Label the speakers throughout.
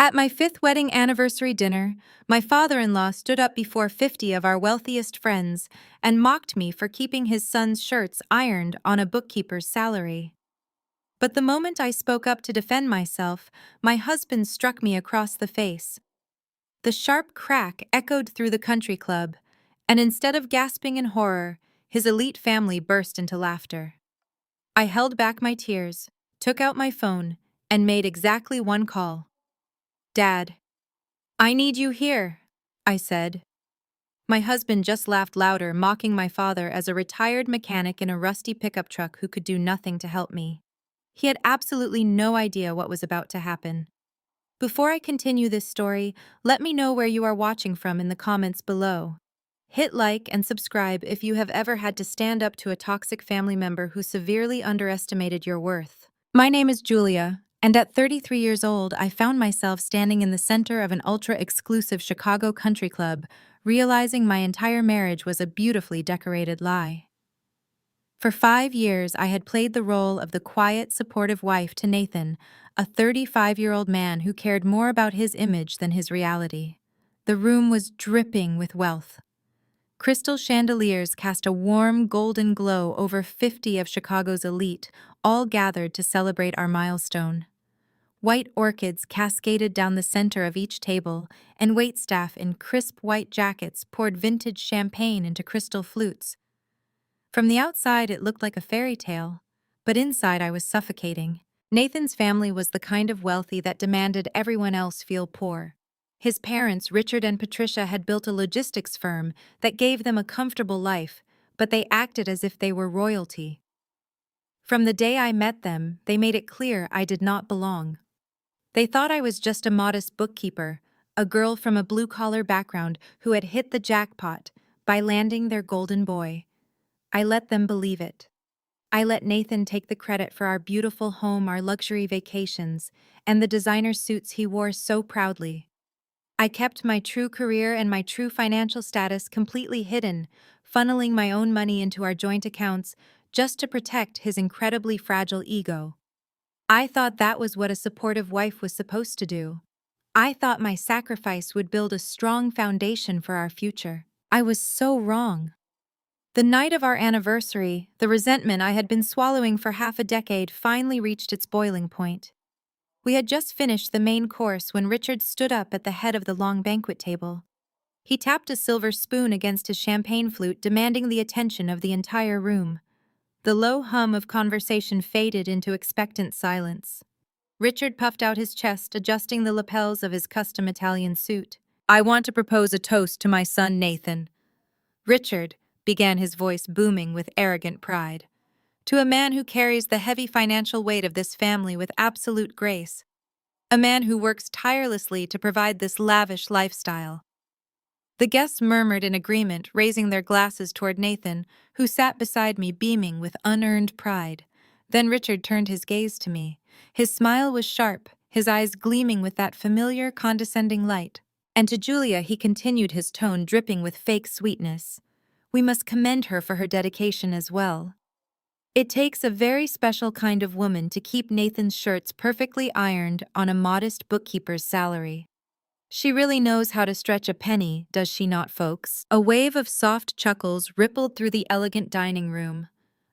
Speaker 1: At my fifth wedding anniversary dinner, my father-in-law stood up before 50 of our wealthiest friends and mocked me for keeping his son's shirts ironed on a bookkeeper's salary. But the moment I spoke up to defend myself, my husband struck me across the face. The sharp crack echoed through the country club, and instead of gasping in horror, his elite family burst into laughter. I held back my tears, took out my phone, and made exactly one call. "Dad, I need you here," I said. My husband just laughed louder, mocking my father as a retired mechanic in a rusty pickup truck who could do nothing to help me. He had absolutely no idea what was about to happen. Before I continue this story, let me know where you are watching from in the comments below. Hit like and subscribe if you have ever had to stand up to a toxic family member who severely underestimated your worth. My name is Julia, and at 33 years old, I found myself standing in the center of an ultra-exclusive Chicago country club, realizing my entire marriage was a beautifully decorated lie. For 5 years, I had played the role of the quiet, supportive wife to Nathan, a 35-year-old man who cared more about his image than his reality. The room was dripping with wealth. Crystal chandeliers cast a warm, golden glow over 50 of Chicago's elite, all gathered to celebrate our milestone. White orchids cascaded down the center of each table, and waitstaff in crisp white jackets poured vintage champagne into crystal flutes. From the outside, it looked like a fairy tale, but inside I was suffocating. Nathan's family was the kind of wealthy that demanded everyone else feel poor. His parents, Richard and Patricia, had built a logistics firm that gave them a comfortable life, but they acted as if they were royalty. From the day I met them, they made it clear I did not belong. They thought I was just a modest bookkeeper, a girl from a blue-collar background who had hit the jackpot by landing their golden boy. I let them believe it. I let Nathan take the credit for our beautiful home, our luxury vacations, and the designer suits he wore so proudly. I kept my true career and my true financial status completely hidden, funneling my own money into our joint accounts just to protect his incredibly fragile ego. I thought that was what a supportive wife was supposed to do. I thought my sacrifice would build a strong foundation for our future. I was so wrong. The night of our anniversary, the resentment I had been swallowing for half a decade finally reached its boiling point. We had just finished the main course when Richard stood up at the head of the long banquet table. He tapped a silver spoon against his champagne flute, demanding the attention of the entire room. The low hum of conversation faded into expectant silence. Richard puffed out his chest, adjusting the lapels of his custom Italian suit. "I want to propose a toast to my son Nathan." "Richard," began, his voice booming with arrogant pride, "to a man who carries the heavy financial weight of this family with absolute grace. A man who works tirelessly to provide this lavish lifestyle." The guests murmured in agreement, raising their glasses toward Nathan, who sat beside me beaming with unearned pride. Then Richard turned his gaze to me. His smile was sharp, his eyes gleaming with that familiar, condescending light. And to Julia he continued, his tone dripping with fake sweetness. "We must commend her for her dedication as well. It takes a very special kind of woman to keep Nathan's shirts perfectly ironed on a modest bookkeeper's salary. She really knows how to stretch a penny, does she not, folks?" A wave of soft chuckles rippled through the elegant dining room.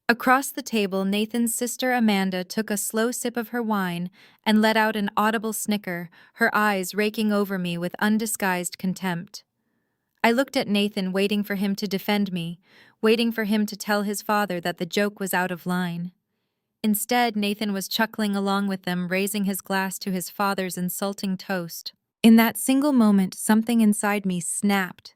Speaker 1: Across the table, Nathan's sister Amanda took a slow sip of her wine and let out an audible snicker, her eyes raking over me with undisguised contempt. I looked at Nathan, waiting for him to defend me, waiting for him to tell his father that the joke was out of line. Instead, Nathan was chuckling along with them, raising his glass to his father's insulting toast. In that single moment, something inside me snapped.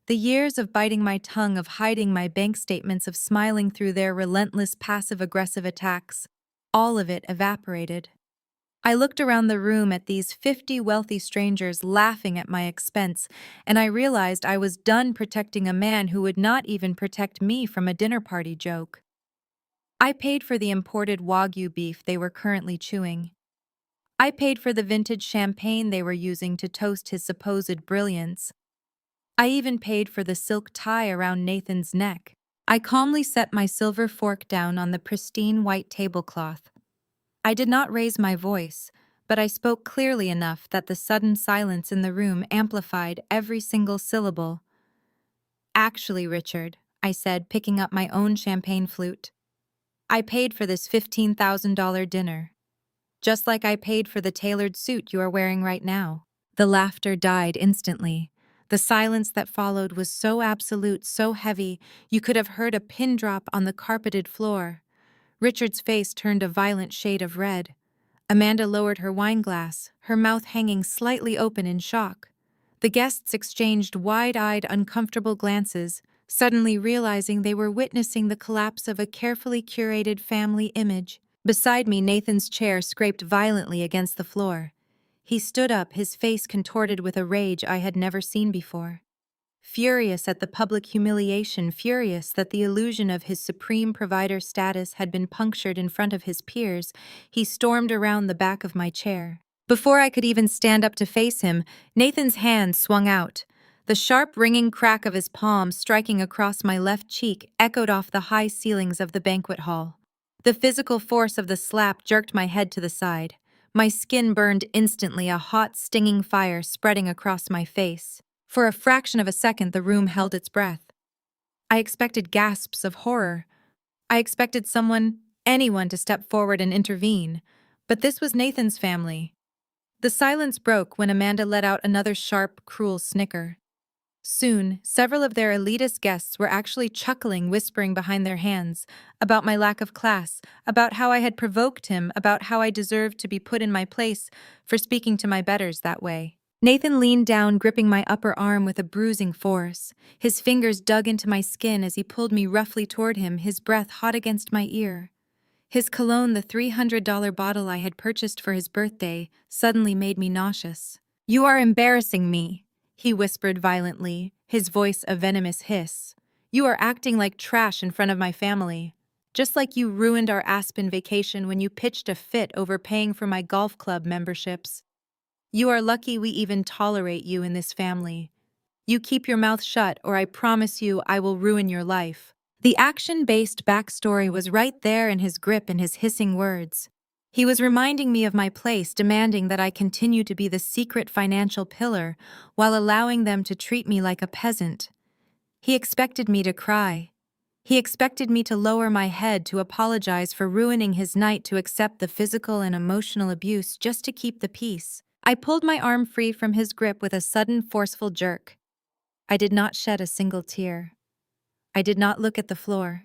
Speaker 1: The years of biting my tongue, of hiding my bank statements, of smiling through their relentless passive-aggressive attacks, all of it evaporated. I looked around the room at these 50 wealthy strangers laughing at my expense, and I realized I was done protecting a man who would not even protect me from a dinner party joke. I paid for the imported Wagyu beef they were currently chewing. I paid for the vintage champagne they were using to toast his supposed brilliance. I even paid for the silk tie around Nathan's neck. I calmly set my silver fork down on the pristine white tablecloth. I did not raise my voice, but I spoke clearly enough that the sudden silence in the room amplified every single syllable. "Actually, Richard," I said, picking up my own champagne flute, "I paid for this $15,000 dinner, just like I paid for the tailored suit you are wearing right now." The laughter died instantly. The silence that followed was so absolute, so heavy, you could have heard a pin drop on the carpeted floor. Richard's face turned a violent shade of red. Amanda lowered her wine glass, her mouth hanging slightly open in shock. The guests exchanged wide-eyed, uncomfortable glances, suddenly realizing they were witnessing the collapse of a carefully curated family image. Beside me, Nathan's chair scraped violently against the floor. He stood up, his face contorted with a rage I had never seen before. Furious at the public humiliation, furious that the illusion of his supreme provider status had been punctured in front of his peers, he stormed around the back of my chair. Before I could even stand up to face him, Nathan's hand swung out. The sharp, ringing crack of his palm striking across my left cheek echoed off the high ceilings of the banquet hall. The physical force of the slap jerked my head to the side. My skin burned instantly, a hot, stinging fire spreading across my face. For a fraction of a second, the room held its breath. I expected gasps of horror. I expected anyone to step forward and intervene. But this was Nathan's family. The silence broke when Amanda let out another sharp, cruel snicker. Soon, several of their elitist guests were actually chuckling, whispering behind their hands, about my lack of class, about how I had provoked him, about how I deserved to be put in my place for speaking to my betters that way. Nathan leaned down, gripping my upper arm with a bruising force. His fingers dug into my skin as he pulled me roughly toward him, his breath hot against my ear. His cologne, the $300 bottle I had purchased for his birthday, suddenly made me nauseous. "You are embarrassing me," he whispered violently, his voice a venomous hiss. "You are acting like trash in front of my family. Just like you ruined our Aspen vacation when you pitched a fit over paying for my golf club memberships. You are lucky we even tolerate you in this family. You keep your mouth shut, or I promise you I will ruin your life." The action-based backstory was right there in his grip and his hissing words. He was reminding me of my place, demanding that I continue to be the secret financial pillar while allowing them to treat me like a peasant. He expected me to cry. He expected me to lower my head, to apologize for ruining his night, to accept the physical and emotional abuse just to keep the peace. I pulled my arm free from his grip with a sudden, forceful jerk. I did not shed a single tear. I did not look at the floor.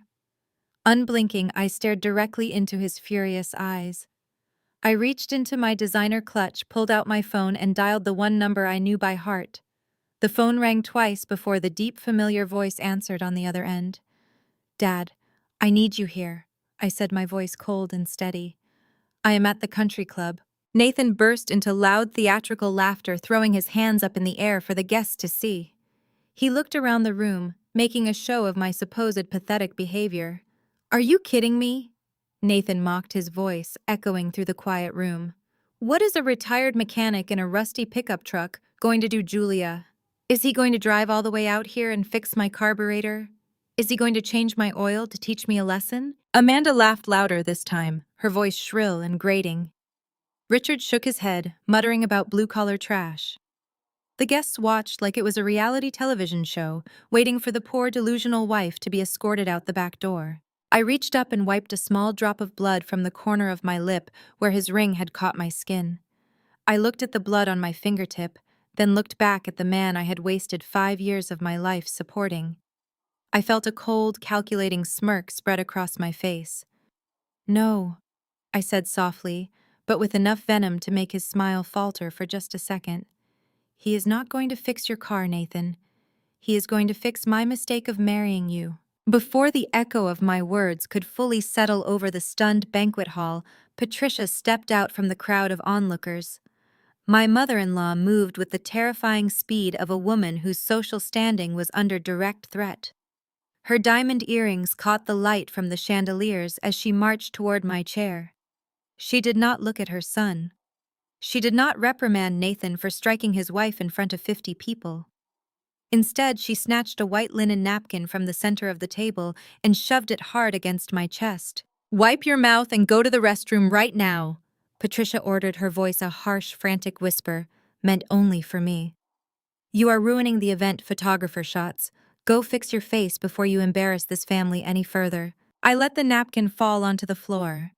Speaker 1: Unblinking, I stared directly into his furious eyes. I reached into my designer clutch, pulled out my phone, and dialed the one number I knew by heart. The phone rang twice before the deep, familiar voice answered on the other end. "Dad, I need you here," I said, my voice cold and steady. "I am at the country club." Nathan burst into loud, theatrical laughter, throwing his hands up in the air for the guests to see. He looked around the room, making a show of my supposed pathetic behavior. "Are you kidding me?" Nathan mocked, his voice echoing through the quiet room. "What is a retired mechanic in a rusty pickup truck going to do, Julia? Is he going to drive all the way out here and fix my carburetor? Is he going to change my oil to teach me a lesson?" Amanda laughed louder this time, her voice shrill and grating. Richard shook his head, muttering about blue-collar trash. The guests watched like it was a reality television show, waiting for the poor delusional wife to be escorted out the back door. I reached up and wiped a small drop of blood from the corner of my lip where his ring had caught my skin. I looked at the blood on my fingertip, then looked back at the man I had wasted 5 years of my life supporting. I felt a cold, calculating smirk spread across my face. "No," I said softly, but with enough venom to make his smile falter for just a second. "He is not going to fix your car, Nathan. He is going to fix my mistake of marrying you." Before the echo of my words could fully settle over the stunned banquet hall, Patricia stepped out from the crowd of onlookers. My mother-in-law moved with the terrifying speed of a woman whose social standing was under direct threat. Her diamond earrings caught the light from the chandeliers as she marched toward my chair. She did not look at her son. She did not reprimand Nathan for striking his wife in front of 50 people. Instead, she snatched a white linen napkin from the center of the table and shoved it hard against my chest. "Wipe your mouth and go to the restroom right now," Patricia ordered, her voice a harsh, frantic whisper, meant only for me. You are ruining the event photographer shots. Go fix your face before you embarrass this family any further. I let the napkin fall onto the floor.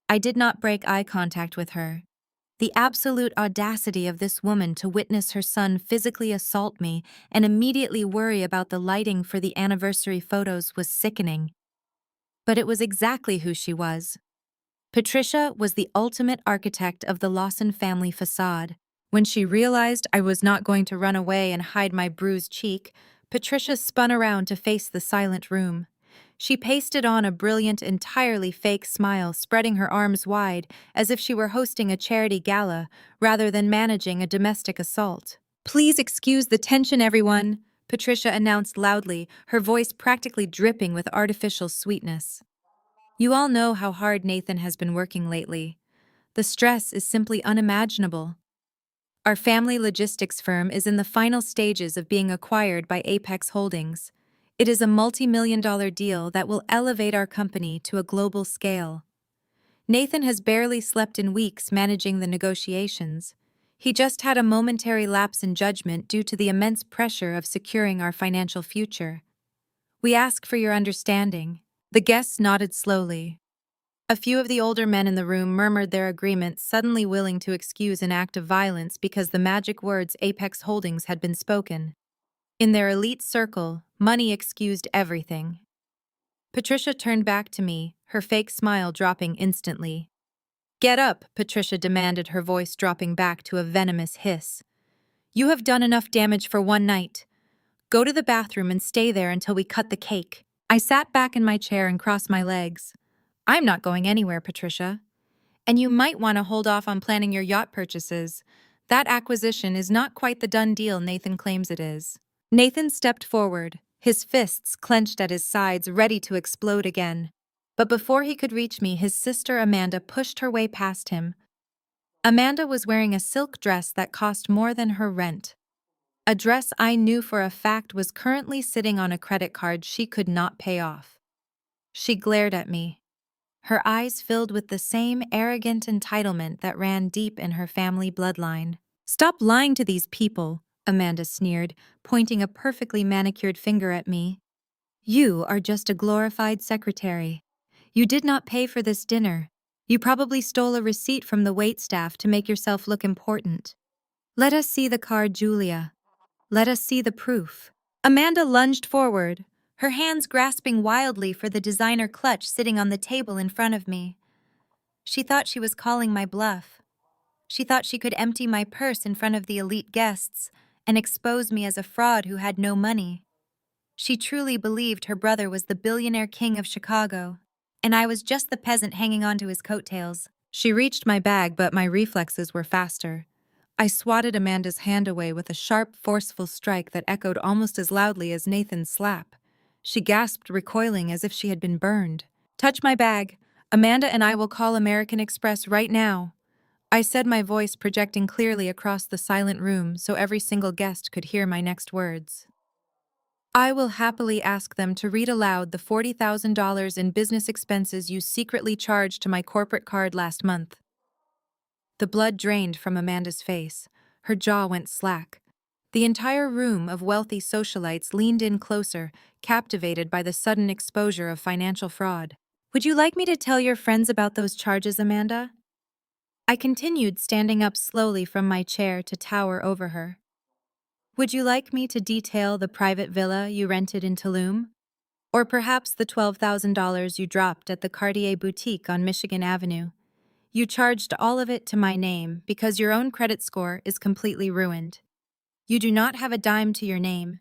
Speaker 1: I did not break eye contact with her. The absolute audacity of this woman to witness her son physically assault me and immediately worry about the lighting for the anniversary photos was sickening. But it was exactly who she was. Patricia was the ultimate architect of the Lawson family facade. When she realized I was not going to run away and hide my bruised cheek, Patricia spun around to face the silent room. She pasted on a brilliant, entirely fake smile, spreading her arms wide, as if she were hosting a charity gala rather than managing a domestic assault. Please excuse the tension, everyone, Patricia announced loudly, her voice practically dripping with artificial sweetness. You all know how hard Nathan has been working lately. The stress is simply unimaginable. Our family logistics firm is in the final stages of being acquired by Apex Holdings. It is a multi-million-dollar deal that will elevate our company to a global scale. Nathan has barely slept in weeks managing the negotiations. He just had a momentary lapse in judgment due to the immense pressure of securing our financial future. We ask for your understanding. The guests nodded slowly. A few of the older men in the room murmured their agreement, suddenly willing to excuse an act of violence because the magic words Apex Holdings had been spoken. In their elite circle, money excused everything. Patricia turned back to me, her fake smile dropping instantly. Get up, Patricia demanded, her voice dropping back to a venomous hiss. You have done enough damage for one night. Go to the bathroom and stay there until we cut the cake. I sat back in my chair and crossed my legs. I'm not going anywhere, Patricia. And you might want to hold off on planning your yacht purchases. That acquisition is not quite the done deal Nathan claims it is. Nathan stepped forward, his fists clenched at his sides, ready to explode again. But before he could reach me, his sister Amanda pushed her way past him. Amanda was wearing a silk dress that cost more than her rent. A dress I knew for a fact was currently sitting on a credit card she could not pay off. She glared at me, her eyes filled with the same arrogant entitlement that ran deep in her family bloodline. Stop lying to these people, Amanda sneered, pointing a perfectly manicured finger at me. You are just a glorified secretary. You did not pay for this dinner. You probably stole a receipt from the waitstaff to make yourself look important. Let us see the card, Julia. Let us see the proof. Amanda lunged forward, her hands grasping wildly for the designer clutch sitting on the table in front of me. She thought she was calling my bluff. She thought she could empty my purse in front of the elite guests and expose me as a fraud who had no money. She truly believed her brother was the billionaire king of Chicago, and I was just the peasant hanging on to his coattails. She reached my bag, but my reflexes were faster. I swatted Amanda's hand away with a sharp, forceful strike that echoed almost as loudly as Nathan's slap. She gasped, recoiling as if she had been burned. Touch my bag. Amanda and I will call American Express right now. I said, my voice projecting clearly across the silent room so every single guest could hear my next words. I will happily ask them to read aloud the $40,000 in business expenses you secretly charged to my corporate card last month. The blood drained from Amanda's face. Her jaw went slack. The entire room of wealthy socialites leaned in closer, captivated by the sudden exposure of financial fraud. Would you like me to tell your friends about those charges, Amanda? I continued, standing up slowly from my chair to tower over her. Would you like me to detail the private villa you rented in Tulum? Or perhaps the $12,000 you dropped at the Cartier boutique on Michigan Avenue? You charged all of it to my name because your own credit score is completely ruined. You do not have a dime to your name.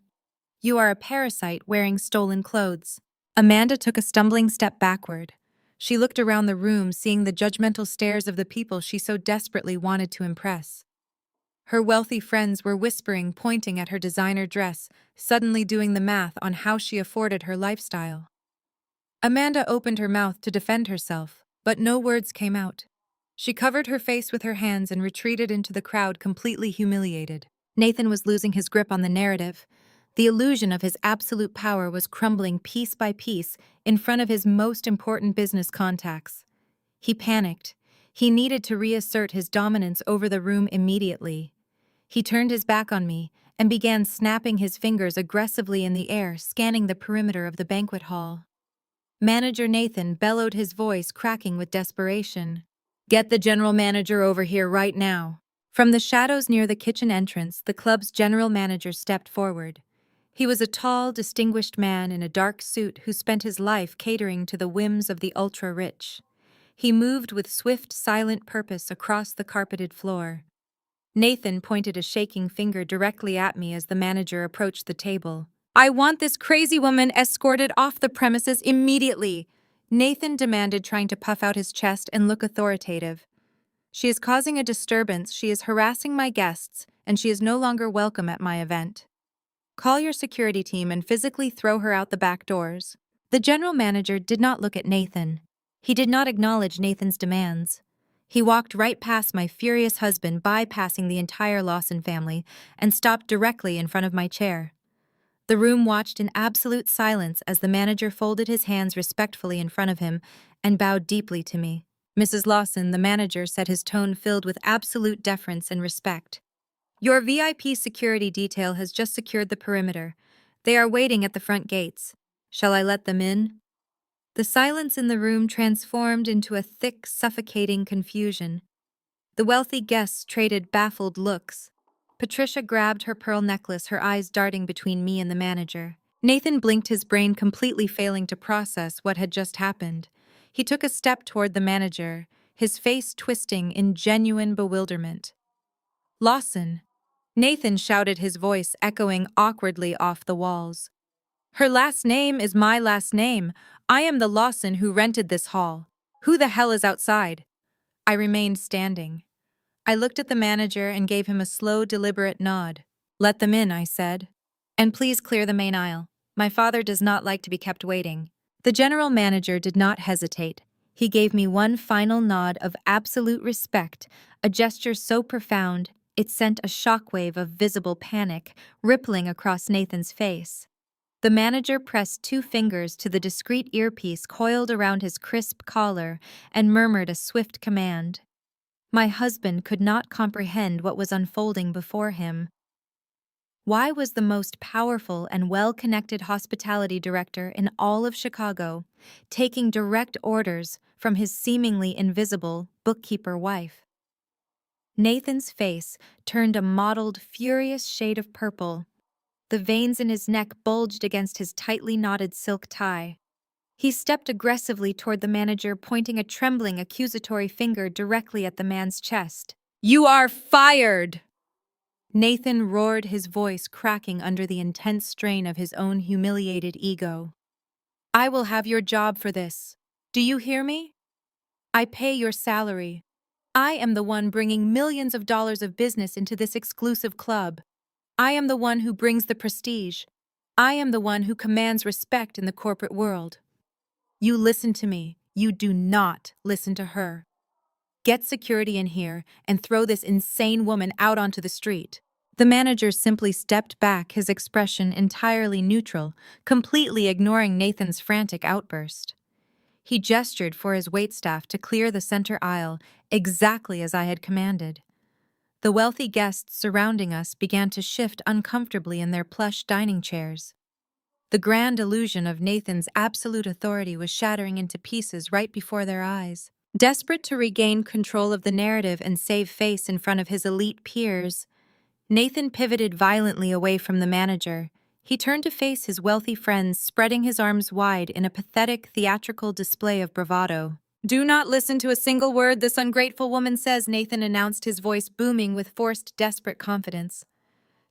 Speaker 1: You are a parasite wearing stolen clothes. Amanda took a stumbling step backward. She looked around the room, seeing the judgmental stares of the people she so desperately wanted to impress. Her wealthy friends were whispering, pointing at her designer dress, suddenly doing the math on how she afforded her lifestyle. Amanda opened her mouth to defend herself, but no words came out. She covered her face with her hands and retreated into the crowd, completely humiliated. Nathan was losing his grip on the narrative. The illusion of his absolute power was crumbling piece by piece in front of his most important business contacts. He panicked. He needed to reassert his dominance over the room immediately. He turned his back on me and began snapping his fingers aggressively in the air, scanning the perimeter of the banquet hall. Manager Nathan bellowed, his voice cracking with desperation. "Get the general manager over here right now." From the shadows near the kitchen entrance, the club's general manager stepped forward. He was a tall, distinguished man in a dark suit who spent his life catering to the whims of the ultra-rich. He moved with swift, silent purpose across the carpeted floor. Nathan pointed a shaking finger directly at me as the manager approached the table. "I want this crazy woman escorted off the premises immediately," Nathan demanded, trying to puff out his chest and look authoritative. "She is causing a disturbance, she is harassing my guests, and she is no longer welcome at my event. Call your security team and physically throw her out the back doors." The general manager did not look at Nathan. He did not acknowledge Nathan's demands. He walked right past my furious husband, bypassing the entire Lawson family, and stopped directly in front of my chair. The room watched in absolute silence as the manager folded his hands respectfully in front of him and bowed deeply to me. "Mrs. Lawson," the manager said, his tone filled with absolute deference and respect. "Your VIP security detail has just secured the perimeter. They are waiting at the front gates. Shall I let them in?" The silence in the room transformed into a thick, suffocating confusion. The wealthy guests traded baffled looks. Patricia grabbed her pearl necklace, her eyes darting between me and the manager. Nathan blinked, his brain completely failing to process what had just happened. He took a step toward the manager, his face twisting in genuine bewilderment. "Lawson!" Nathan shouted, his voice echoing awkwardly off the walls. "Her last name is my last name. I am the Lawson who rented this hall. Who the hell is outside?" I remained standing. I looked at the manager and gave him a slow, deliberate nod. "Let them in," I said. "And please clear the main aisle. My father does not like to be kept waiting." The general manager did not hesitate. He gave me one final nod of absolute respect, a gesture so profound it sent a shockwave of visible panic rippling across Nathan's face. The manager pressed 2 fingers to the discreet earpiece coiled around his crisp collar and murmured a swift command. My husband could not comprehend what was unfolding before him. Why was the most powerful and well-connected hospitality director in all of Chicago taking direct orders from his seemingly invisible bookkeeper wife? Nathan's face turned a mottled, furious shade of purple. The veins in his neck bulged against his tightly knotted silk tie. He stepped aggressively toward the manager, pointing a trembling, accusatory finger directly at the man's chest. "You are fired!" Nathan roared, his voice cracking under the intense strain of his own humiliated ego. "I will have your job for this. Do you hear me? I pay your salary. I am the one bringing millions of dollars of business into this exclusive club. I am the one who brings the prestige. I am the one who commands respect in the corporate world. You listen to me. You do not listen to her. Get security in here and throw this insane woman out onto the street." The manager simply stepped back, his expression entirely neutral, completely ignoring Nathan's frantic outburst. He gestured for his waitstaff to clear the center aisle, exactly as I had commanded. The wealthy guests surrounding us began to shift uncomfortably in their plush dining chairs. The grand illusion of Nathan's absolute authority was shattering into pieces right before their eyes. Desperate to regain control of the narrative and save face in front of his elite peers, Nathan pivoted violently away from the manager. He turned to face his wealthy friends, spreading his arms wide in a pathetic, theatrical display of bravado. "Do not listen to a single word this ungrateful woman says," Nathan announced, his voice booming with forced, desperate confidence.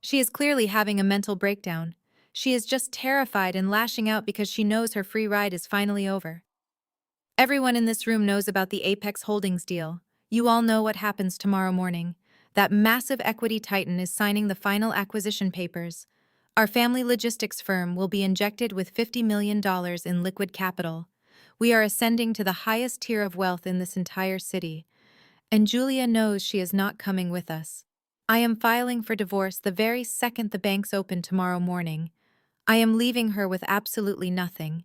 Speaker 1: "She is clearly having a mental breakdown. She is just terrified and lashing out because she knows her free ride is finally over. Everyone in this room knows about the Apex Holdings deal. You all know what happens tomorrow morning. That massive equity titan is signing the final acquisition papers. Our family logistics firm will be injected with $50 million in liquid capital. We are ascending to the highest tier of wealth in this entire city. And Julia knows she is not coming with us. I am filing for divorce the very second the banks open tomorrow morning. I am leaving her with absolutely nothing.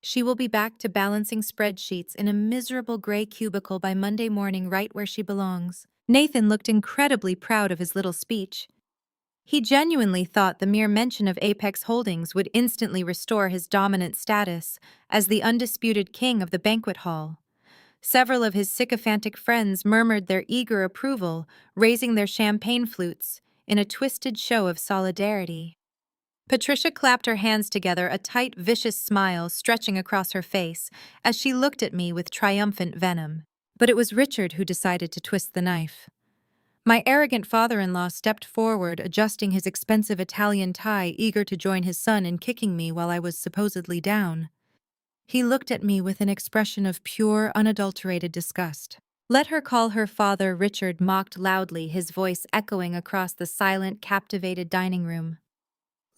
Speaker 1: She will be back to balancing spreadsheets in a miserable gray cubicle by Monday morning, right where she belongs. Nathan looked incredibly proud of his little speech. He genuinely thought the mere mention of Apex Holdings would instantly restore his dominant status as the undisputed king of the banquet hall. Several of his sycophantic friends murmured their eager approval, raising their champagne flutes in a twisted show of solidarity. Patricia clapped her hands together, a tight, vicious smile stretching across her face as she looked at me with triumphant venom. But it was Richard who decided to twist the knife. My arrogant father-in-law stepped forward, adjusting his expensive Italian tie, eager to join his son in kicking me while I was supposedly down. He looked at me with an expression of pure, unadulterated disgust. "Let her call her father," Richard mocked loudly, his voice echoing across the silent, captivated dining room.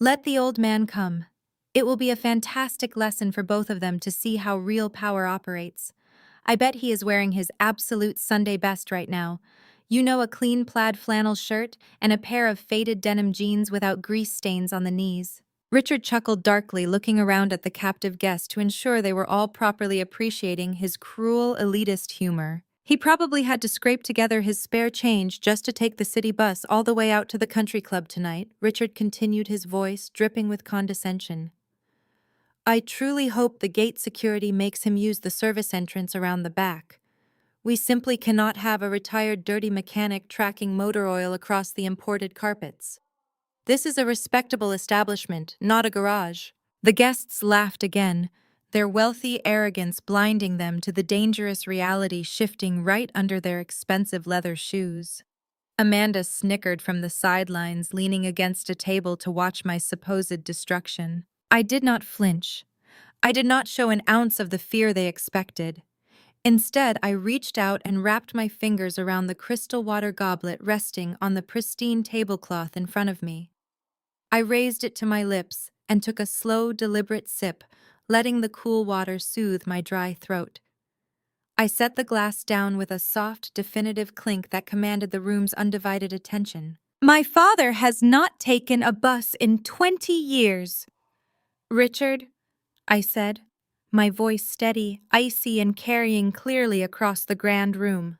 Speaker 1: "Let the old man come. It will be a fantastic lesson for both of them to see how real power operates. I bet he is wearing his absolute Sunday best right now. You know, a clean plaid flannel shirt and a pair of faded denim jeans without grease stains on the knees." Richard chuckled darkly, looking around at the captive guests to ensure they were all properly appreciating his cruel, elitist humor. He probably had to scrape together his spare change just to take the city bus all the way out to the country club tonight. Richard continued, his voice dripping with condescension. "I truly hope the gate security makes him use the service entrance around the back. We simply cannot have a retired dirty mechanic tracking motor oil across the imported carpets. This is a respectable establishment, not a garage." The guests laughed again, their wealthy arrogance blinding them to the dangerous reality shifting right under their expensive leather shoes. Amanda snickered from the sidelines, leaning against a table to watch my supposed destruction. I did not flinch. I did not show an ounce of the fear they expected. Instead, I reached out and wrapped my fingers around the crystal water goblet resting on the pristine tablecloth in front of me. I raised it to my lips and took a slow, deliberate sip, letting the cool water soothe my dry throat. I set the glass down with a soft, definitive clink that commanded the room's undivided attention. "My father has not taken a bus in 20 years. Richard," I said, my voice steady, icy, and carrying clearly across the grand room.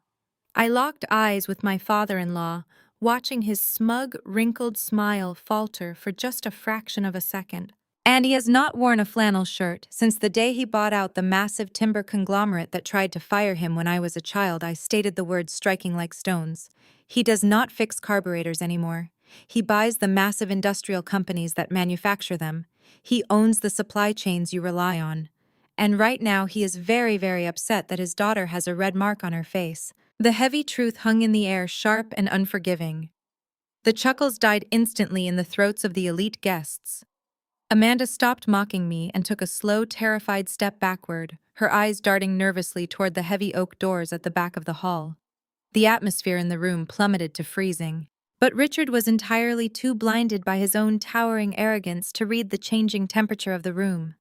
Speaker 1: I locked eyes with my father-in-law, watching his smug, wrinkled smile falter for just a fraction of a second. "And he has not worn a flannel shirt since the day he bought out the massive timber conglomerate that tried to fire him when I was a child," I stated, the words striking like stones. "He does not fix carburetors anymore. He buys the massive industrial companies that manufacture them. He owns the supply chains you rely on. And right now he is very, very upset that his daughter has a red mark on her face." The heavy truth hung in the air, sharp and unforgiving. The chuckles died instantly in the throats of the elite guests. Amanda stopped mocking me and took a slow, terrified step backward, her eyes darting nervously toward the heavy oak doors at the back of the hall. The atmosphere in the room plummeted to freezing. But Richard was entirely too blinded by his own towering arrogance to read the changing temperature of the room.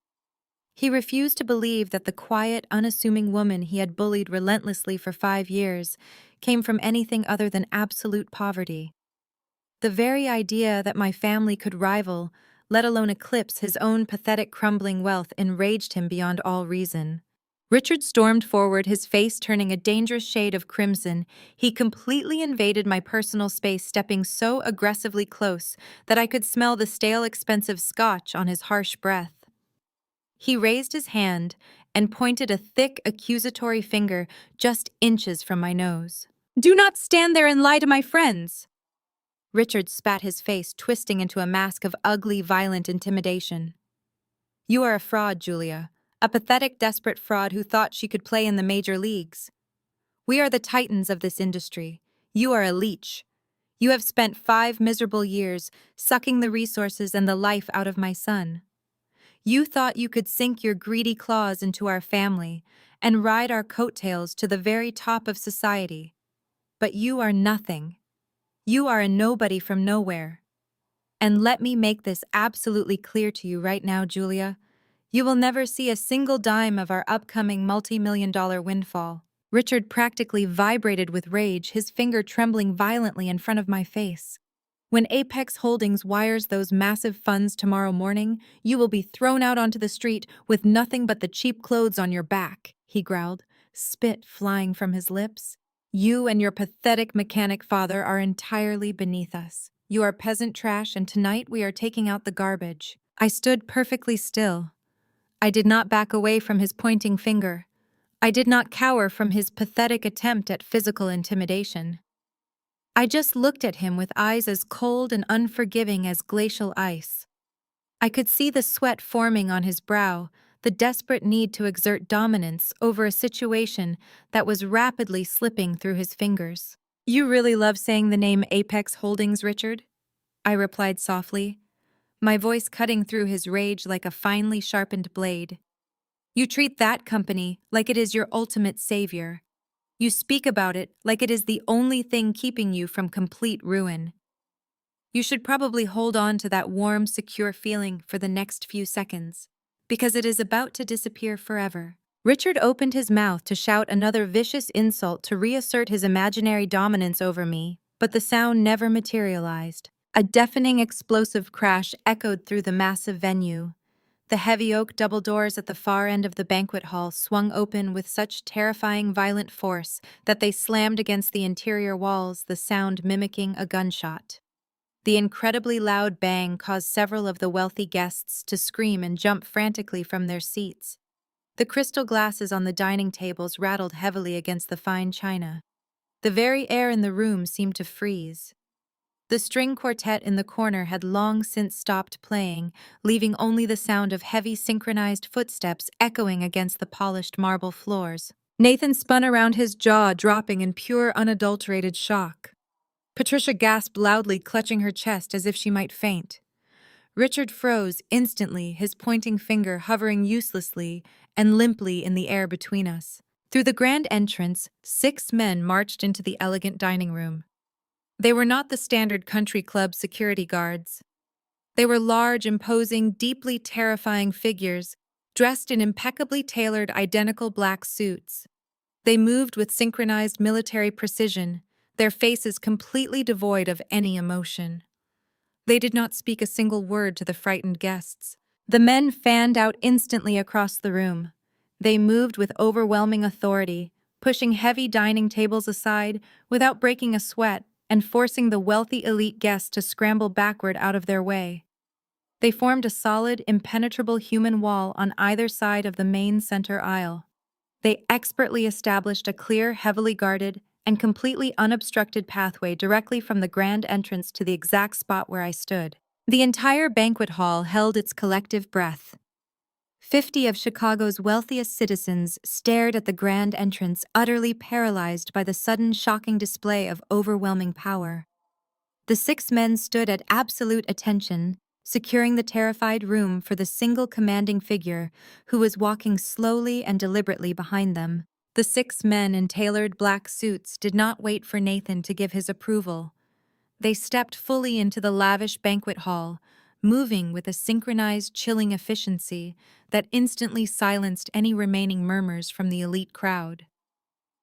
Speaker 1: He refused to believe that the quiet, unassuming woman he had bullied relentlessly for 5 years came from anything other than absolute poverty. The very idea that my family could rival, let alone eclipse, his own pathetic crumbling wealth enraged him beyond all reason. Richard stormed forward, his face turning a dangerous shade of crimson. He completely invaded my personal space, stepping so aggressively close that I could smell the stale, expensive scotch on his harsh breath. He raised his hand and pointed a thick, accusatory finger just inches from my nose. "Do not stand there and lie to my friends!" Richard spat, his face twisting into a mask of ugly, violent intimidation. "You are a fraud, Julia. A pathetic, desperate fraud who thought she could play in the major leagues. We are the titans of this industry. You are a leech. You have spent 5 miserable years sucking the resources and the life out of my son. You thought you could sink your greedy claws into our family and ride our coattails to the very top of society. But you are nothing. You are a nobody from nowhere. And let me make this absolutely clear to you right now, Julia. You will never see a single dime of our upcoming multi-million-dollar windfall." Richard practically vibrated with rage, his finger trembling violently in front of my face. When Apex Holdings wires those massive funds tomorrow morning, you will be thrown out onto the street with nothing but the cheap clothes on your back, he growled, spit flying from his lips. You and your pathetic mechanic father are entirely beneath us. You are peasant trash, and tonight we are taking out the garbage. I stood perfectly still. I did not back away from his pointing finger. I did not cower from his pathetic attempt at physical intimidation. I just looked at him with eyes as cold and unforgiving as glacial ice. I could see the sweat forming on his brow, the desperate need to exert dominance over a situation that was rapidly slipping through his fingers. You really love saying the name Apex Holdings, Richard? I replied softly, my voice cutting through his rage like a finely sharpened blade. You treat that company like it is your ultimate savior. You speak about it like it is the only thing keeping you from complete ruin. You should probably hold on to that warm, secure feeling for the next few seconds, because it is about to disappear forever. Richard opened his mouth to shout another vicious insult to reassert his imaginary dominance over me, but the sound never materialized. A deafening explosive crash echoed through the massive venue. The heavy oak double doors at the far end of the banquet hall swung open with such terrifying violent force that they slammed against the interior walls, the sound mimicking a gunshot. The incredibly loud bang caused several of the wealthy guests to scream and jump frantically from their seats. The crystal glasses on the dining tables rattled heavily against the fine china. The very air in the room seemed to freeze. The string quartet in the corner had long since stopped playing, leaving only the sound of heavy synchronized footsteps echoing against the polished marble floors. Nathan spun around, his jaw dropping in pure, unadulterated shock. Patricia gasped loudly, clutching her chest as if she might faint. Richard froze instantly, his pointing finger hovering uselessly and limply in the air between us. Through the grand entrance, 6 men marched into the elegant dining room. They were not the standard country club security guards. They were large, imposing, deeply terrifying figures, dressed in impeccably tailored, identical black suits. They moved with synchronized military precision, their faces completely devoid of any emotion. They did not speak a single word to the frightened guests. The men fanned out instantly across the room. They moved with overwhelming authority, pushing heavy dining tables aside without breaking a sweat and forcing the wealthy elite guests to scramble backward out of their way. They formed a solid, impenetrable human wall on either side of the main center aisle. They expertly established a clear, heavily guarded, and completely unobstructed pathway directly from the grand entrance to the exact spot where I stood. The entire banquet hall held its collective breath. 50 of Chicago's wealthiest citizens stared at the grand entrance, utterly paralyzed by the sudden, shocking display of overwhelming power. The 6 men stood at absolute attention, securing the terrified room for the single commanding figure who was walking slowly and deliberately behind them. The 6 men in tailored black suits did not wait for Nathan to give his approval. They stepped fully into the lavish banquet hall, moving with a synchronized, chilling efficiency that instantly silenced any remaining murmurs from the elite crowd.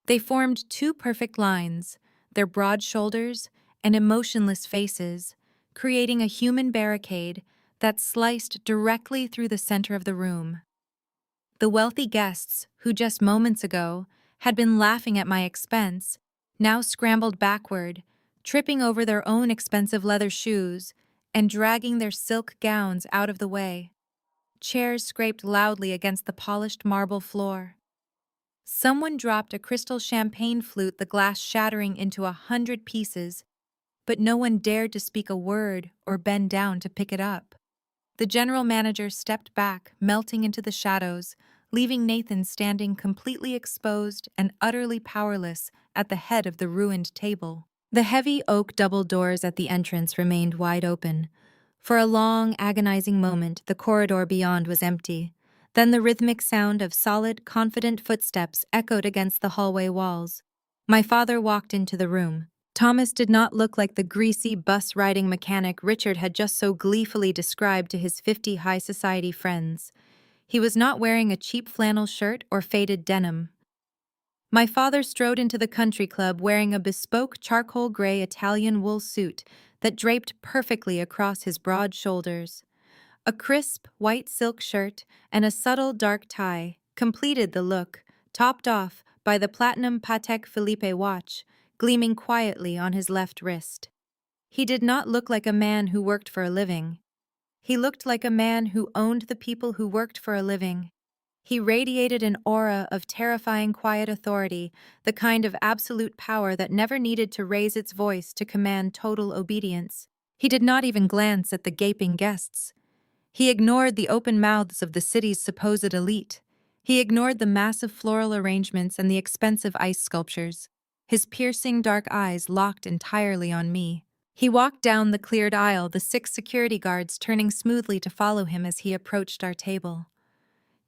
Speaker 1: They formed 2 perfect lines, their broad shoulders and emotionless faces, creating a human barricade that sliced directly through the center of the room. The wealthy guests, who just moments ago had been laughing at my expense, now scrambled backward, tripping over their own expensive leather shoes and dragging their silk gowns out of the way. Chairs scraped loudly against the polished marble floor. Someone dropped a crystal champagne flute, the glass shattering into 100 pieces, but no one dared to speak a word or bend down to pick it up. The general manager stepped back, melting into the shadows, leaving Nathan standing completely exposed and utterly powerless at the head of the ruined table. The heavy oak double doors at the entrance remained wide open. For a long, agonizing moment, the corridor beyond was empty. Then the rhythmic sound of solid, confident footsteps echoed against the hallway walls. My father walked into the room. Thomas did not look like the greasy, bus-riding mechanic Richard had just so gleefully described to his 50 high society friends. He was not wearing a cheap flannel shirt or faded denim. My father strode into the country club wearing a bespoke charcoal gray Italian wool suit that draped perfectly across his broad shoulders. A crisp, white silk shirt and a subtle dark tie completed the look, topped off by the platinum Patek Philippe watch, gleaming quietly on his left wrist. He did not look like a man who worked for a living. He looked like a man who owned the people who worked for a living. He radiated an aura of terrifying quiet authority, the kind of absolute power that never needed to raise its voice to command total obedience. He did not even glance at the gaping guests. He ignored the open mouths of the city's supposed elite. He ignored the massive floral arrangements and the expensive ice sculptures. His piercing dark eyes locked entirely on me. He walked down the cleared aisle, the 6 security guards turning smoothly to follow him as he approached our table.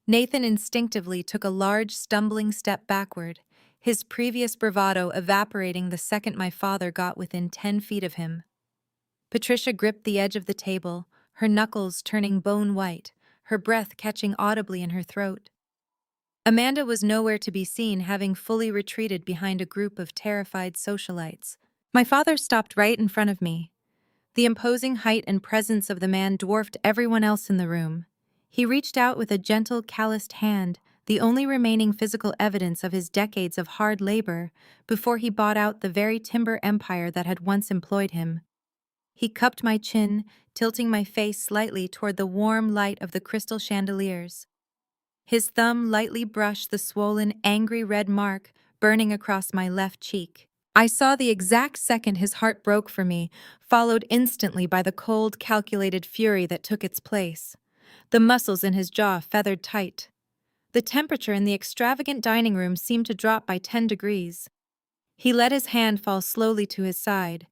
Speaker 1: Nathan instinctively took a large, stumbling step backward, his previous bravado evaporating the second my father got within 10 feet of him. Patricia gripped the edge of the table, her knuckles turning bone white, her breath catching audibly in her throat. Amanda was nowhere to be seen, having fully retreated behind a group of terrified socialites. My father stopped right in front of me. The imposing height and presence of the man dwarfed everyone else in the room. He reached out with a gentle, calloused hand, the only remaining physical evidence of his decades of hard labor, before he bought out the very timber empire that had once employed him. He cupped my chin, tilting my face slightly toward the warm light of the crystal chandeliers. His thumb lightly brushed the swollen, angry red mark burning across my left cheek. I saw the exact second his heart broke for me, followed instantly by the cold, calculated fury that took its place. The muscles in his jaw feathered tight. The temperature in the extravagant dining room seemed to drop by 10 degrees. He let his hand fall slowly to his side.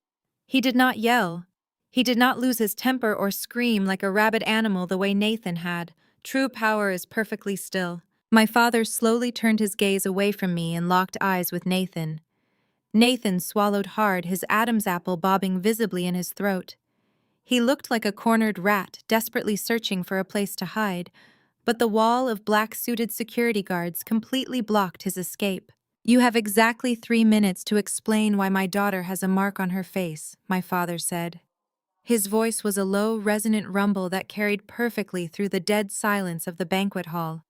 Speaker 1: He did not yell. He did not lose his temper or scream like a rabid animal the way Nathan had. True power is perfectly still. My father slowly turned his gaze away from me and locked eyes with Nathan. Nathan swallowed hard, his Adam's apple bobbing visibly in his throat. He looked like a cornered rat, desperately searching for a place to hide, but the wall of black-suited security guards completely blocked his escape. "You have exactly 3 minutes to explain why my daughter has a mark on her face," my father said. His voice was a low, resonant rumble that carried perfectly through the dead silence of the banquet hall.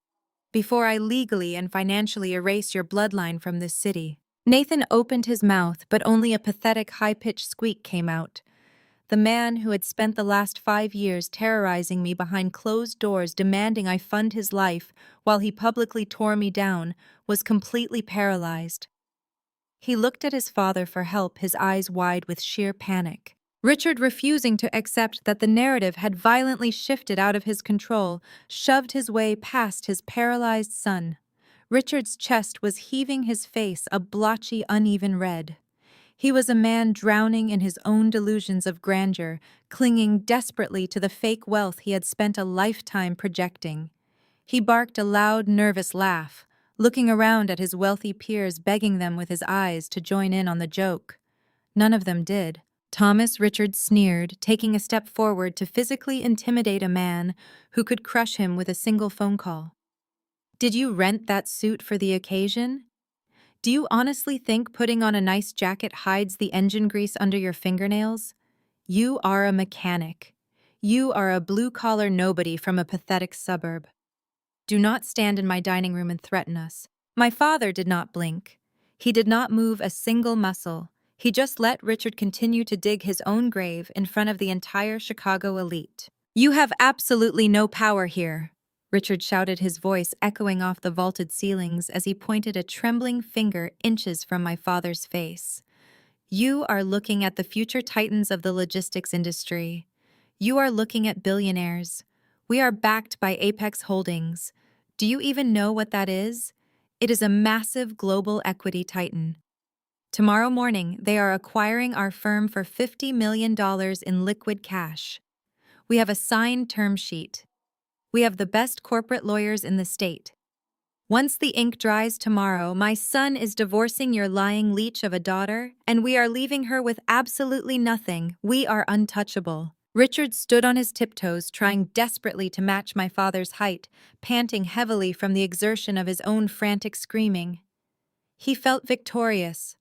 Speaker 1: "Before I legally and financially erase your bloodline from this city." Nathan opened his mouth, but only a pathetic, high-pitched squeak came out. The man who had spent the last 5 years terrorizing me behind closed doors, demanding I fund his life while he publicly tore me down, was completely paralyzed. He looked at his father for help, his eyes wide with sheer panic. Richard, refusing to accept that the narrative had violently shifted out of his control, shoved his way past his paralyzed son. Richard's chest was heaving, his face a blotchy, uneven red. He was a man drowning in his own delusions of grandeur, clinging desperately to the fake wealth he had spent a lifetime projecting. He barked a loud, nervous laugh, looking around at his wealthy peers, begging them with his eyes to join in on the joke. None of them did. Thomas Richard sneered, taking a step forward to physically intimidate a man who could crush him with a single phone call. "Did you rent that suit for the occasion? Do you honestly think putting on a nice jacket hides the engine grease under your fingernails? You are a mechanic. You are a blue-collar nobody from a pathetic suburb. Do not stand in my dining room and threaten us." My father did not blink. He did not move a single muscle. He just let Richard continue to dig his own grave in front of the entire Chicago elite. "You have absolutely no power here," Richard shouted, his voice echoing off the vaulted ceilings as he pointed a trembling finger inches from my father's face. "You are looking at the future titans of the logistics industry. You are looking at billionaires. We are backed by Apex Holdings. Do you even know what that is? It is a massive global equity titan. Tomorrow morning, they are acquiring our firm for $50 million in liquid cash. We have a signed term sheet. We have the best corporate lawyers in the state. Once the ink dries tomorrow, my son is divorcing your lying leech of a daughter, and we are leaving her with absolutely nothing. We are untouchable." Richard stood on his tiptoes, trying desperately to match my father's height, panting heavily from the exertion of his own frantic screaming. He felt victorious.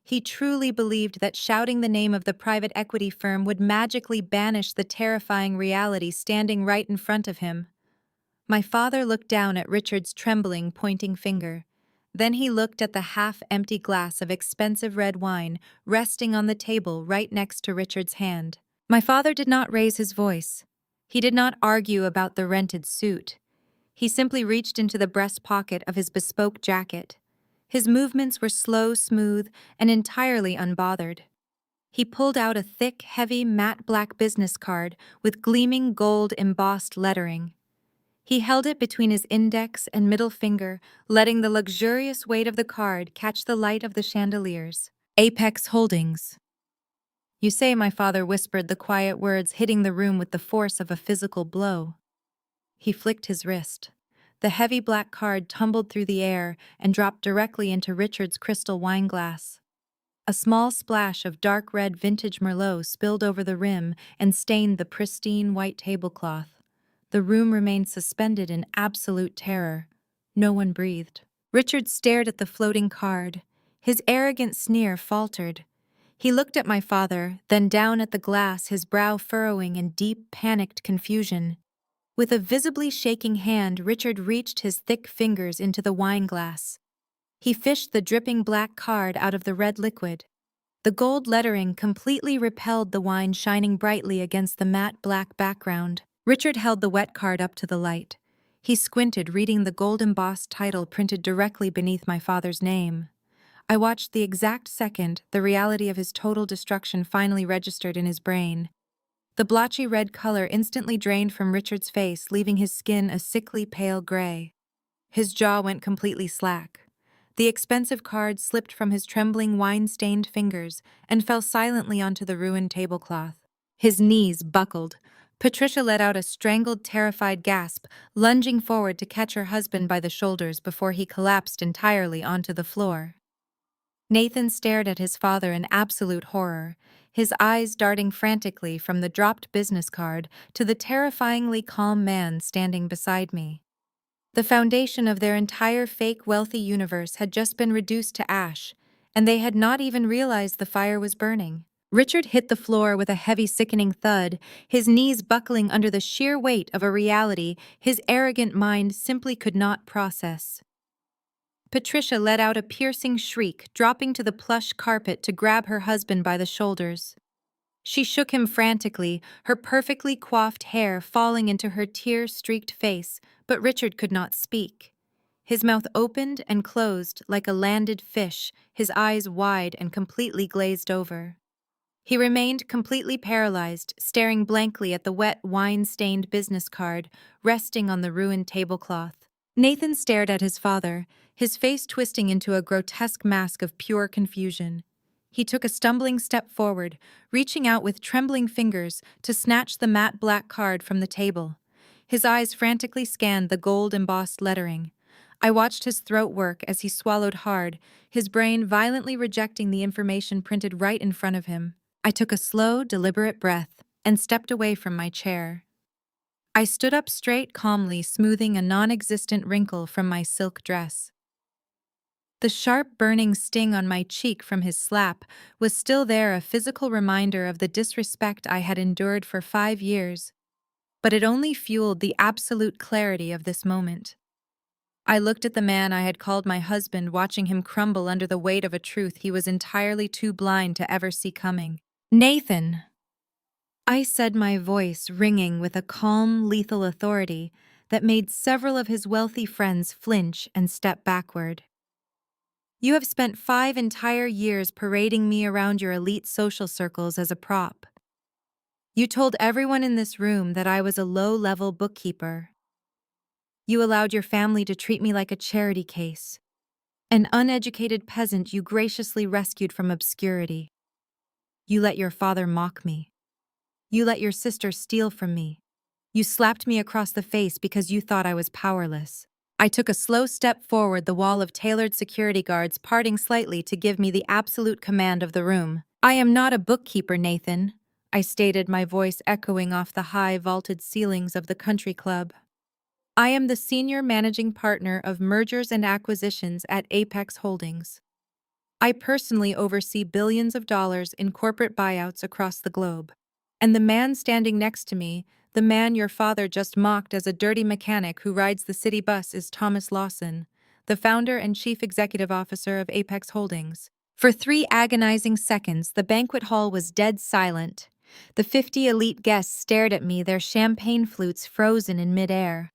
Speaker 1: He truly believed that shouting the name of the private equity firm would magically banish the terrifying reality standing right in front of him. My father looked down at Richard's trembling, pointing finger. Then he looked at the half-empty glass of expensive red wine resting on the table right next to Richard's hand. My father did not raise his voice. He did not argue about the rented suit. He simply reached into the breast pocket of his bespoke jacket. His movements were slow, smooth, and entirely unbothered. He pulled out a thick, heavy, matte black business card with gleaming gold embossed lettering. He held it between his index and middle finger, letting the luxurious weight of the card catch the light of the chandeliers. Apex Holdings. You say, my father whispered the quiet words, hitting the room with the force of a physical blow. He flicked his wrist. The heavy black card tumbled through the air and dropped directly into Richard's crystal wine glass. A small splash of dark red vintage Merlot spilled over the rim and stained the pristine white tablecloth. The room remained suspended in absolute terror. No one breathed. Richard stared at the floating card. His arrogant sneer faltered. He looked at my father, then down at the glass, his brow furrowing in deep, panicked confusion. With a visibly shaking hand, Richard reached his thick fingers into the wine glass. He fished the dripping black card out of the red liquid. The gold lettering completely repelled the wine shining brightly against the matte black background. Richard held the wet card up to the light. He squinted, reading the gold-embossed title printed directly beneath my father's name. I watched the exact second the reality of his total destruction finally registered in his brain. The blotchy red color instantly drained from Richard's face, leaving his skin a sickly pale gray. His jaw went completely slack. The expensive card slipped from his trembling, wine-stained fingers and fell silently onto the ruined tablecloth. His knees buckled. Patricia let out a strangled, terrified gasp, lunging forward to catch her husband by the shoulders before he collapsed entirely onto the floor. Nathan stared at his father in absolute horror, his eyes darting frantically from the dropped business card to the terrifyingly calm man standing beside me. The foundation of their entire fake wealthy universe had just been reduced to ash, and they had not even realized the fire was burning. Richard hit the floor with a heavy, sickening thud, his knees buckling under the sheer weight of a reality his arrogant mind simply could not process. Patricia let out a piercing shriek, dropping to the plush carpet to grab her husband by the shoulders. She shook him frantically, her perfectly coiffed hair falling into her tear-streaked face, but Richard could not speak. His mouth opened and closed like a landed fish, his eyes wide and completely glazed over. He remained completely paralyzed, staring blankly at the wet, wine-stained business card resting on the ruined tablecloth. Nathan stared at his father, his face twisting into a grotesque mask of pure confusion. He took a stumbling step forward, reaching out with trembling fingers to snatch the matte black card from the table. His eyes frantically scanned the gold-embossed lettering. I watched his throat work as he swallowed hard, his brain violently rejecting the information printed right in front of him. I took a slow, deliberate breath and stepped away from my chair. I stood up straight, calmly smoothing a non-existent wrinkle from my silk dress. The sharp, burning sting on my cheek from his slap was still there, a physical reminder of the disrespect I had endured for 5 years, but it only fueled the absolute clarity of this moment. I looked at the man I had called my husband, watching him crumble under the weight of a truth he was entirely too blind to ever see coming. "Nathan!" I said, my voice ringing with a calm, lethal authority that made several of his wealthy friends flinch and step backward. "You have spent 5 entire years parading me around your elite social circles as a prop. You told everyone in this room that I was a low-level bookkeeper. You allowed your family to treat me like a charity case, an uneducated peasant you graciously rescued from obscurity. You let your father mock me. You let your sister steal from me. You slapped me across the face because you thought I was powerless." I took a slow step forward, the wall of tailored security guards parting slightly to give me the absolute command of the room. "I am not a bookkeeper, Nathan," I stated, my voice echoing off the high, vaulted ceilings of the country club. "I am the senior managing partner of mergers and acquisitions at Apex Holdings. I personally oversee billions of dollars in corporate buyouts across the globe. And the man standing next to me, the man your father just mocked as a dirty mechanic who rides the city bus, is Thomas Lawson, the founder and chief executive officer of Apex Holdings. For 3 agonizing seconds, the banquet hall was dead silent. The 50 elite guests stared at me, their champagne flutes frozen in midair.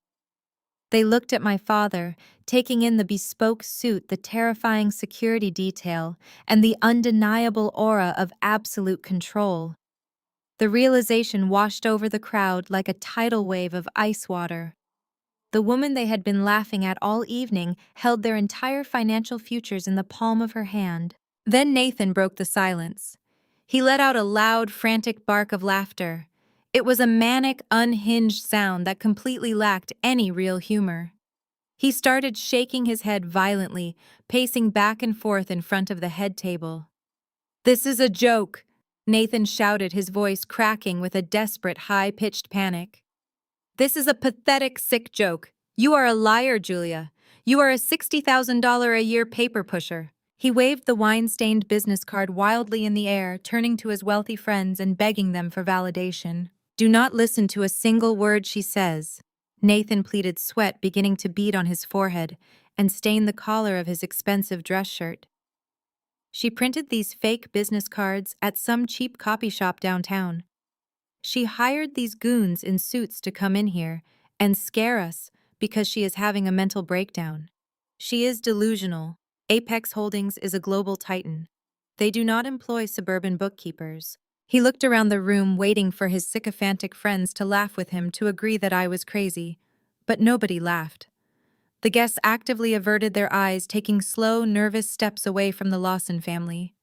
Speaker 1: They looked at my father, taking in the bespoke suit, the terrifying security detail, and the undeniable aura of absolute control. The realization washed over the crowd like a tidal wave of ice water. The woman they had been laughing at all evening held their entire financial futures in the palm of her hand. Then Nathan broke the silence. He let out a loud, frantic bark of laughter. It was a manic, unhinged sound that completely lacked any real humor. He started shaking his head violently, pacing back and forth in front of the head table. "This is a joke," Nathan shouted, his voice cracking with a desperate, high-pitched panic. "This is a pathetic, sick joke. You are a liar, Julia. You are a $60,000 a year paper pusher." He waved the wine-stained business card wildly in the air, turning to his wealthy friends and begging them for validation. "Do not listen to a single word she says," Nathan pleaded, sweat beginning to bead on his forehead and stain the collar of his expensive dress shirt. "She printed these fake business cards at some cheap copy shop downtown. She hired these goons in suits to come in here and scare us because she is having a mental breakdown. She is delusional. Apex Holdings is a global titan. They do not employ suburban bookkeepers." He looked around the room, waiting for his sycophantic friends to laugh with him to agree that I was crazy. But nobody laughed. The guests actively averted their eyes, taking slow, nervous steps away from the Lawson family.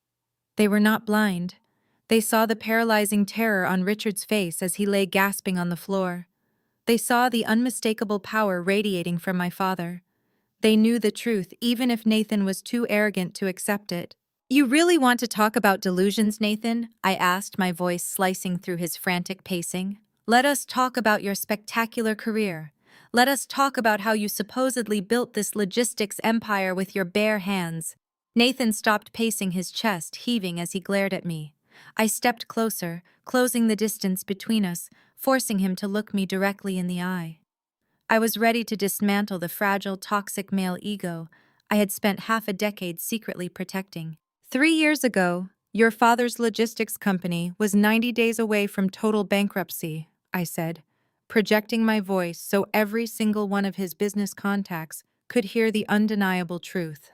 Speaker 1: They were not blind. They saw the paralyzing terror on Richard's face as he lay gasping on the floor. They saw the unmistakable power radiating from my father. They knew the truth, even if Nathan was too arrogant to accept it. "You really want to talk about delusions, Nathan?" I asked, my voice slicing through his frantic pacing. "Let us talk about your spectacular career. Let us talk about how you supposedly built this logistics empire with your bare hands." Nathan stopped pacing, his chest heaving as he glared at me. I stepped closer, closing the distance between us, forcing him to look me directly in the eye. I was ready to dismantle the fragile, toxic male ego I had spent half a decade secretly protecting. 3 years ago, your father's logistics company was 90 days away from total bankruptcy, I said, projecting my voice so every single one of his business contacts could hear the undeniable truth.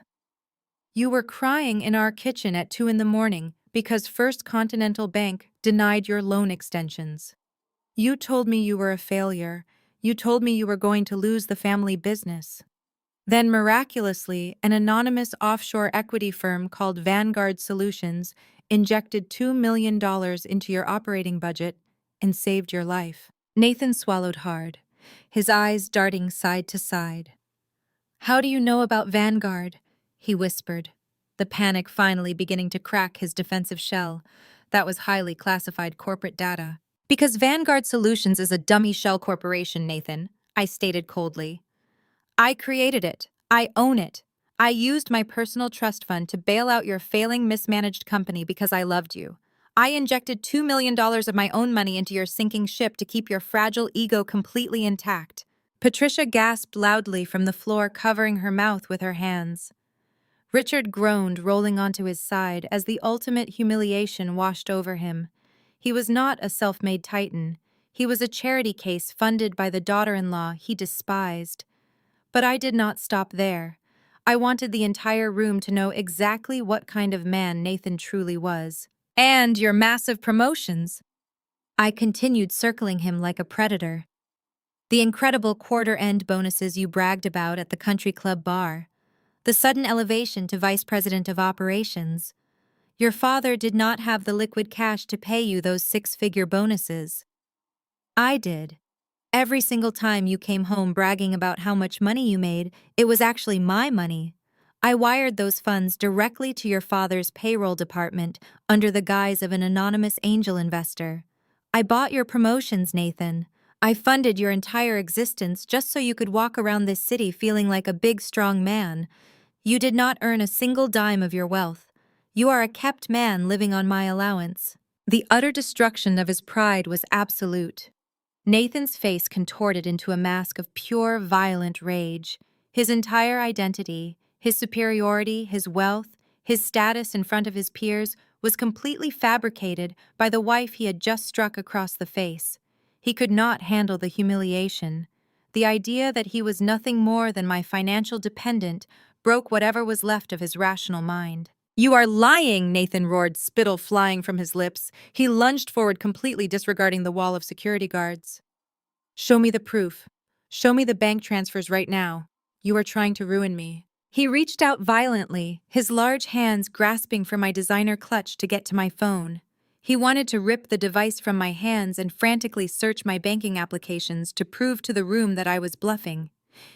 Speaker 1: "You were crying in our kitchen at 2 in the morning because First Continental Bank denied your loan extensions. You told me you were a failure. You told me you were going to lose the family business. Then miraculously, an anonymous offshore equity firm called Vanguard Solutions injected $2 million into your operating budget and saved your life." Nathan swallowed hard, his eyes darting side to side. "How do you know about Vanguard?" he whispered, the panic finally beginning to crack his defensive shell. That was highly classified corporate data. "Because Vanguard Solutions is a dummy shell corporation, Nathan," I stated coldly. "I created it. I own it. I used my personal trust fund to bail out your failing, mismanaged company because I loved you. I injected $2 million of my own money into your sinking ship to keep your fragile ego completely intact." Patricia gasped loudly from the floor, covering her mouth with her hands. Richard groaned, rolling onto his side as the ultimate humiliation washed over him. He was not a self-made titan. He was a charity case funded by the daughter-in-law he despised. But I did not stop there. I wanted the entire room to know exactly what kind of man Nathan truly was. "And your massive promotions," I continued, circling him like a predator. "The incredible quarter-end bonuses you bragged about at the country club bar. The sudden elevation to vice president of operations. Your father did not have the liquid cash to pay you those 6-figure bonuses. I did. Every single time you came home bragging about how much money you made, it was actually my money. I wired those funds directly to your father's payroll department under the guise of an anonymous angel investor. I bought your promotions, Nathan. I funded your entire existence just so you could walk around this city feeling like a big, strong man. You did not earn a single dime of your wealth. You are a kept man living on my allowance." The utter destruction of his pride was absolute. Nathan's face contorted into a mask of pure, violent rage. His entire identity, his superiority, his wealth, his status in front of his peers was completely fabricated by the wife he had just struck across the face. He could not handle the humiliation. The idea that he was nothing more than my financial dependent broke whatever was left of his rational mind. "You are lying," Nathan roared, spittle flying from his lips. He lunged forward, completely disregarding the wall of security guards. "Show me the proof. Show me the bank transfers right now. You are trying to ruin me." He reached out violently, his large hands grasping for my designer clutch to get to my phone. He wanted to rip the device from my hands and frantically search my banking applications to prove to the room that I was bluffing.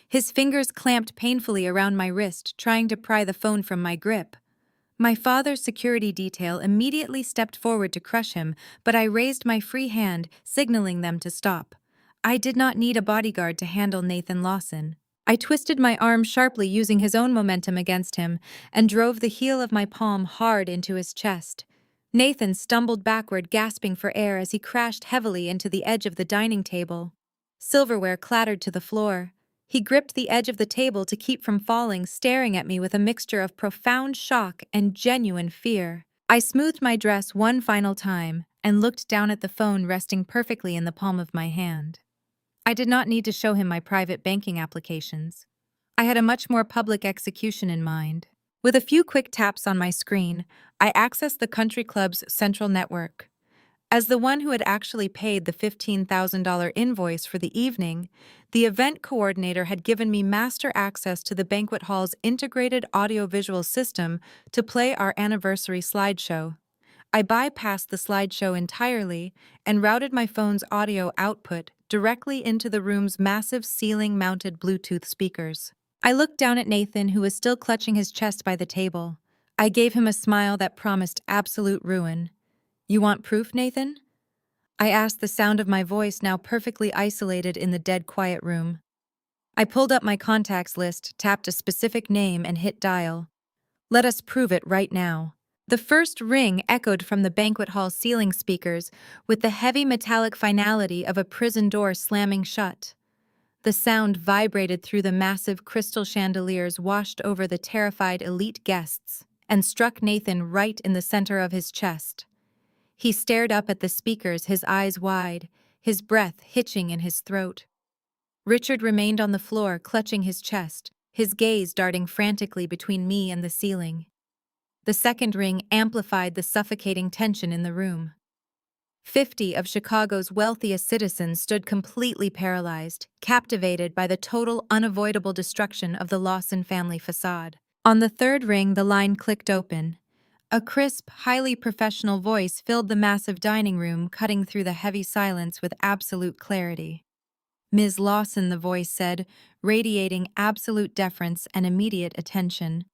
Speaker 1: His fingers clamped painfully around my wrist, trying to pry the phone from my grip. My father's security detail immediately stepped forward to crush him, but I raised my free hand, signaling them to stop. I did not need a bodyguard to handle Nathan Lawson. I twisted my arm sharply, using his own momentum against him, and drove the heel of my palm hard into his chest. Nathan stumbled backward, gasping for air as he crashed heavily into the edge of the dining table. Silverware clattered to the floor. He gripped the edge of the table to keep from falling, staring at me with a mixture of profound shock and genuine fear. I smoothed my dress one final time and looked down at the phone resting perfectly in the palm of my hand. I did not need to show him my private banking applications. I had a much more public execution in mind. With a few quick taps on my screen, I accessed the country club's central network. As the one who had actually paid the $15,000 invoice for the evening, the event coordinator had given me master access to the banquet hall's integrated audiovisual system to play our anniversary slideshow. I bypassed the slideshow entirely and routed my phone's audio output directly into the room's massive ceiling-mounted Bluetooth speakers. I looked down at Nathan, who was still clutching his chest by the table. I gave him a smile that promised absolute ruin. "You want proof, Nathan?" I asked, the sound of my voice now perfectly isolated in the dead quiet room. I pulled up my contacts list, tapped a specific name, and hit dial. "Let us prove it right now." The first ring echoed from the banquet hall ceiling speakers with the heavy metallic finality of a prison door slamming shut. The sound vibrated through the massive crystal chandeliers washed over the terrified elite guests and struck Nathan right in the center of his chest. He stared up at the speakers, his eyes wide, his breath hitching in his throat. Richard remained on the floor, clutching his chest, his gaze darting frantically between me and the ceiling. The second ring amplified the suffocating tension in the room. 50 of Chicago's wealthiest citizens stood completely paralyzed, captivated by the total, unavoidable destruction of the Lawson family facade. On the third ring, the line clicked open. A crisp, highly professional voice filled the massive dining room, cutting through the heavy silence with absolute clarity. "Ms. Lawson," the voice said, radiating absolute deference and immediate attention.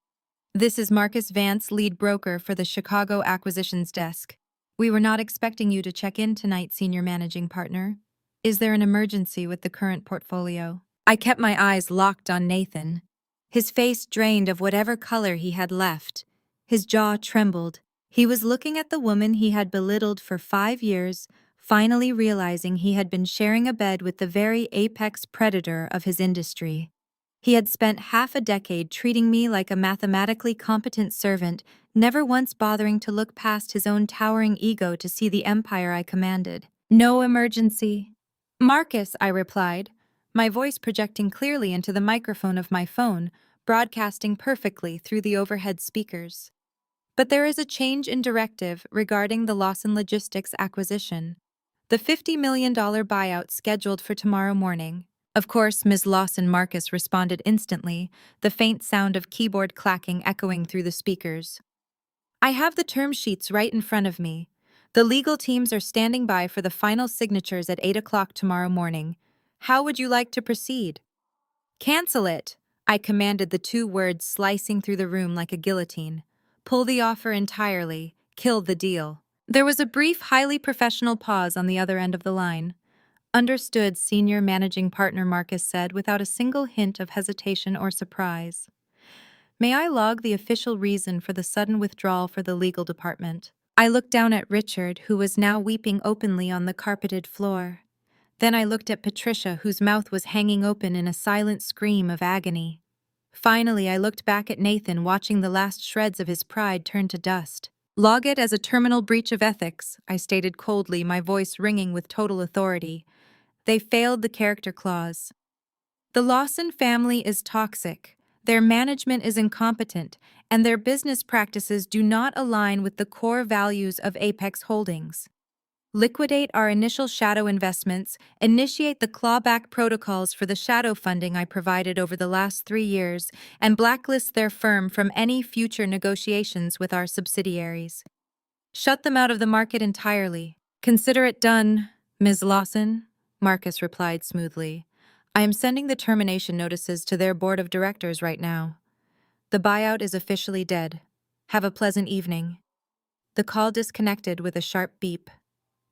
Speaker 1: "This is Marcus Vance, lead broker for the Chicago Acquisitions Desk. We were not expecting you to check in tonight, senior managing partner. Is there an emergency with the current portfolio?" I kept my eyes locked on Nathan. His face drained of whatever color he had left. His jaw trembled. He was looking at the woman he had belittled for 5 years, finally realizing he had been sharing a bed with the very apex predator of his industry. He had spent half a decade treating me like a mathematically competent servant, never once bothering to look past his own towering ego to see the empire I commanded. "No emergency." "Marcus," I replied, my voice projecting clearly into the microphone of my phone, broadcasting perfectly through the overhead speakers. "But there is a change in directive regarding the Lawson Logistics acquisition. The $50 million buyout scheduled for tomorrow morning." "Of course, Ms. Lawson," Marcus responded instantly, the faint sound of keyboard clacking echoing through the speakers. "I have the term sheets right in front of me. The legal teams are standing by for the final signatures at 8 o'clock tomorrow morning. How would you like to proceed?" "Cancel it," I commanded, the two words slicing through the room like a guillotine. "Pull the offer entirely. Kill the deal." There was a brief, highly professional pause on the other end of the line. "Understood, senior managing partner," Marcus said, without a single hint of hesitation or surprise. May I log the official reason for the sudden withdrawal for the legal department? I looked down at Richard, who was now weeping openly on the carpeted floor. Then I looked at Patricia, whose mouth was hanging open in a silent scream of agony. Finally, I looked back at Nathan, watching the last shreds of his pride turn to dust. Log it as a terminal breach of ethics, I stated coldly, my voice ringing with total authority. They failed the character clause. The Lawson family is toxic, their management is incompetent, and their business practices do not align with the core values of Apex Holdings. Liquidate our initial shadow investments, initiate the clawback protocols for the shadow funding I provided over the last 3 years, and blacklist their firm from any future negotiations with our subsidiaries. Shut them out of the market entirely. Consider it done, Ms. Lawson, Marcus replied smoothly. I am sending the termination notices to their board of directors right now. The buyout is officially dead. Have a pleasant evening. The call disconnected with a sharp beep.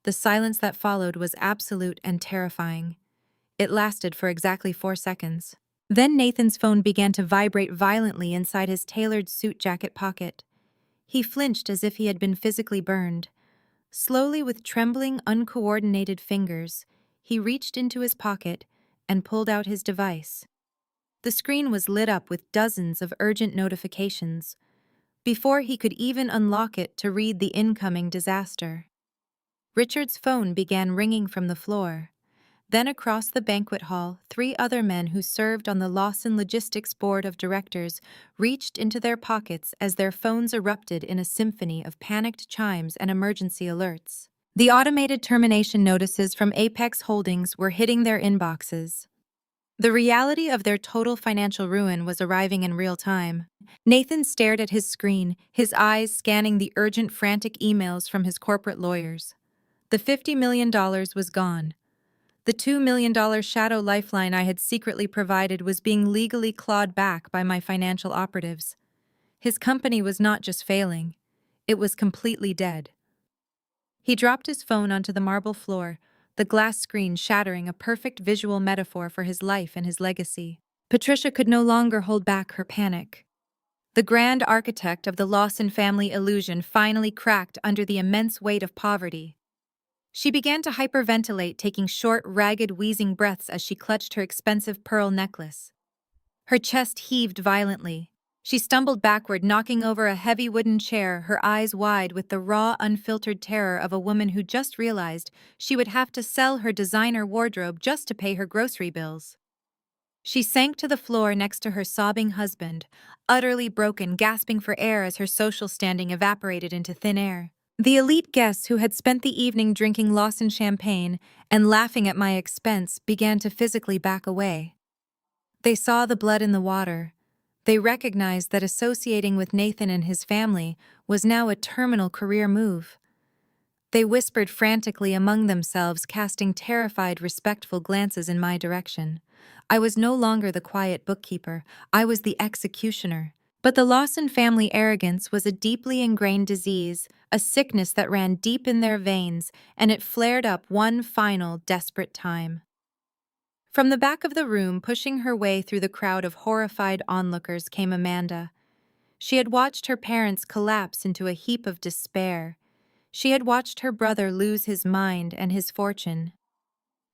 Speaker 1: The silence that followed was absolute and terrifying. It lasted for exactly 4 seconds. Then Nathan's phone began to vibrate violently inside his tailored suit jacket pocket. He flinched as if he had been physically burned. Slowly, with trembling, uncoordinated fingers, he reached into his pocket and pulled out his device. The screen was lit up with dozens of urgent notifications. Before he could even unlock it to read the incoming disaster, Richard's phone began ringing from the floor. Then across the banquet hall, 3 other men who served on the Lawson Logistics Board of Directors reached into their pockets as their phones erupted in a symphony of panicked chimes and emergency alerts. The automated termination notices from Apex Holdings were hitting their inboxes. The reality of their total financial ruin was arriving in real time. Nathan stared at his screen, his eyes scanning the urgent, frantic emails from his corporate lawyers. The $50 million was gone. The $2 million shadow lifeline I had secretly provided was being legally clawed back by my financial operatives. His company was not just failing, it was completely dead. He dropped his phone onto the marble floor, the glass screen shattering, a perfect visual metaphor for his life and his legacy. Patricia could no longer hold back her panic. The grand architect of the Lawson family illusion finally cracked under the immense weight of poverty. She began to hyperventilate, taking short, ragged, wheezing breaths as she clutched her expensive pearl necklace. Her chest heaved violently. She stumbled backward, knocking over a heavy wooden chair, her eyes wide with the raw, unfiltered terror of a woman who just realized she would have to sell her designer wardrobe just to pay her grocery bills. She sank to the floor next to her sobbing husband, utterly broken, gasping for air as her social standing evaporated into thin air. The elite guests who had spent the evening drinking Lawson champagne and laughing at my expense began to physically back away. They saw the blood in the water. They recognized that associating with Nathan and his family was now a terminal career move. They whispered frantically among themselves, casting terrified, respectful glances in my direction. I was no longer the quiet bookkeeper, I was the executioner. But the Lawson family arrogance was a deeply ingrained disease, a sickness that ran deep in their veins, and it flared up one final, desperate time. From the back of the room, pushing her way through the crowd of horrified onlookers, came Amanda. She had watched her parents collapse into a heap of despair. She had watched her brother lose his mind and his fortune.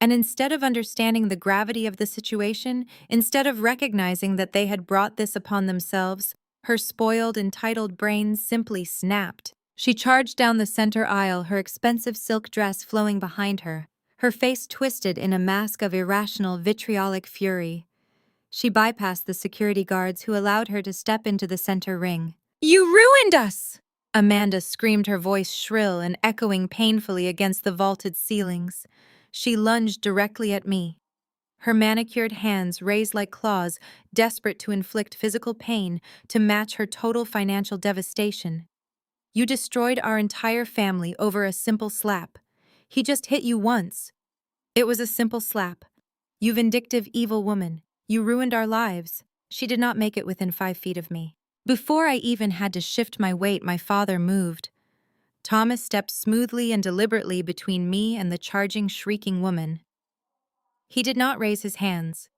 Speaker 1: And instead of understanding the gravity of the situation, instead of recognizing that they had brought this upon themselves, her spoiled, entitled brain simply snapped. She charged down the center aisle, her expensive silk dress flowing behind her, her face twisted in a mask of irrational, vitriolic fury. She bypassed the security guards who allowed her to step into the center ring. "You ruined us!" Amanda screamed, her voice shrill and echoing painfully against the vaulted ceilings. She lunged directly at me. Her manicured hands raised like claws, desperate to inflict physical pain to match her total financial devastation. "You destroyed our entire family over a simple slap. He just hit you once. It was a simple slap. You vindictive, evil woman. You ruined our lives." She did not make it within 5 feet of me. Before I even had to shift my weight, my father moved. Thomas stepped smoothly and deliberately between me and the charging, shrieking woman. He did not raise his hands.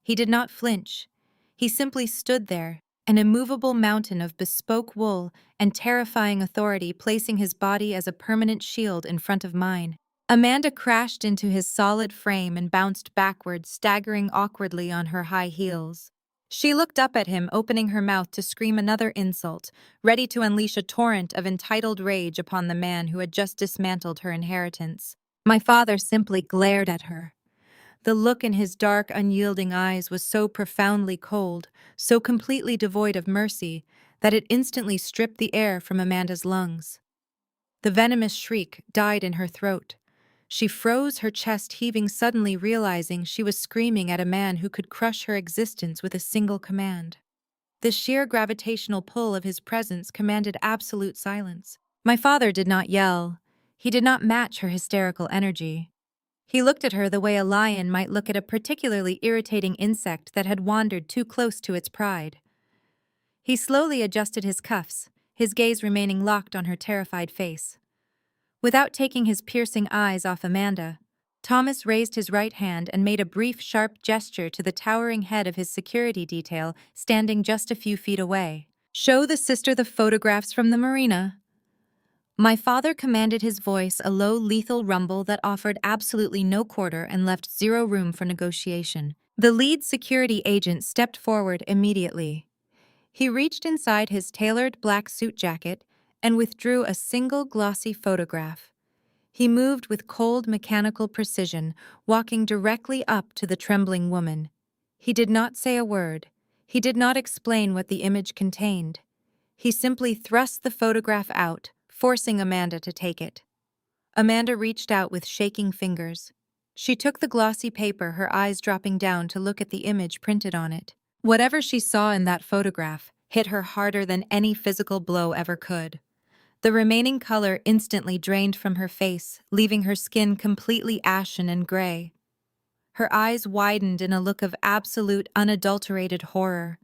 Speaker 1: He did not flinch. He simply stood there, an immovable mountain of bespoke wool and terrifying authority placing his body as a permanent shield in front of mine. Amanda crashed into his solid frame and bounced backward, staggering awkwardly on her high heels. She looked up at him, opening her mouth to scream another insult, ready to unleash a torrent of entitled rage upon the man who had just dismantled her inheritance. My father simply glared at her. The look in his dark, unyielding eyes was so profoundly cold, so completely devoid of mercy, that it instantly stripped the air from Amanda's lungs. The venomous shriek died in her throat. She froze, her chest heaving, suddenly realizing she was screaming at a man who could crush her existence with a single command. The sheer gravitational pull of his presence commanded absolute silence. My father did not yell. He did not match her hysterical energy. He looked at her the way a lion might look at a particularly irritating insect that had wandered too close to its pride. He slowly adjusted his cuffs, his gaze remaining locked on her terrified face. Without taking his piercing eyes off Amanda, Thomas raised his right hand and made a brief, sharp gesture to the towering head of his security detail standing just a few feet away. "Show the sister the photographs from the marina." My father commanded, his voice a low, lethal rumble that offered absolutely no quarter and left zero room for negotiation. The lead security agent stepped forward immediately. He reached inside his tailored black suit jacket and withdrew a single glossy photograph. He moved with cold, mechanical precision, walking directly up to the trembling woman. He did not say a word. He did not explain what the image contained. He simply thrust the photograph out, forcing Amanda to take it. Amanda reached out with shaking fingers. She took the glossy paper, her eyes dropping down to look at the image printed on it. Whatever she saw in that photograph hit her harder than any physical blow ever could. The remaining color instantly drained from her face, leaving her skin completely ashen and gray. Her eyes widened in a look of absolute, unadulterated horror.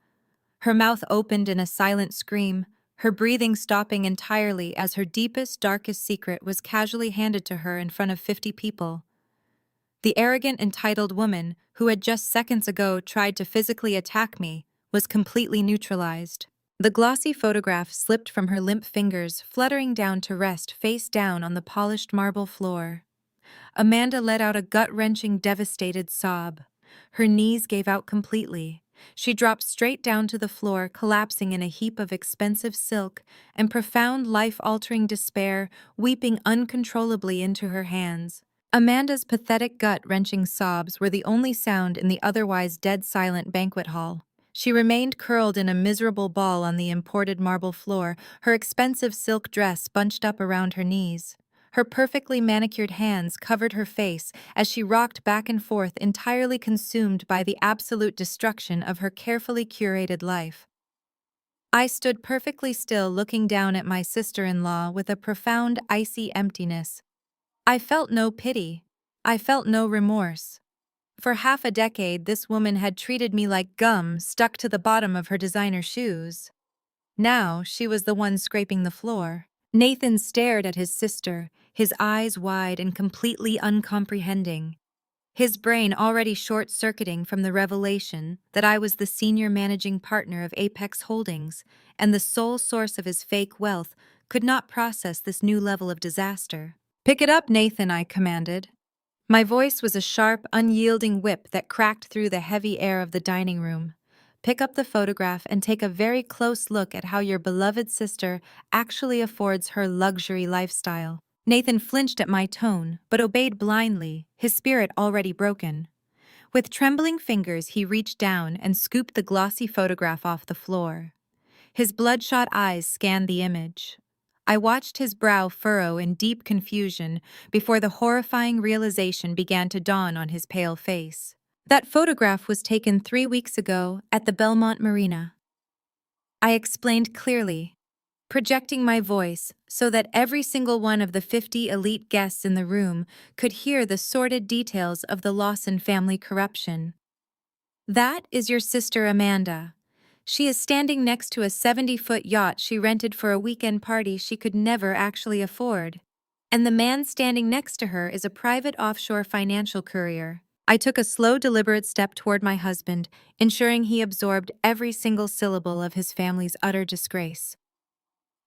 Speaker 1: Her mouth opened in a silent scream, her breathing stopping entirely as her deepest, darkest secret was casually handed to her in front of 50 people. The arrogant, entitled woman, who had just seconds ago tried to physically attack me, was completely neutralized. The glossy photograph slipped from her limp fingers, fluttering down to rest face down on the polished marble floor. Amanda let out a gut-wrenching, devastated sob. Her knees gave out completely. She dropped straight down to the floor, collapsing in a heap of expensive silk and profound, life-altering despair, weeping uncontrollably into her hands. Amanda's pathetic, gut-wrenching sobs were the only sound in the otherwise dead-silent banquet hall. She remained curled in a miserable ball on the imported marble floor, her expensive silk dress bunched up around her knees. Her perfectly manicured hands covered her face as she rocked back and forth, entirely consumed by the absolute destruction of her carefully curated life. I stood perfectly still, looking down at my sister-in-law with a profound, icy emptiness. I felt no pity. I felt no remorse. For half a decade, this woman had treated me like gum stuck to the bottom of her designer shoes. Now she was the one scraping the floor. Nathan stared at his sister, his eyes wide and completely uncomprehending. His brain already short-circuiting from the revelation that I was the senior managing partner of Apex Holdings, and the sole source of his fake wealth, could not process this new level of disaster. "Pick it up, Nathan," I commanded. My voice was a sharp, unyielding whip that cracked through the heavy air of the dining room. "Pick up the photograph and take a very close look at how your beloved sister actually affords her luxury lifestyle." Nathan flinched at my tone, but obeyed blindly, his spirit already broken. With trembling fingers, he reached down and scooped the glossy photograph off the floor. His bloodshot eyes scanned the image. I watched his brow furrow in deep confusion before the horrifying realization began to dawn on his pale face. That photograph was taken 3 weeks ago at the Belmont Marina. I explained clearly, projecting my voice so that every single one of the 50 elite guests in the room could hear the sordid details of the Lawson family corruption. "That is your sister Amanda. She is standing next to a 70-foot yacht she rented for a weekend party she could never actually afford. And the man standing next to her is a private offshore financial courier. I took a slow, deliberate step toward my husband, ensuring he absorbed every single syllable of his family's utter disgrace.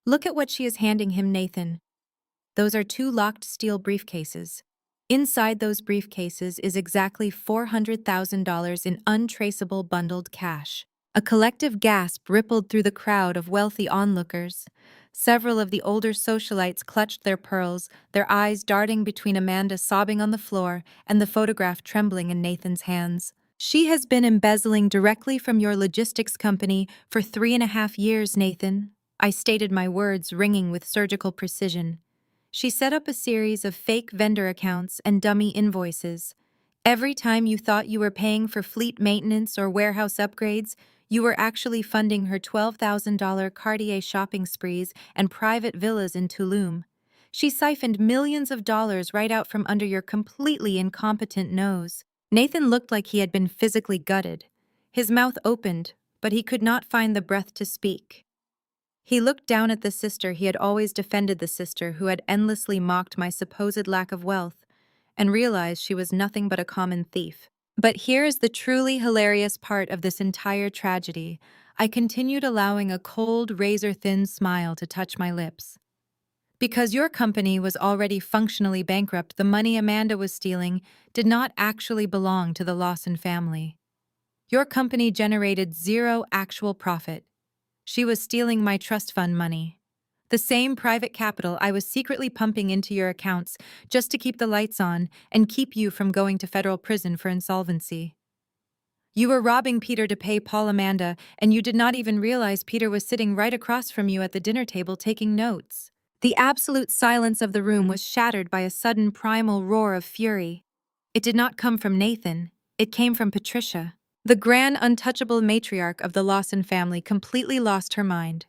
Speaker 1: Look at what she is handing him, Nathan. Those are two locked steel briefcases. Inside those briefcases is exactly $400,000 in untraceable bundled cash. A collective gasp rippled through the crowd of wealthy onlookers. Several of the older socialites clutched their pearls, their eyes darting between Amanda sobbing on the floor and the photograph trembling in Nathan's hands. She has been embezzling directly from your logistics company for 3.5 years, Nathan. I stated my words ringing with surgical precision. She set up a series of fake vendor accounts and dummy invoices. Every time you thought you were paying for fleet maintenance or warehouse upgrades, you were actually funding her $12,000 Cartier shopping sprees and private villas in Tulum. She siphoned millions of dollars right out from under your completely incompetent nose. Nathan looked like he had been physically gutted. His mouth opened, but he could not find the breath to speak. He looked down at the sister he had always defended, the sister who had endlessly mocked my supposed lack of wealth, and realized she was nothing but a common thief. But here is the truly hilarious part of this entire tragedy. I continued allowing a cold, razor-thin smile to touch my lips. Because your company was already functionally bankrupt, the money Amanda was stealing did not actually belong to the Lawson family. Your company generated zero actual profit. She was stealing my trust fund money. The same private capital I was secretly pumping into your accounts just to keep the lights on and keep you from going to federal prison for insolvency. You were robbing Peter to pay Paul, Amanda, and you did not even realize Peter was sitting right across from you at the dinner table taking notes. The absolute silence of the room was shattered by a sudden primal roar of fury. It did not come from Nathan. It came from Patricia. The grand, untouchable matriarch of the Lawson family completely lost her mind.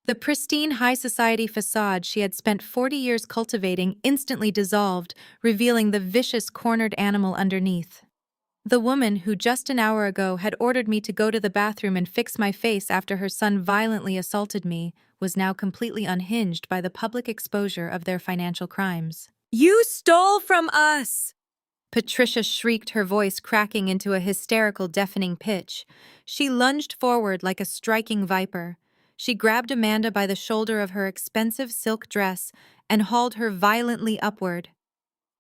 Speaker 1: The pristine high society facade she had spent 40 years cultivating instantly dissolved, revealing the vicious cornered animal underneath. The woman who just an hour ago had ordered me to go to the bathroom and fix my face after her son violently assaulted me was now completely unhinged by the public exposure of their financial crimes. "You stole from us!" Patricia shrieked, her voice cracking into a hysterical, deafening pitch. She lunged forward like a striking viper. She grabbed Amanda by the shoulder of her expensive silk dress and hauled her violently upward.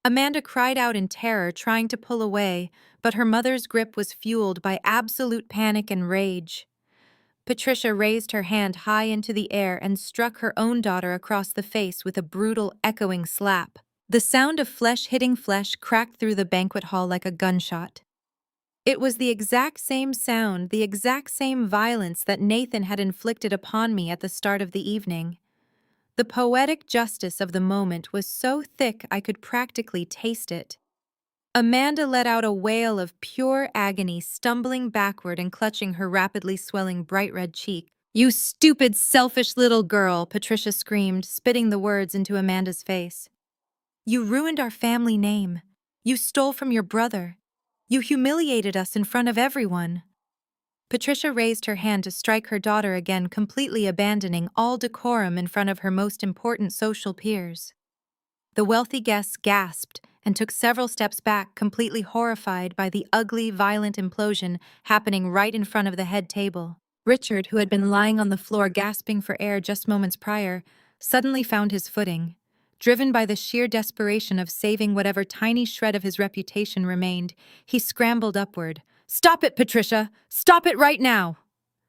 Speaker 1: Amanda cried out in terror, trying to pull away, but her mother's grip was fueled by absolute panic and rage. Patricia raised her hand high into the air and struck her own daughter across the face with a brutal, echoing slap. The sound of flesh hitting flesh cracked through the banquet hall like a gunshot. It was the exact same sound, the exact same violence that Nathan had inflicted upon me at the start of the evening. The poetic justice of the moment was so thick I could practically taste it. Amanda let out a wail of pure agony, stumbling backward and clutching her rapidly swelling bright red cheek. "You stupid, selfish little girl," Patricia screamed, spitting the words into Amanda's face. "You ruined our family name. You stole from your brother. You humiliated us in front of everyone." Patricia raised her hand to strike her daughter again, completely abandoning all decorum in front of her most important social peers. The wealthy guests gasped and took several steps back, completely horrified by the ugly, violent implosion happening right in front of the head table. Richard, who had been lying on the floor gasping for air just moments prior, suddenly found his footing. Driven by the sheer desperation of saving whatever tiny shred of his reputation remained, he scrambled upward. "Stop it, Patricia! Stop it right now!"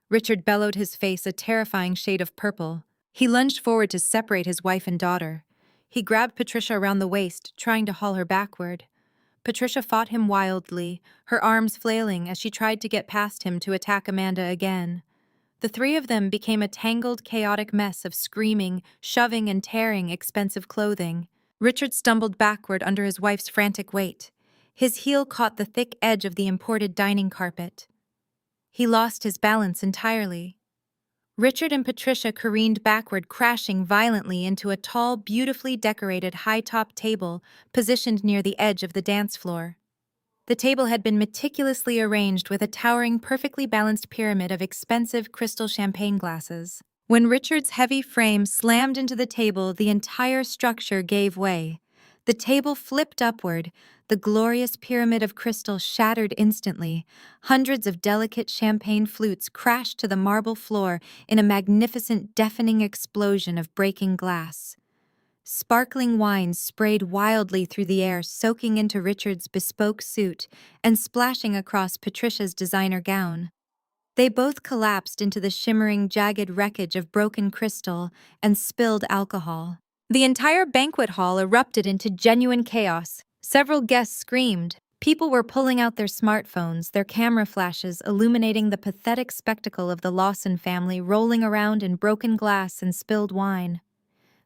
Speaker 1: Richard bellowed, his face a terrifying shade of purple. He lunged forward to separate his wife and daughter. He grabbed Patricia around the waist, trying to haul her backward. Patricia fought him wildly, her arms flailing as she tried to get past him to attack Amanda again. The three of them became a tangled, chaotic mess of screaming, shoving, and tearing expensive clothing. Richard stumbled backward under his wife's frantic weight. His heel caught the thick edge of the imported dining carpet. He lost his balance entirely. Richard and Patricia careened backward, crashing violently into a tall, beautifully decorated high-top table positioned near the edge of the dance floor. The table had been meticulously arranged with a towering, perfectly balanced pyramid of expensive crystal champagne glasses. When Richard's heavy frame slammed into the table, the entire structure gave way. The table flipped upward, the glorious pyramid of crystal shattered instantly. Hundreds of delicate champagne flutes crashed to the marble floor in a magnificent, deafening explosion of breaking glass. Sparkling wine sprayed wildly through the air, soaking into Richard's bespoke suit and splashing across Patricia's designer gown. They both collapsed into the shimmering, jagged wreckage of broken crystal and spilled alcohol. The entire banquet hall erupted into genuine chaos. Several guests screamed. People were pulling out their smartphones, their camera flashes illuminating the pathetic spectacle of the Lawson family rolling around in broken glass and spilled wine.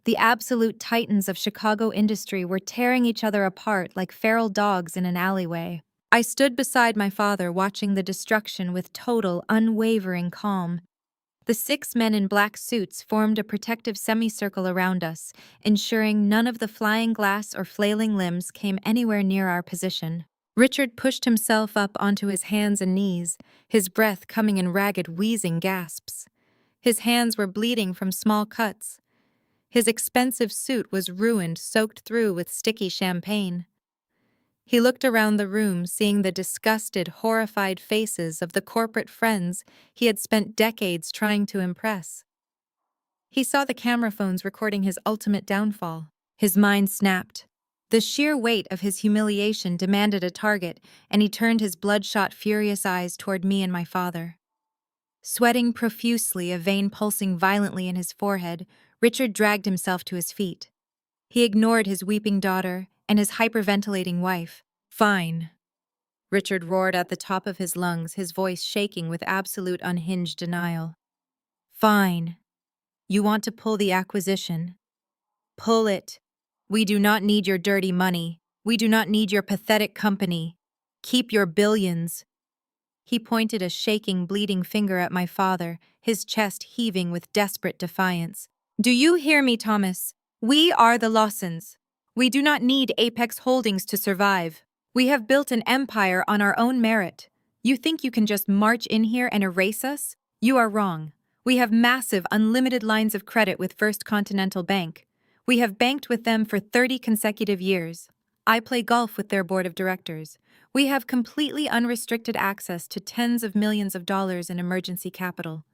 Speaker 1: The absolute titans of Chicago industry were tearing each other apart like feral dogs in an alleyway. I stood beside my father watching the destruction with total, unwavering calm. The 6 men in black suits formed a protective semicircle around us, ensuring none of the flying glass or flailing limbs came anywhere near our position. Richard pushed himself up onto his hands and knees, his breath coming in ragged, wheezing gasps. His hands were bleeding from small cuts. His expensive suit was ruined, soaked through with sticky champagne. He looked around the room, seeing the disgusted, horrified faces of the corporate friends he had spent decades trying to impress. He saw the camera phones recording his ultimate downfall. His mind snapped. The sheer weight of his humiliation demanded a target, and he turned his bloodshot, furious eyes toward me and my father. Sweating profusely, a vein pulsing violently in his forehead, Richard dragged himself to his feet. He ignored his weeping daughter and his hyperventilating wife. "Fine," Richard roared at the top of his lungs, his voice shaking with absolute unhinged denial. "Fine. You want to pull the acquisition? Pull it. We do not need your dirty money. We do not need your pathetic company. Keep your billions." He pointed a shaking, bleeding finger at my father, his chest heaving with desperate defiance. "Do you hear me, Thomas? We are the Lawsons. We do not need Apex Holdings to survive. We have built an empire on our own merit. You think you can just march in here and erase us? You are wrong. We have massive, unlimited lines of credit with First Continental Bank. We have banked with them for 30 consecutive years. I play golf with their board of directors. We have completely unrestricted access to tens of millions of dollars in emergency capital.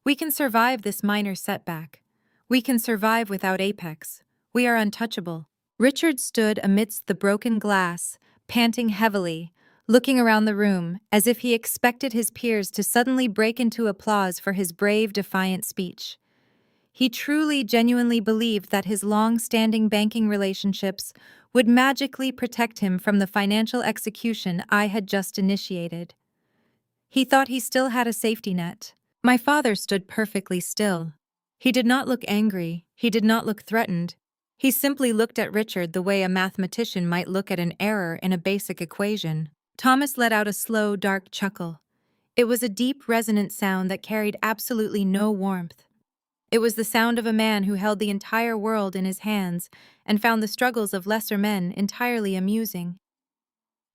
Speaker 1: We can survive this minor setback. We can survive without Apex. We are untouchable." Richard stood amidst the broken glass, panting heavily, looking around the room as if he expected his peers to suddenly break into applause for his brave, defiant speech. He truly, genuinely believed that his long-standing banking relationships would magically protect him from the financial execution I had just initiated. He thought he still had a safety net. My father stood perfectly still. He did not look angry, he did not look threatened. He simply looked at Richard the way a mathematician might look at an error in a basic equation. Thomas let out a slow, dark chuckle. It was a deep, resonant sound that carried absolutely no warmth. It was the sound of a man who held the entire world in his hands and found the struggles of lesser men entirely amusing.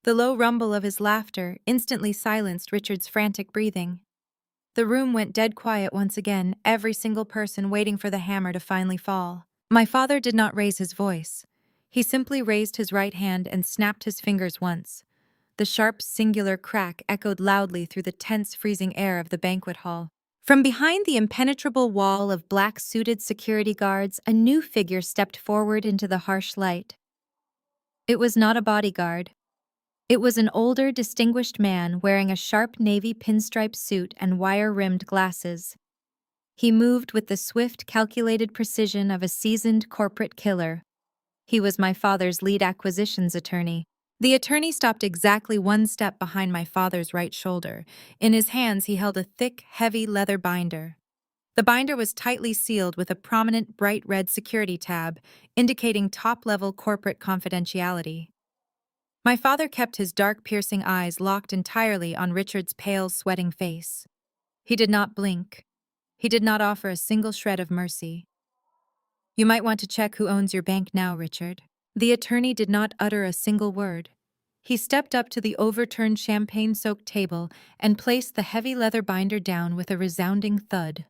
Speaker 1: The low rumble of his laughter instantly silenced Richard's frantic breathing. The room went dead quiet once again, every single person waiting for the hammer to finally fall. My father did not raise his voice. He simply raised his right hand and snapped his fingers once. The sharp, singular crack echoed loudly through the tense, freezing air of the banquet hall. From behind the impenetrable wall of black-suited security guards, a new figure stepped forward into the harsh light. It was not a bodyguard. It was an older, distinguished man wearing a sharp navy pinstripe suit and wire-rimmed glasses. He moved with the swift, calculated precision of a seasoned corporate killer. He was my father's lead acquisitions attorney. The attorney stopped exactly one step behind my father's right shoulder. In his hands, he held a thick, heavy leather binder. The binder was tightly sealed with a prominent, bright red security tab, indicating top-level corporate confidentiality. My father kept his dark, piercing eyes locked entirely on Richard's pale, sweating face. He did not blink. He did not offer a single shred of mercy. "You might want to check who owns your bank now, Richard." The attorney did not utter a single word. He stepped up to the overturned champagne-soaked table and placed the heavy leather binder down with a resounding thud.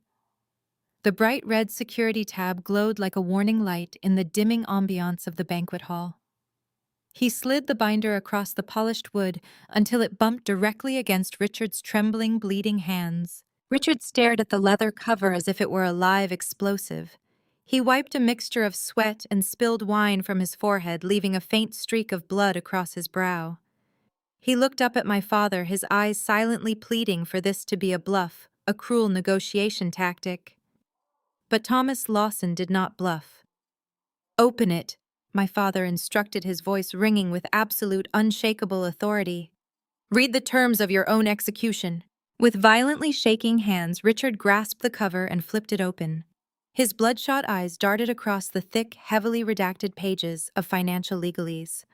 Speaker 1: The bright red security tab glowed like a warning light in the dimming ambiance of the banquet hall. He slid the binder across the polished wood until it bumped directly against Richard's trembling, bleeding hands. Richard stared at the leather cover as if it were a live explosive. He wiped a mixture of sweat and spilled wine from his forehead, leaving a faint streak of blood across his brow. He looked up at my father, his eyes silently pleading for this to be a bluff, a cruel negotiation tactic. But Thomas Lawson did not bluff. "Open it," my father instructed, his voice ringing with absolute, unshakable authority. "Read the terms of your own execution." With violently shaking hands, Richard grasped the cover and flipped it open. His bloodshot eyes darted across the thick, heavily redacted pages of financial legalese.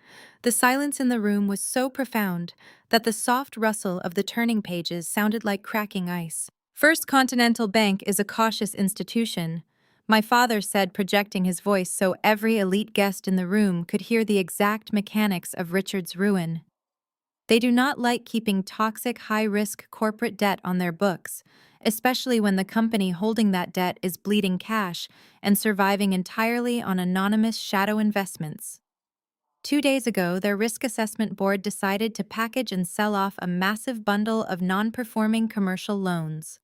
Speaker 1: The silence in the room was so profound that the soft rustle of the turning pages sounded like cracking ice. "First Continental Bank is a cautious institution," my father said, projecting his voice so every elite guest in the room could hear the exact mechanics of Richard's ruin. "They do not like keeping toxic, high-risk corporate debt on their books, especially when the company holding that debt is bleeding cash and surviving entirely on anonymous shadow investments." 2 days ago, their risk assessment board decided to package and sell off a massive bundle of non-performing commercial loans.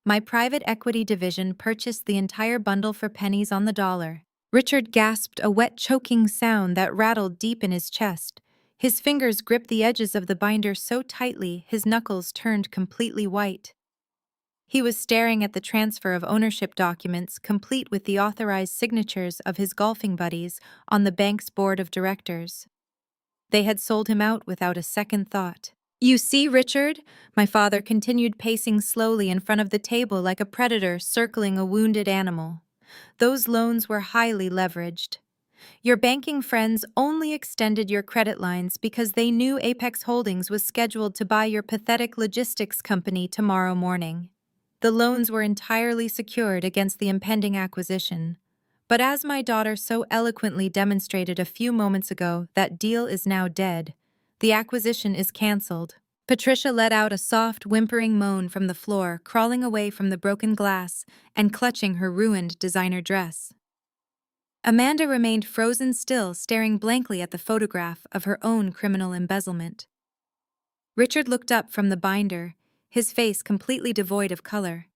Speaker 1: My private equity division purchased the entire bundle for pennies on the dollar. Richard gasped, a wet, choking sound that rattled deep in his chest. His fingers gripped the edges of the binder so tightly his knuckles turned completely white. He was staring at the transfer of ownership documents, complete with the authorized signatures of his golfing buddies on the bank's board of directors. They had sold him out without a second thought. "You see, Richard?" My father continued, pacing slowly in front of the table like a predator circling a wounded animal. "Those loans were highly leveraged. Your banking friends only extended your credit lines because they knew Apex Holdings was scheduled to buy your pathetic logistics company tomorrow morning. The loans were entirely secured against the impending acquisition. But as my daughter so eloquently demonstrated a few moments ago, that deal is now dead. The acquisition is canceled." Patricia let out a soft, whimpering moan from the floor, crawling away from the broken glass and clutching her ruined designer dress. Amanda remained frozen still, staring blankly at the photograph of her own criminal embezzlement. Richard looked up from the binder, his face completely devoid of color.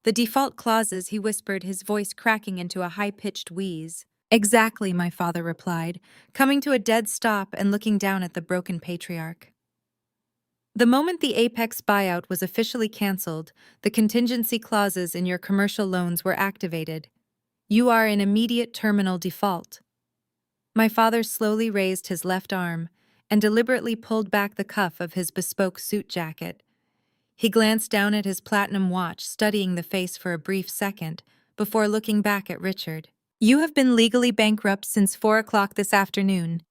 Speaker 1: "The default clauses," he whispered, his voice cracking into a high-pitched wheeze. "Exactly," my father replied, coming to a dead stop and looking down at the broken patriarch. "The moment the Apex buyout was officially canceled, the contingency clauses in your commercial loans were activated. You are in immediate terminal default." My father slowly raised his left arm and deliberately pulled back the cuff of his bespoke suit jacket. He glanced down at his platinum watch, studying the face for a brief second, before looking back at Richard. "You have been legally bankrupt since 4 o'clock this afternoon,"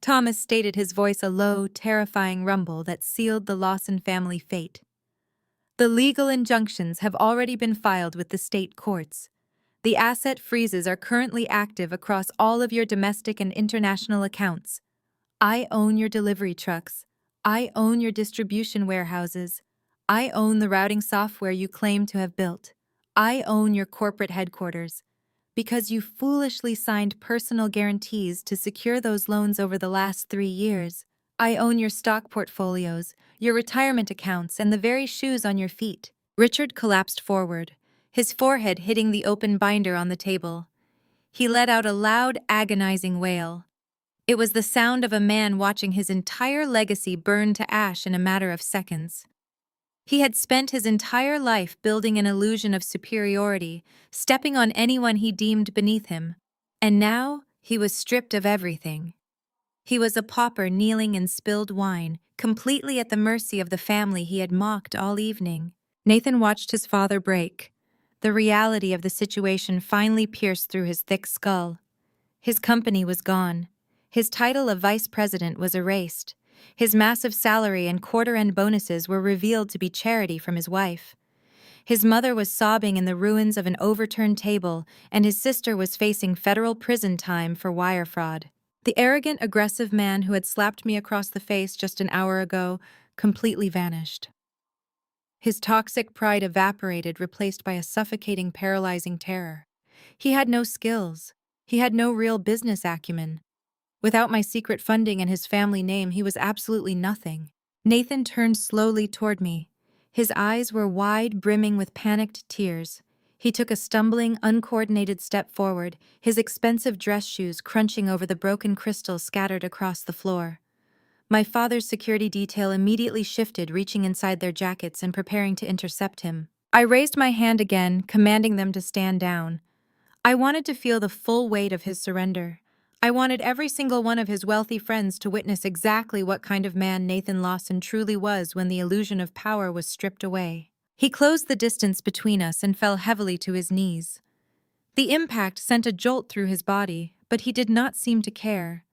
Speaker 1: Thomas stated, his voice a low, terrifying rumble that sealed the Lawson family fate. "The legal injunctions have already been filed with the state courts. The asset freezes are currently active across all of your domestic and international accounts. I own your delivery trucks. I own your distribution warehouses. I own the routing software you claim to have built. I own your corporate headquarters. Because you foolishly signed personal guarantees to secure those loans over the last 3 years. I own your stock portfolios, your retirement accounts, and the very shoes on your feet." Richard collapsed forward, his forehead hitting the open binder on the table. He let out a loud, agonizing wail. It was the sound of a man watching his entire legacy burn to ash in a matter of seconds. He had spent his entire life building an illusion of superiority, stepping on anyone he deemed beneath him. And now he was stripped of everything. He was a pauper kneeling in spilled wine, completely at the mercy of the family he had mocked all evening. Nathan watched his father break. The reality of the situation finally pierced through his thick skull. His company was gone. His title of vice president was erased. His massive salary and quarter-end bonuses were revealed to be charity from his wife. His mother was sobbing in the ruins of an overturned table, and his sister was facing federal prison time for wire fraud. The arrogant, aggressive man who had slapped me across the face just an hour ago completely vanished. His toxic pride evaporated, replaced by a suffocating, paralyzing terror. He had no skills. He had no real business acumen. Without my secret funding and his family name, he was absolutely nothing. Nathan turned slowly toward me. His eyes were wide, brimming with panicked tears. He took a stumbling, uncoordinated step forward, his expensive dress shoes crunching over the broken crystals scattered across the floor. My father's security detail immediately shifted, reaching inside their jackets and preparing to intercept him. I raised my hand again, commanding them to stand down. I wanted to feel the full weight of his surrender. I wanted every single one of his wealthy friends to witness exactly what kind of man Nathan Lawson truly was when the illusion of power was stripped away. He closed the distance between us and fell heavily to his knees. The impact sent a jolt through his body, but he did not seem to care.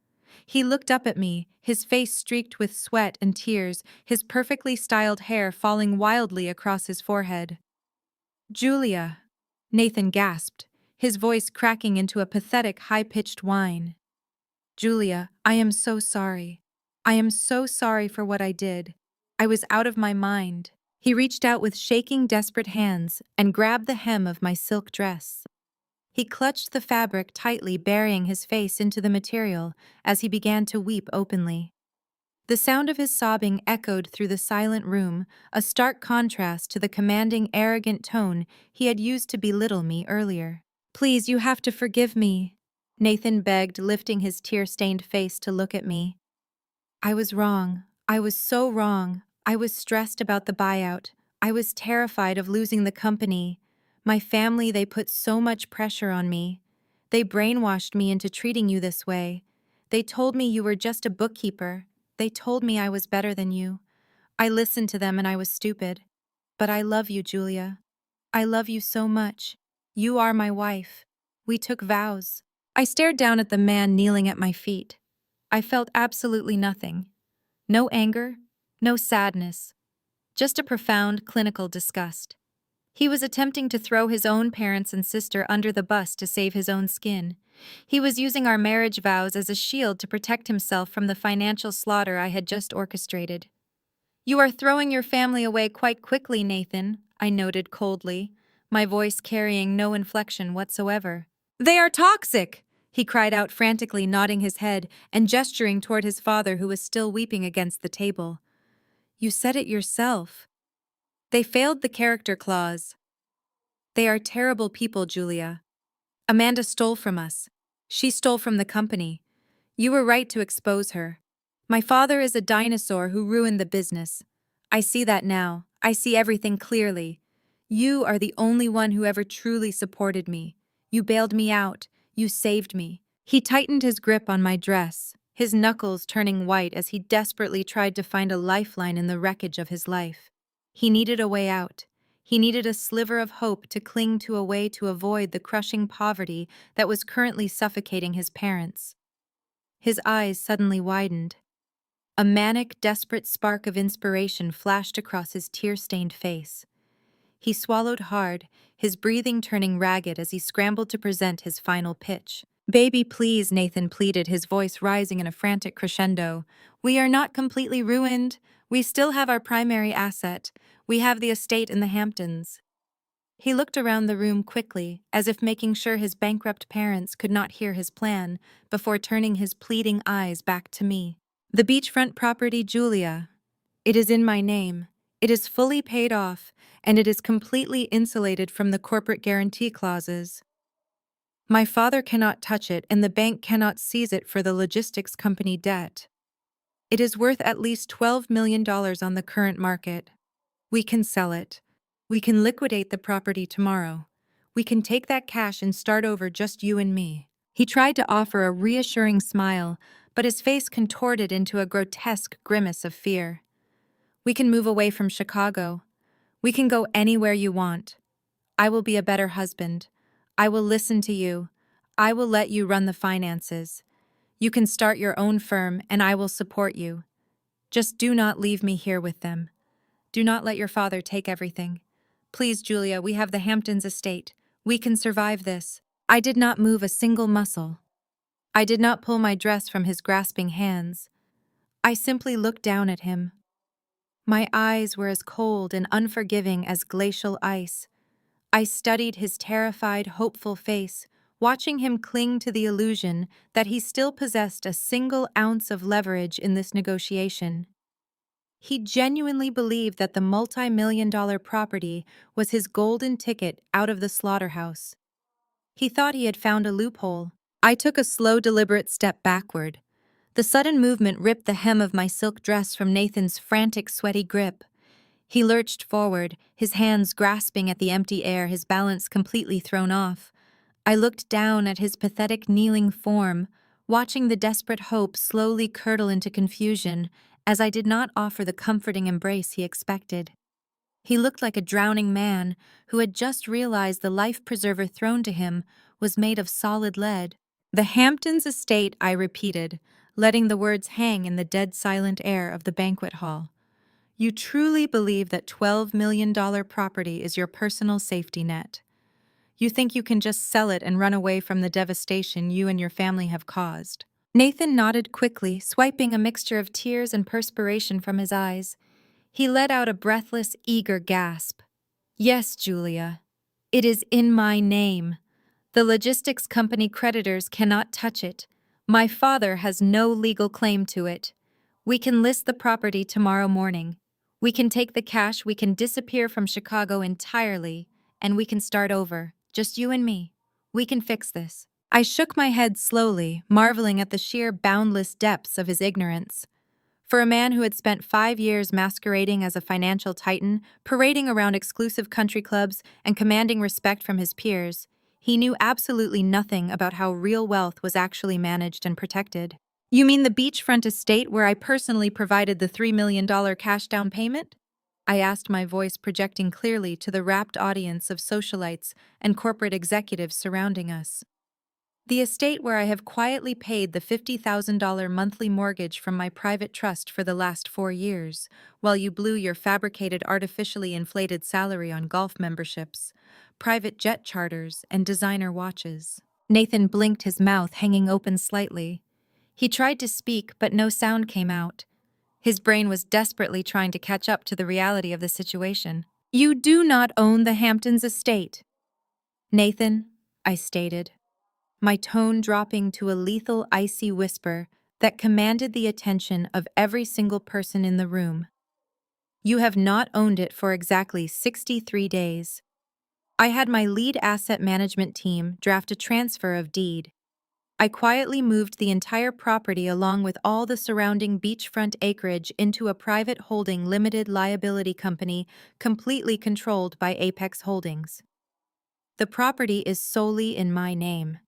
Speaker 1: He looked up at me, his face streaked with sweat and tears, his perfectly styled hair falling wildly across his forehead. "Julia," Nathan gasped, his voice cracking into a pathetic, high-pitched whine. "Julia, I am so sorry. I am so sorry for what I did. I was out of my mind." He reached out with shaking, desperate hands and grabbed the hem of my silk dress. He clutched the fabric tightly, burying his face into the material as he began to weep openly. The sound of his sobbing echoed through the silent room, a stark contrast to the commanding, arrogant tone he had used to belittle me earlier. "Please, you have to forgive me," Nathan begged, lifting his tear-stained face to look at me. "I was wrong. I was so wrong. I was stressed about the buyout. I was terrified of losing the company. My family, they put so much pressure on me. They brainwashed me into treating you this way. They told me you were just a bookkeeper. They told me I was better than you. I listened to them and I was stupid. But I love you, Julia. I love you so much. You are my wife. We took vows." I stared down at the man kneeling at my feet. I felt absolutely nothing. No anger, no sadness, just a profound clinical disgust. He was attempting to throw his own parents and sister under the bus to save his own skin. He was using our marriage vows as a shield to protect himself from the financial slaughter I had just orchestrated. "You are throwing your family away quite quickly, Nathan," I noted coldly, my voice carrying no inflection whatsoever. "They are toxic!" he cried out frantically, nodding his head and gesturing toward his father who was still weeping against the table. "You said it yourself. They failed the character clause. They are terrible people, Julia. Amanda stole from us. She stole from the company. You were right to expose her. My father is a dinosaur who ruined the business. I see that now. I see everything clearly. You are the only one who ever truly supported me. You bailed me out. You saved me." He tightened his grip on my dress, his knuckles turning white as he desperately tried to find a lifeline in the wreckage of his life. He needed a way out. He needed a sliver of hope to cling to, a way to avoid the crushing poverty that was currently suffocating his parents. His eyes suddenly widened. A manic, desperate spark of inspiration flashed across his tear-stained face. He swallowed hard, his breathing turning ragged as he scrambled to present his final pitch. "Baby, please," Nathan pleaded, his voice rising in a frantic crescendo. "We are not completely ruined. We still have our primary asset. We have the estate in the Hamptons." He looked around the room quickly, as if making sure his bankrupt parents could not hear his plan, before turning his pleading eyes back to me. "The beachfront property, Julia. It is in my name. It is fully paid off, and it is completely insulated from the corporate guarantee clauses. My father cannot touch it, and the bank cannot seize it for the logistics company debt. It is worth at least $12 million on the current market. We can sell it. We can liquidate the property tomorrow. We can take that cash and start over, just you and me." He tried to offer a reassuring smile, but his face contorted into a grotesque grimace of fear. "We can move away from Chicago. We can go anywhere you want. I will be a better husband. I will listen to you. I will let you run the finances. You can start your own firm, and I will support you. Just do not leave me here with them. Do not let your father take everything. Please, Julia, we have the Hamptons estate. We can survive this." I did not move a single muscle. I did not pull my dress from his grasping hands. I simply looked down at him. My eyes were as cold and unforgiving as glacial ice. I studied his terrified, hopeful face, watching him cling to the illusion that he still possessed a single ounce of leverage in this negotiation. He genuinely believed that the multi-million-dollar property was his golden ticket out of the slaughterhouse. He thought he had found a loophole. I took a slow, deliberate step backward. The sudden movement ripped the hem of my silk dress from Nathan's frantic, sweaty grip. He lurched forward, his hands grasping at the empty air, his balance completely thrown off. I looked down at his pathetic kneeling form, watching the desperate hope slowly curdle into confusion as I did not offer the comforting embrace he expected. He looked like a drowning man who had just realized the life preserver thrown to him was made of solid lead. The Hamptons estate, I repeated, letting the words hang in the dead silent air of the banquet hall. You truly believe that $12 million property is your personal safety net. You think you can just sell it and run away from the devastation you and your family have caused. Nathan nodded quickly, swiping a mixture of tears and perspiration from his eyes. He let out a breathless, eager gasp. Yes, Julia. It is in my name. The logistics company creditors cannot touch it. My father has no legal claim to it. We can list the property tomorrow morning. We can take the cash, we can disappear from Chicago entirely, and we can start over, just you and me. We can fix this. I shook my head slowly, marveling at the sheer boundless depths of his ignorance. For a man who had spent 5 years masquerading as a financial titan, parading around exclusive country clubs, and commanding respect from his peers, he knew absolutely nothing about how real wealth was actually managed and protected. You mean the beachfront estate where I personally provided the $3 million cash down payment? I asked, my voice projecting clearly to the rapt audience of socialites and corporate executives surrounding us. The estate where I have quietly paid the $50,000 monthly mortgage from my private trust for the last 4 years, while you blew your fabricated artificially inflated salary on golf memberships, private jet charters, and designer watches. Nathan blinked, his mouth hanging open slightly. He tried to speak, but no sound came out. His brain was desperately trying to catch up to the reality of the situation. You do not own the Hamptons estate, Nathan, I stated, my tone dropping to a lethal, icy whisper that commanded the attention of every single person in the room. You have not owned it for exactly 63 days. I had my lead asset management team draft a transfer of deed. I quietly moved the entire property along with all the surrounding beachfront acreage into a private holding limited liability company completely controlled by Apex Holdings. The property is solely in my name.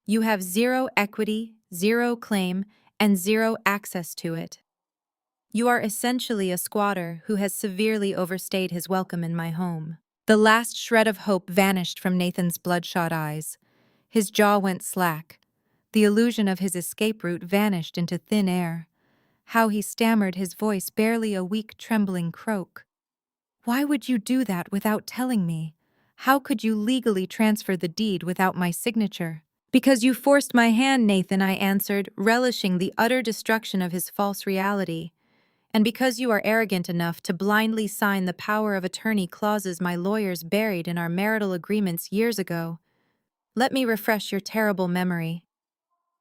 Speaker 1: You have zero equity, zero claim, and zero access to it. You are essentially a squatter who has severely overstayed his welcome in my home. The last shred of hope vanished from Nathan's bloodshot eyes. His jaw went slack. The illusion of his escape route vanished into thin air. How he stammered, his voice barely a weak, trembling croak. Why would you do that without telling me? How could you legally transfer the deed without my signature? Because you forced my hand, Nathan, I answered, relishing the utter destruction of his false reality. And because you are arrogant enough to blindly sign the power of attorney clauses my lawyers buried in our marital agreements years ago. Let me refresh your terrible memory.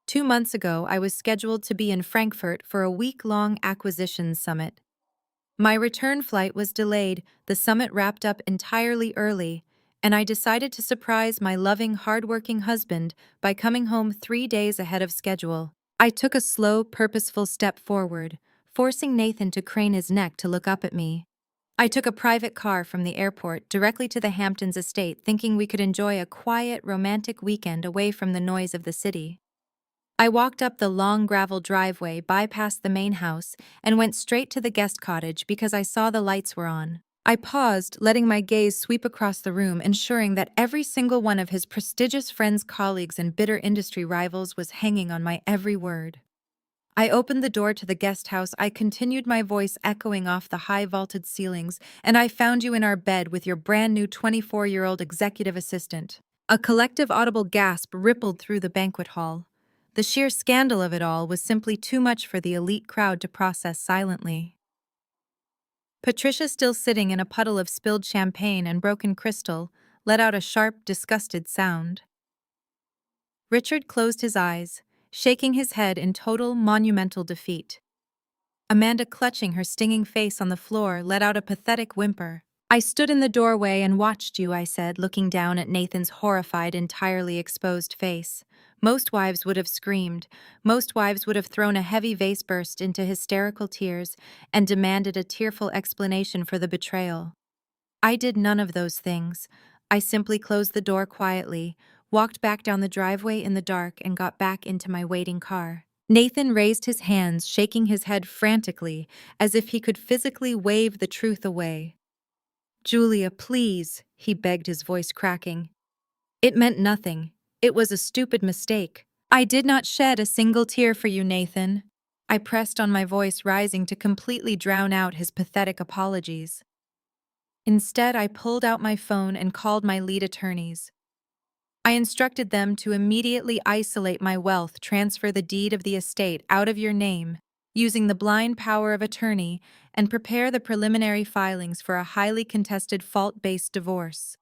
Speaker 1: 2 months ago, I was scheduled to be in Frankfurt for a week-long acquisitions summit. My return flight was delayed, the summit wrapped up entirely early, and I decided to surprise my loving, hardworking husband by coming home 3 days ahead of schedule. I took a slow, purposeful step forward, forcing Nathan to crane his neck to look up at me. I took a private car from the airport directly to the Hamptons estate, thinking we could enjoy a quiet, romantic weekend away from the noise of the city. I walked up the long gravel driveway, bypassed the main house, and went straight to the guest cottage because I saw the lights were on. I paused, letting my gaze sweep across the room, ensuring that every single one of his prestigious friends, colleagues, and bitter industry rivals was hanging on my every word. I opened the door to the guest house, I continued, my voice echoing off the high vaulted ceilings, and I found you in our bed with your brand new 24-year-old executive assistant. A collective audible gasp rippled through the banquet hall. The sheer scandal of it all was simply too much for the elite crowd to process silently. Patricia, still sitting in a puddle of spilled champagne and broken crystal, let out a sharp, disgusted sound. Richard closed his eyes, shaking his head in total monumental defeat. Amanda, clutching her stinging face on the floor, let out a pathetic whimper. "I stood in the doorway and watched you," I said, looking down at Nathan's horrified, entirely exposed face. Most wives would have screamed. Most wives would have thrown a heavy vase burst into hysterical tears and demanded a tearful explanation for the betrayal. I did none of those things. I simply closed the door quietly, walked back down the driveway in the dark, and got back into my waiting car. Nathan raised his hands, shaking his head frantically, as if he could physically wave the truth away. "Julia, please," he begged, his voice cracking. "It meant nothing. It was a stupid mistake. I did not shed a single tear for you, Nathan." I pressed on, my voice rising to completely drown out his pathetic apologies. Instead, I pulled out my phone and called my lead attorneys. I instructed them to immediately isolate my wealth, transfer the deed of the estate out of your name, using the blind power of attorney, and prepare the preliminary filings for a highly contested fault-based divorce.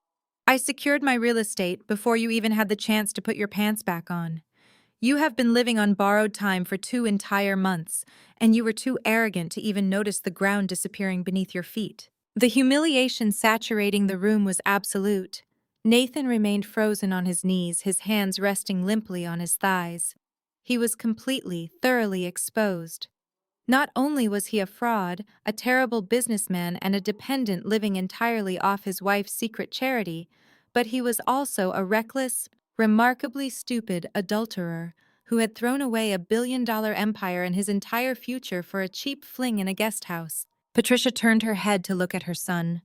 Speaker 1: I secured my real estate before you even had the chance to put your pants back on. You have been living on borrowed time for 2 entire months, and you were too arrogant to even notice the ground disappearing beneath your feet. The humiliation saturating the room was absolute. Nathan remained frozen on his knees, his hands resting limply on his thighs. He was completely, thoroughly exposed. Not only was he a fraud, a terrible businessman, and a dependent living entirely off his wife's secret charity, but he was also a reckless, remarkably stupid adulterer who had thrown away a billion-dollar empire and his entire future for a cheap fling in a guest house. Patricia turned her head to look at her son.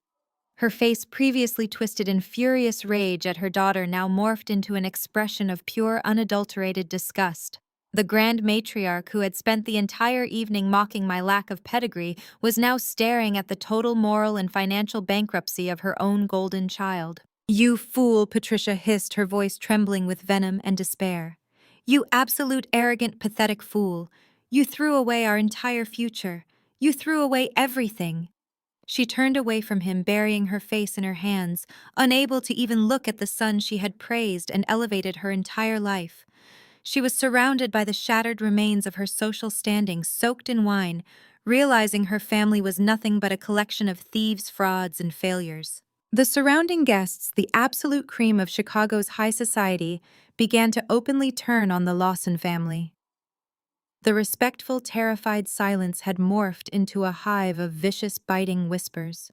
Speaker 1: Her face, previously twisted in furious rage at her daughter, now morphed into an expression of pure, unadulterated disgust. The grand matriarch, who had spent the entire evening mocking my lack of pedigree, was now staring at the total moral and financial bankruptcy of her own golden child. "You fool," Patricia hissed, her voice trembling with venom and despair. "You absolute, arrogant, pathetic fool. You threw away our entire future. You threw away everything." She turned away from him, burying her face in her hands, unable to even look at the son she had praised and elevated her entire life. She was surrounded by the shattered remains of her social standing, soaked in wine, realizing her family was nothing but a collection of thieves, frauds, and failures. The surrounding guests, the absolute cream of Chicago's high society, began to openly turn on the Lawson family. The respectful, terrified silence had morphed into a hive of vicious, biting whispers.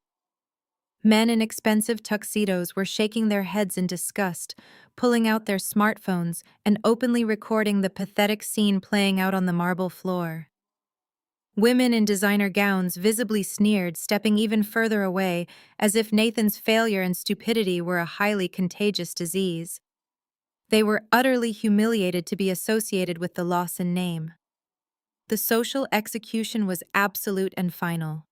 Speaker 1: Men in expensive tuxedos were shaking their heads in disgust, pulling out their smartphones and openly recording the pathetic scene playing out on the marble floor. Women in designer gowns visibly sneered, stepping even further away, as if Nathan's failure and stupidity were a highly contagious disease. They were utterly humiliated to be associated with the Lawson name. The social execution was absolute and final.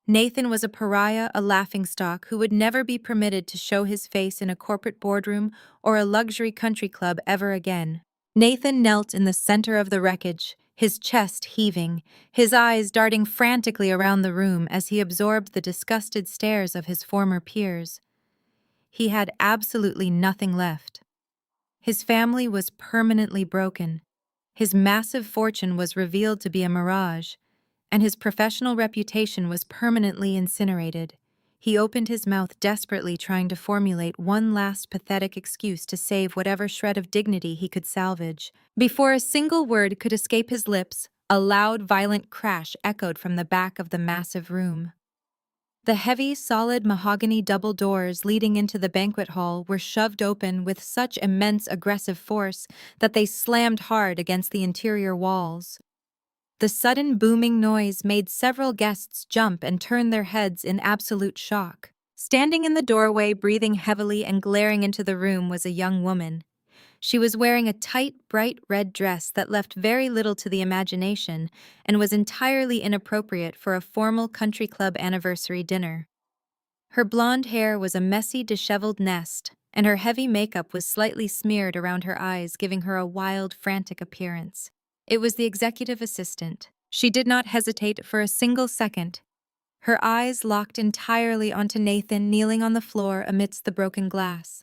Speaker 1: Nathan was a pariah, a laughingstock who would never be permitted to show his face in a corporate boardroom or a luxury country club ever again. Nathan knelt in the center of the wreckage, his chest heaving, his eyes darting frantically around the room as he absorbed the disgusted stares of his former peers. He had absolutely nothing left. His family was permanently broken. His massive fortune was revealed to be a mirage, and his professional reputation was permanently incinerated. He opened his mouth desperately, trying to formulate one last pathetic excuse to save whatever shred of dignity he could salvage. Before a single word could escape his lips, a loud, violent crash echoed from the back of the massive room. The heavy, solid mahogany double doors leading into the banquet hall were shoved open with such immense aggressive force that they slammed hard against the interior walls. The sudden booming noise made several guests jump and turn their heads in absolute shock. Standing in the doorway, breathing heavily and glaring into the room, was a young woman. She was wearing a tight, bright red dress that left very little to the imagination and was entirely inappropriate for a formal country club anniversary dinner. Her blonde hair was a messy, disheveled nest, and her heavy makeup was slightly smeared around her eyes, giving her a wild, frantic appearance. It was the executive assistant. She did not hesitate for a single second. Her eyes locked entirely onto Nathan kneeling on the floor amidst the broken glass.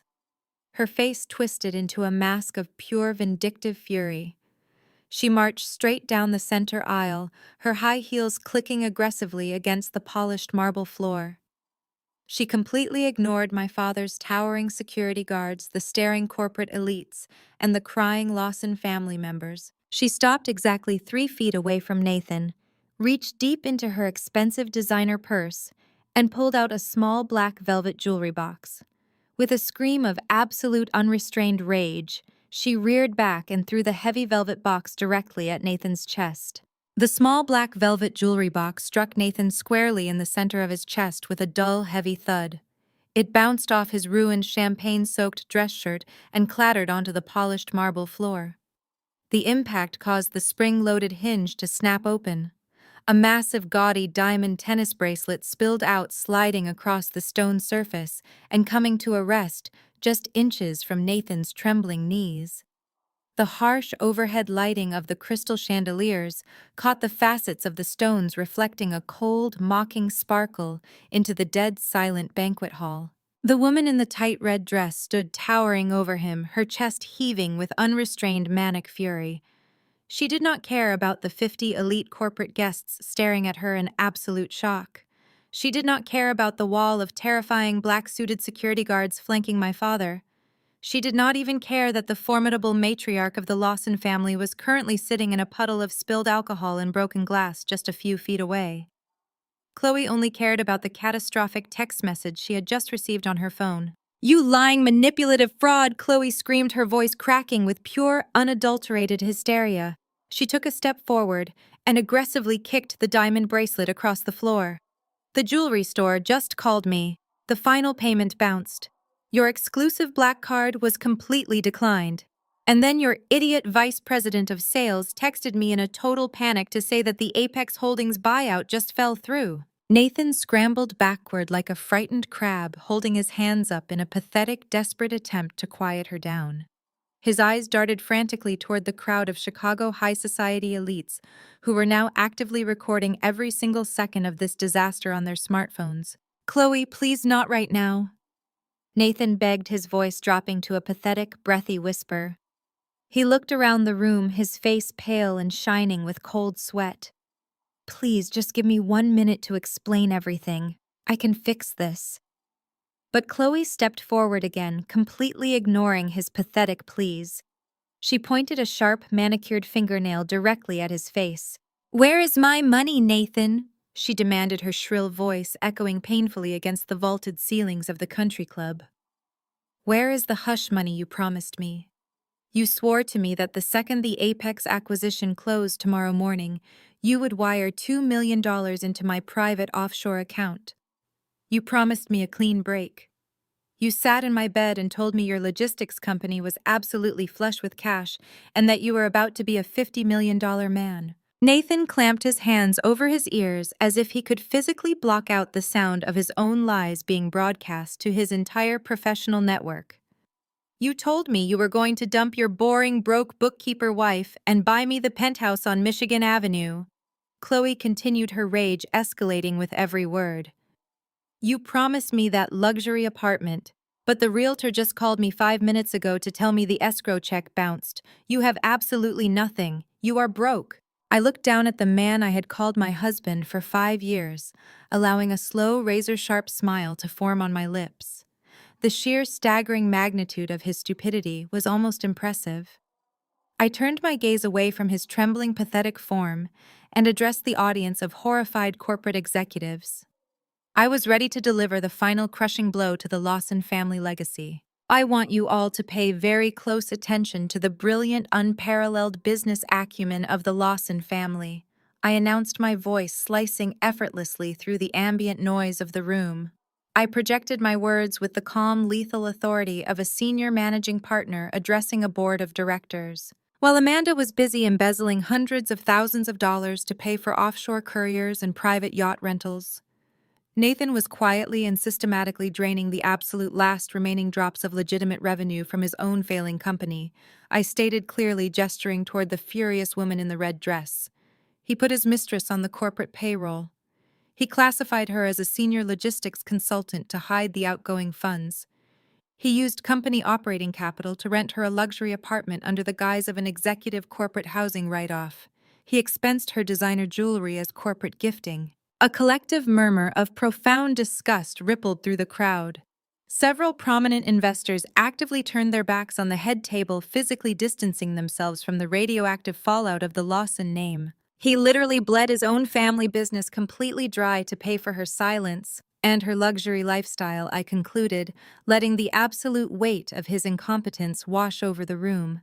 Speaker 1: Her face twisted into a mask of pure vindictive fury. She marched straight down the center aisle, her high heels clicking aggressively against the polished marble floor. She completely ignored my father's towering security guards, the staring corporate elites, and the crying Lawson family members. She stopped exactly 3 feet away from Nathan, reached deep into her expensive designer purse, and pulled out a small black velvet jewelry box. With a scream of absolute unrestrained rage, she reared back and threw the heavy velvet box directly at Nathan's chest. The small black velvet jewelry box struck Nathan squarely in the center of his chest with a dull, heavy thud. It bounced off his ruined champagne-soaked dress shirt and clattered onto the polished marble floor. The impact caused the spring-loaded hinge to snap open. A massive, gaudy diamond tennis bracelet spilled out, sliding across the stone surface and coming to a rest just inches from Nathan's trembling knees. The harsh overhead lighting of the crystal chandeliers caught the facets of the stones, reflecting a cold, mocking sparkle into the dead silent banquet hall. The woman in the tight red dress stood towering over him, her chest heaving with unrestrained manic fury. She did not care about the 50 elite corporate guests staring at her in absolute shock. She did not care about the wall of terrifying black-suited security guards flanking my father. She did not even care that the formidable matriarch of the Lawson family was currently sitting in a puddle of spilled alcohol and broken glass just a few feet away. Chloe only cared about the catastrophic text message she had just received on her phone. "You lying, manipulative fraud!" Chloe screamed, her voice cracking with pure, unadulterated hysteria. She took a step forward and aggressively kicked the diamond bracelet across the floor. "The jewelry store just called me. The final payment bounced. Your exclusive black card was completely declined. And then your idiot vice president of sales texted me in a total panic to say that the Apex Holdings buyout just fell through." Nathan scrambled backward like a frightened crab, holding his hands up in a pathetic, desperate attempt to quiet her down. His eyes darted frantically toward the crowd of Chicago high society elites who were now actively recording every single second of this disaster on their smartphones. "Chloe, please, not right now," Nathan begged, his voice dropping to a pathetic, breathy whisper. He looked around the room, his face pale and shining with cold sweat. "Please, just give me 1 minute to explain everything. I can fix this." But Chloe stepped forward again, completely ignoring his pathetic pleas. She pointed a sharp, manicured fingernail directly at his face. "Where is my money, Nathan?" she demanded, her shrill voice echoing painfully against the vaulted ceilings of the country club. "Where is the hush money you promised me? You swore to me that the second the Apex acquisition closed tomorrow morning, you would wire $2 million into my private offshore account. You promised me a clean break. You sat in my bed and told me your logistics company was absolutely flush with cash and that you were about to be a $50 million man." Nathan clamped his hands over his ears as if he could physically block out the sound of his own lies being broadcast to his entire professional network. "You told me you were going to dump your boring, broke bookkeeper wife and buy me the penthouse on Michigan Avenue." Chloe continued, her rage escalating with every word. "You promised me that luxury apartment, but the realtor just called me 5 minutes ago to tell me the escrow check bounced. You have absolutely nothing. You are broke." I looked down at the man I had called my husband for 5 years, allowing a slow, razor-sharp smile to form on my lips. The sheer, staggering magnitude of his stupidity was almost impressive. I turned my gaze away from his trembling, pathetic form and addressed the audience of horrified corporate executives. I was ready to deliver the final crushing blow to the Lawson family legacy. "I want you all to pay very close attention to the brilliant, unparalleled business acumen of the Lawson family," I announced, my voice slicing effortlessly through the ambient noise of the room. I projected my words with the calm, lethal authority of a senior managing partner addressing a board of directors. While Amanda was busy embezzling hundreds of thousands of dollars to pay for offshore couriers and private yacht rentals, Nathan was quietly and systematically draining the absolute last remaining drops of legitimate revenue from his own failing company, I stated clearly, gesturing toward the furious woman in the red dress. He put his mistress on the corporate payroll. He classified her as a senior logistics consultant to hide the outgoing funds. He used company operating capital to rent her a luxury apartment under the guise of an executive corporate housing write-off. He expensed her designer jewelry as corporate gifting. A collective murmur of profound disgust rippled through the crowd. Several prominent investors actively turned their backs on the head table, physically distancing themselves from the radioactive fallout of the Lawson name. He literally bled his own family business completely dry to pay for her silence and her luxury lifestyle, I concluded, letting the absolute weight of his incompetence wash over the room.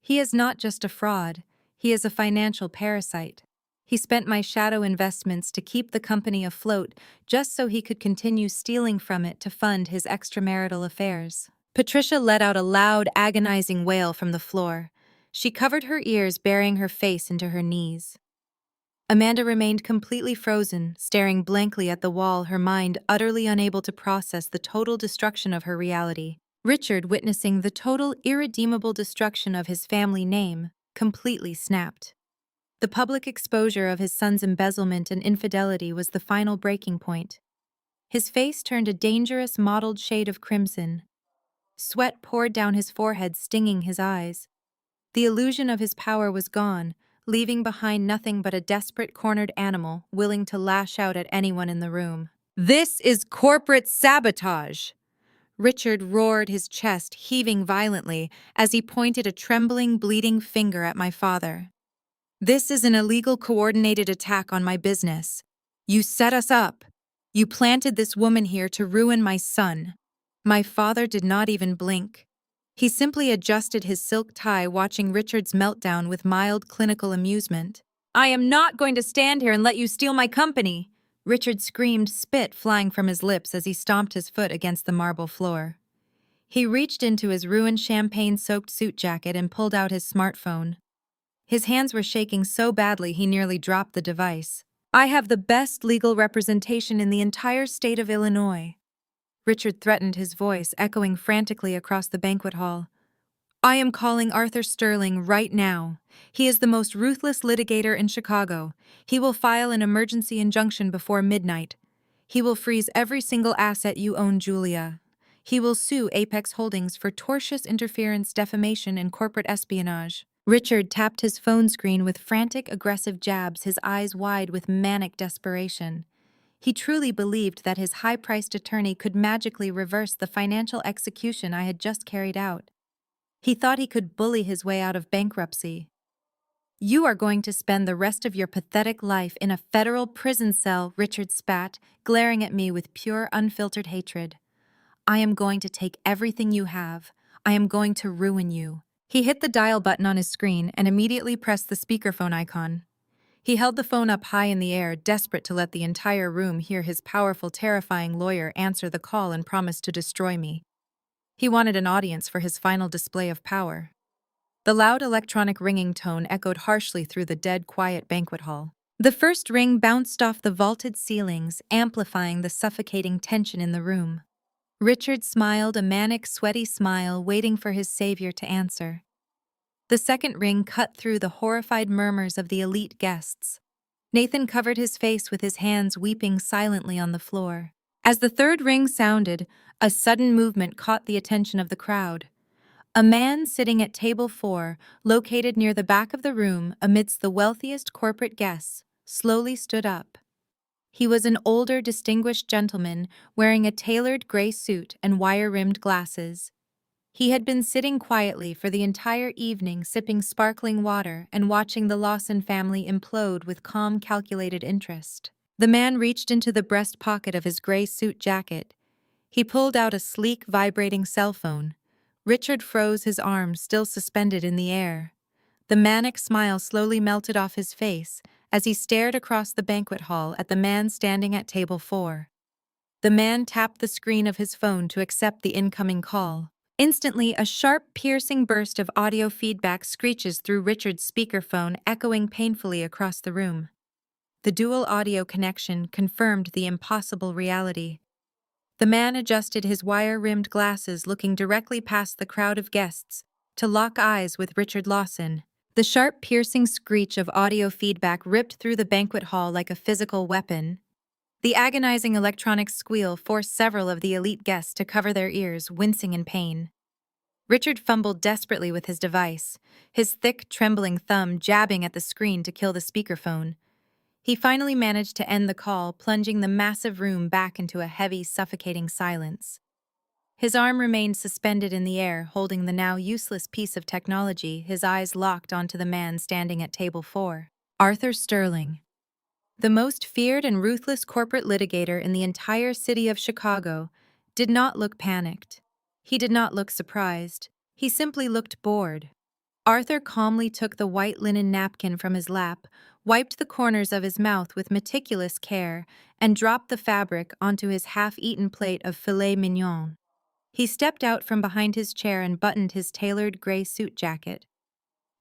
Speaker 1: He is not just a fraud, he is a financial parasite. He spent my shadow investments to keep the company afloat just so he could continue stealing from it to fund his extramarital affairs. Patricia let out a loud, agonizing wail from the floor. She covered her ears, burying her face into her knees. Amanda remained completely frozen, staring blankly at the wall, her mind utterly unable to process the total destruction of her reality. Richard, witnessing the total, irredeemable destruction of his family name, completely snapped. The public exposure of his son's embezzlement and infidelity was the final breaking point. His face turned a dangerous, mottled shade of crimson. Sweat poured down his forehead, stinging his eyes. The illusion of his power was gone, leaving behind nothing but a desperate, cornered animal willing to lash out at anyone in the room. "This is corporate sabotage!" Richard roared, his chest heaving violently as he pointed a trembling, bleeding finger at my father. "This is an illegal, coordinated attack on my business. You set us up. You planted this woman here to ruin my son." My father did not even blink. He simply adjusted his silk tie, watching Richard's meltdown with mild clinical amusement. "I am not going to stand here and let you steal my company!" Richard screamed, spit flying from his lips as he stomped his foot against the marble floor. He reached into his ruined champagne-soaked suit jacket and pulled out his smartphone. His hands were shaking so badly he nearly dropped the device. "I have the best legal representation in the entire state of Illinois," Richard threatened, his voice echoing frantically across the banquet hall. "I am calling Arthur Sterling right now. He is the most ruthless litigator in Chicago. He will file an emergency injunction before midnight. He will freeze every single asset you own, Julia. He will sue Apex Holdings for tortious interference, defamation, and corporate espionage." Richard tapped his phone screen with frantic, aggressive jabs, his eyes wide with manic desperation. He truly believed that his high-priced attorney could magically reverse the financial execution I had just carried out. He thought he could bully his way out of bankruptcy. "You are going to spend the rest of your pathetic life in a federal prison cell," Richard spat, glaring at me with pure, unfiltered hatred. "I am going to take everything you have. I am going to ruin you." He hit the dial button on his screen and immediately pressed the speakerphone icon. He held the phone up high in the air, desperate to let the entire room hear his powerful, terrifying lawyer answer the call and promise to destroy me. He wanted an audience for his final display of power. The loud electronic ringing tone echoed harshly through the dead, quiet banquet hall. The first ring bounced off the vaulted ceilings, amplifying the suffocating tension in the room. Richard smiled, a manic, sweaty smile, waiting for his savior to answer. The second ring cut through the horrified murmurs of the elite guests. Nathan covered his face with his hands, weeping silently on the floor. As the third ring sounded, a sudden movement caught the attention of the crowd. A man sitting at table 4, located near the back of the room amidst the wealthiest corporate guests, slowly stood up. He was an older, distinguished gentleman wearing a tailored gray suit and wire-rimmed glasses. He had been sitting quietly for the entire evening, sipping sparkling water and watching the Lawson family implode with calm, calculated interest. The man reached into the breast pocket of his gray suit jacket. He pulled out a sleek, vibrating cell phone. Richard froze, his arms still suspended in the air. The manic smile slowly melted off his face as he stared across the banquet hall at the man standing at table 4. The man tapped the screen of his phone to accept the incoming call. Instantly, a sharp, piercing burst of audio feedback screeches through Richard's speakerphone, echoing painfully across the room. The dual audio connection confirmed the impossible reality. The man adjusted his wire-rimmed glasses, looking directly past the crowd of guests, to lock eyes with Richard Lawson. The sharp, piercing screech of audio feedback ripped through the banquet hall like a physical weapon. The agonizing electronic squeal forced several of the elite guests to cover their ears, wincing in pain. Richard fumbled desperately with his device, his thick, trembling thumb jabbing at the screen to kill the speakerphone. He finally managed to end the call, plunging the massive room back into a heavy, suffocating silence. His arm remained suspended in the air, holding the now useless piece of technology, his eyes locked onto the man standing at table 4. Arthur Sterling. The most feared and ruthless corporate litigator in the entire city of Chicago, did not look panicked. He did not look surprised. He simply looked bored. Arthur calmly took the white linen napkin from his lap, wiped the corners of his mouth with meticulous care, and dropped the fabric onto his half-eaten plate of filet mignon. He stepped out from behind his chair and buttoned his tailored gray suit jacket.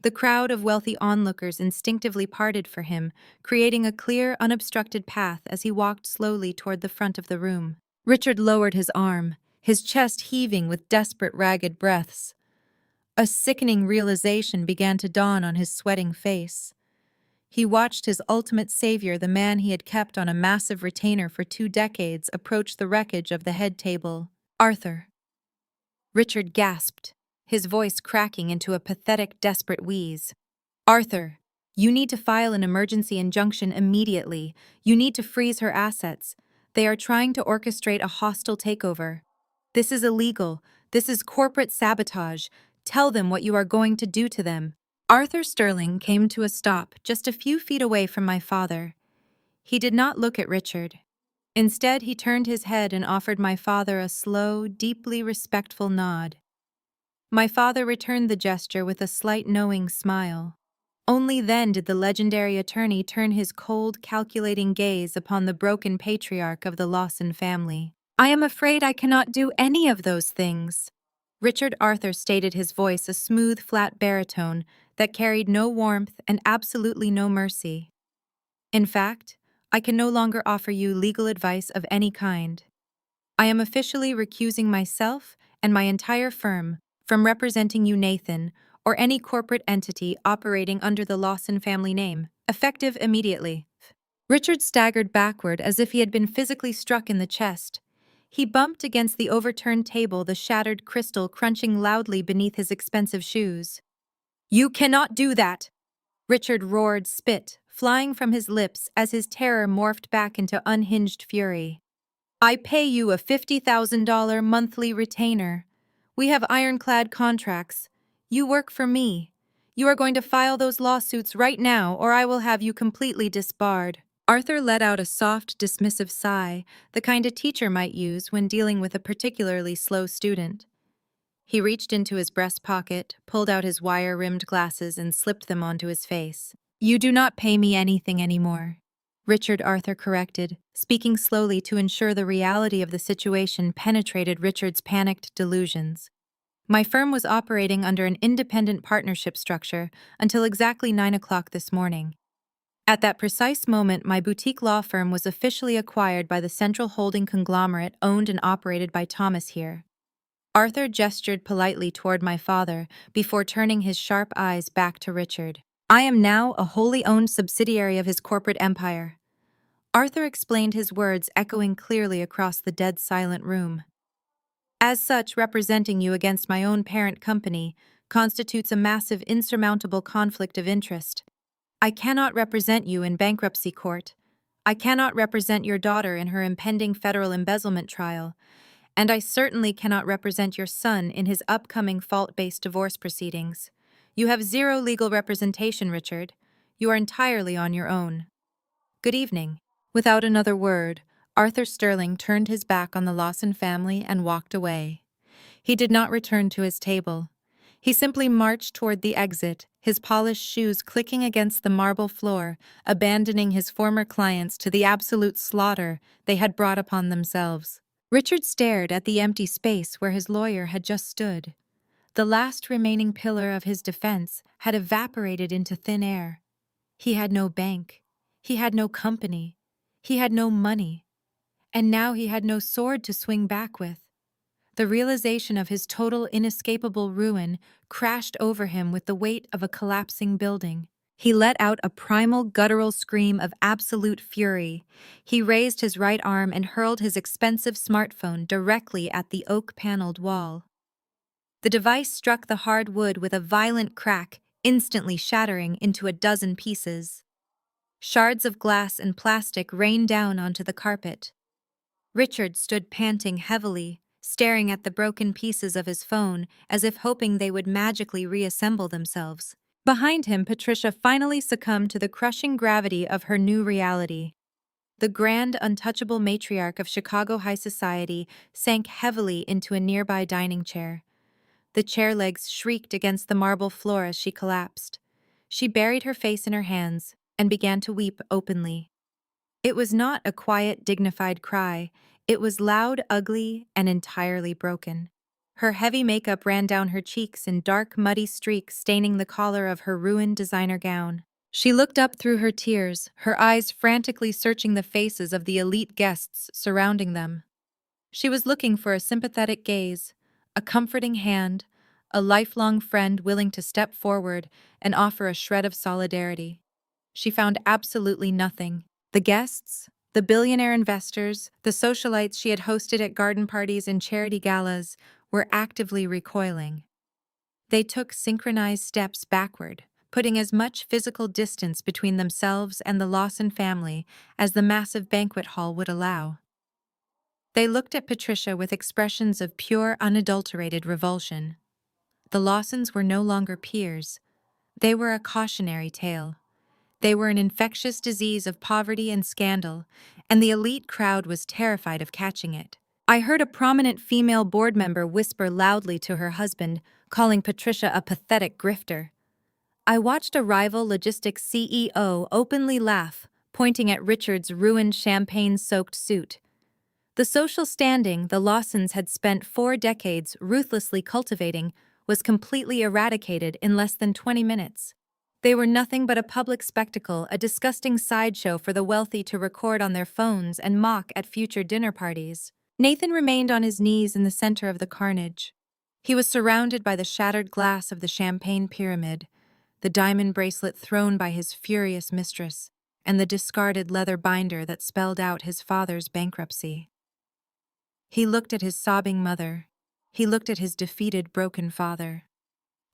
Speaker 1: The crowd of wealthy onlookers instinctively parted for him, creating a clear, unobstructed path as he walked slowly toward the front of the room. Richard lowered his arm, his chest heaving with desperate, ragged breaths. A sickening realization began to dawn on his sweating face. He watched his ultimate savior, the man he had kept on a massive retainer for 2 decades, approach the wreckage of the head table. Arthur. Richard gasped, his voice cracking into a pathetic, desperate wheeze. Arthur, you need to file an emergency injunction immediately. You need to freeze her assets. They are trying to orchestrate a hostile takeover. This is illegal. This is corporate sabotage. Tell them what you are going to do to them. Arthur Sterling came to a stop just a few feet away from my father. He did not look at Richard. Instead, he turned his head and offered my father a slow, deeply respectful nod. My father returned the gesture with a slight knowing smile. Only then did the legendary attorney turn his cold, calculating gaze upon the broken patriarch of the Lawson family. I am afraid I cannot do any of those things. Richard Arthur stated, his voice a smooth, flat baritone that carried no warmth and absolutely no mercy. In fact, I can no longer offer you legal advice of any kind. I am officially recusing myself and my entire firm from representing you, Nathan, or any corporate entity operating under the Lawson family name, effective immediately. Richard staggered backward as if he had been physically struck in the chest. He bumped against the overturned table, the shattered crystal crunching loudly beneath his expensive shoes. You cannot do that! Richard roared, spit flying from his lips as his terror morphed back into unhinged fury. I pay you a $50,000 monthly retainer. We have ironclad contracts. You work for me. You are going to file those lawsuits right now, or I will have you completely disbarred. Arthur let out a soft, dismissive sigh, the kind a teacher might use when dealing with a particularly slow student. He reached into his breast pocket, pulled out his wire-rimmed glasses, and slipped them onto his face. You do not pay me anything anymore, Richard Arthur corrected, speaking slowly to ensure the reality of the situation penetrated Richard's panicked delusions. My firm was operating under an independent partnership structure until exactly 9 o'clock this morning. At that precise moment, my boutique law firm was officially acquired by the central holding conglomerate owned and operated by Thomas here. Arthur gestured politely toward my father before turning his sharp eyes back to Richard. I am now a wholly owned subsidiary of his corporate empire. Arthur explained, his words echoing clearly across the dead silent room. As such, representing you against my own parent company constitutes a massive, insurmountable conflict of interest. I cannot represent you in bankruptcy court. I cannot represent your daughter in her impending federal embezzlement trial. And I certainly cannot represent your son in his upcoming fault-based divorce proceedings. You have zero legal representation, Richard. You are entirely on your own. Good evening. Without another word, Arthur Sterling turned his back on the Lawson family and walked away. He did not return to his table. He simply marched toward the exit, his polished shoes clicking against the marble floor, abandoning his former clients to the absolute slaughter they had brought upon themselves. Richard stared at the empty space where his lawyer had just stood. The last remaining pillar of his defense had evaporated into thin air. He had no bank. He had no company. He had no money. And now he had no sword to swing back with. The realization of his total, inescapable ruin crashed over him with the weight of a collapsing building. He let out a primal, guttural scream of absolute fury. He raised his right arm and hurled his expensive smartphone directly at the oak-paneled wall. The device struck the hard wood with a violent crack, instantly shattering into a dozen pieces. Shards of glass and plastic rained down onto the carpet. Richard stood panting heavily, staring at the broken pieces of his phone as if hoping they would magically reassemble themselves. Behind him, Patricia finally succumbed to the crushing gravity of her new reality. The grand, untouchable matriarch of Chicago high society sank heavily into a nearby dining chair. The chair legs shrieked against the marble floor as she collapsed. She buried her face in her hands and began to weep openly. It was not a quiet, dignified cry. It was loud, ugly, and entirely broken. Her heavy makeup ran down her cheeks in dark, muddy streaks staining the collar of her ruined designer gown. She looked up through her tears, her eyes frantically searching the faces of the elite guests surrounding them. She was looking for a sympathetic gaze, a comforting hand, a lifelong friend willing to step forward and offer a shred of solidarity. She found absolutely nothing. The guests, the billionaire investors, the socialites she had hosted at garden parties and charity galas, were actively recoiling. They took synchronized steps backward, putting as much physical distance between themselves and the Lawson family as the massive banquet hall would allow. They looked at Patricia with expressions of pure, unadulterated revulsion. The Lawsons were no longer peers. They were a cautionary tale. They were an infectious disease of poverty and scandal, and the elite crowd was terrified of catching it. I heard a prominent female board member whisper loudly to her husband, calling Patricia a pathetic grifter. I watched a rival logistics CEO openly laugh, pointing at Richard's ruined champagne-soaked suit. The social standing the Lawsons had spent 4 decades ruthlessly cultivating was completely eradicated in less than 20 minutes. They were nothing but a public spectacle, a disgusting sideshow for the wealthy to record on their phones and mock at future dinner parties. Nathan remained on his knees in the center of the carnage. He was surrounded by the shattered glass of the champagne pyramid, the diamond bracelet thrown by his furious mistress, and the discarded leather binder that spelled out his father's bankruptcy. He looked at his sobbing mother. He looked at his defeated, broken father.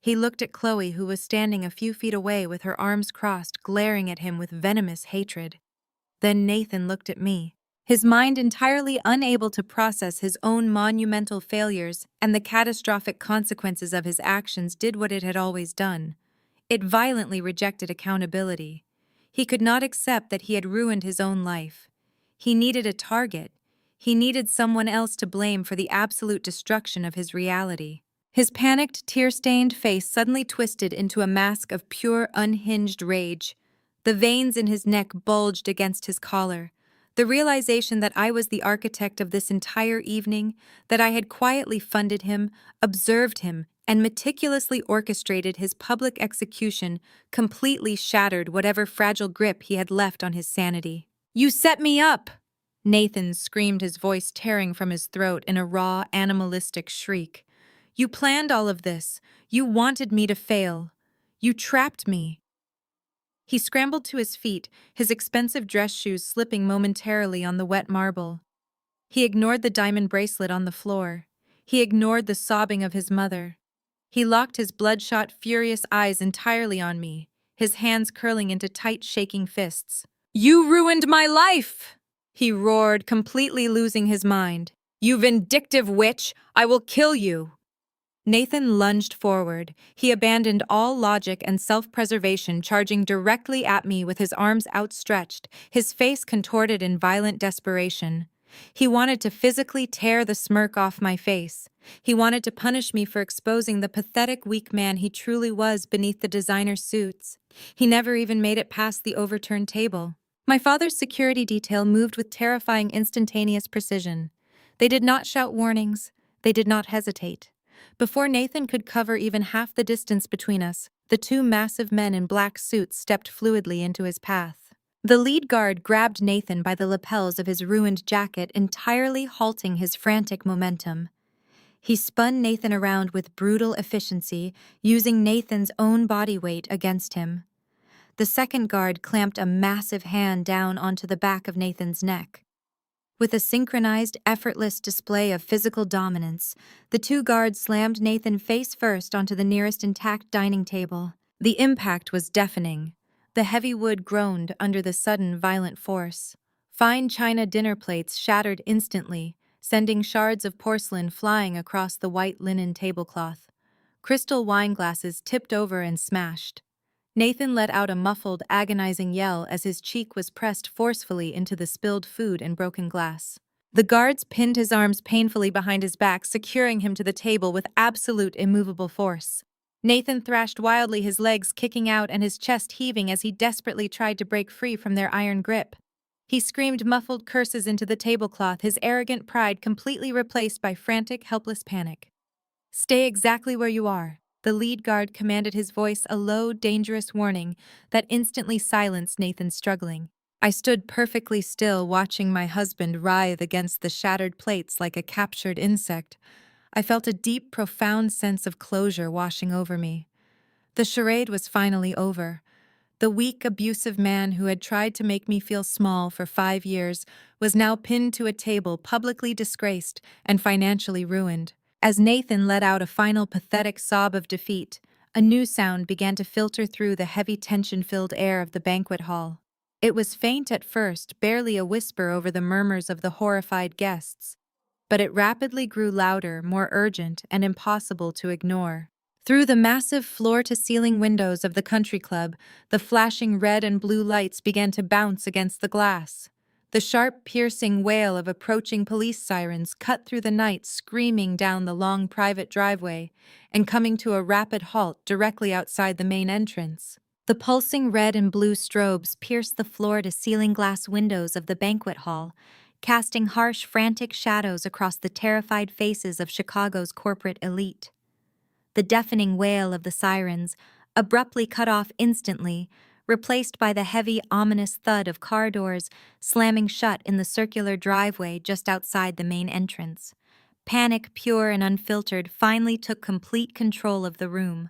Speaker 1: He looked at Chloe, who was standing a few feet away with her arms crossed, glaring at him with venomous hatred. Then Nathan looked at me, his mind entirely unable to process his own monumental failures and the catastrophic consequences of his actions did what it had always done. It violently rejected accountability. He could not accept that he had ruined his own life. He needed a target. He needed someone else to blame for the absolute destruction of his reality. His panicked, tear-stained face suddenly twisted into a mask of pure, unhinged rage. The veins in his neck bulged against his collar. The realization that I was the architect of this entire evening, that I had quietly funded him, observed him, and meticulously orchestrated his public execution completely shattered whatever fragile grip he had left on his sanity. "You set me up!" Nathan screamed, his voice tearing from his throat in a raw, animalistic shriek. "You planned all of this. You wanted me to fail. You trapped me." He scrambled to his feet, his expensive dress shoes slipping momentarily on the wet marble. He ignored the diamond bracelet on the floor. He ignored the sobbing of his mother. He locked his bloodshot, furious eyes entirely on me, his hands curling into tight, shaking fists. "You ruined my life!" he roared, completely losing his mind. "You vindictive witch! I will kill you!" Nathan lunged forward. He abandoned all logic and self-preservation, charging directly at me with his arms outstretched, his face contorted in violent desperation. He wanted to physically tear the smirk off my face. He wanted to punish me for exposing the pathetic, weak man he truly was beneath the designer suits. He never even made it past the overturned table. My father's security detail moved with terrifying, instantaneous precision. They did not shout warnings. They did not hesitate. Before Nathan could cover even half the distance between us, the 2 massive men in black suits stepped fluidly into his path. The lead guard grabbed Nathan by the lapels of his ruined jacket, entirely halting his frantic momentum. He spun Nathan around with brutal efficiency, using Nathan's own body weight against him. The second guard clamped a massive hand down onto the back of Nathan's neck. With a synchronized, effortless display of physical dominance, the two guards slammed Nathan face first onto the nearest intact dining table. The impact was deafening. The heavy wood groaned under the sudden, violent force. Fine china dinner plates shattered instantly, sending shards of porcelain flying across the white linen tablecloth. Crystal wine glasses tipped over and smashed. Nathan let out a muffled, agonizing yell as his cheek was pressed forcefully into the spilled food and broken glass. The guards pinned his arms painfully behind his back, securing him to the table with absolute immovable force. Nathan thrashed wildly, his legs kicking out and his chest heaving as he desperately tried to break free from their iron grip. He screamed muffled curses into the tablecloth, his arrogant pride completely replaced by frantic, helpless panic. "Stay exactly where you are," the lead guard commanded, his voice a low, dangerous warning that instantly silenced Nathan's struggling. I stood perfectly still, watching my husband writhe against the shattered plates like a captured insect. I felt a deep, profound sense of closure washing over me. The charade was finally over. The weak, abusive man who had tried to make me feel small for 5 years was now pinned to a table, publicly disgraced and financially ruined. As Nathan let out a final pathetic sob of defeat, a new sound began to filter through the heavy tension-filled air of the banquet hall. It was faint at first, barely a whisper over the murmurs of the horrified guests, but it rapidly grew louder, more urgent, and impossible to ignore. Through the massive floor-to-ceiling windows of the country club, the flashing red and blue lights began to bounce against the glass. The sharp, piercing wail of approaching police sirens cut through the night, screaming down the long private driveway and coming to a rapid halt directly outside the main entrance. The pulsing red and blue strobes pierced the floor-to-ceiling glass windows of the banquet hall, casting harsh, frantic shadows across the terrified faces of Chicago's corporate elite. The deafening wail of the sirens, abruptly cut off instantly, replaced by the heavy, ominous thud of car doors slamming shut in the circular driveway just outside the main entrance. Panic, pure and unfiltered, finally took complete control of the room.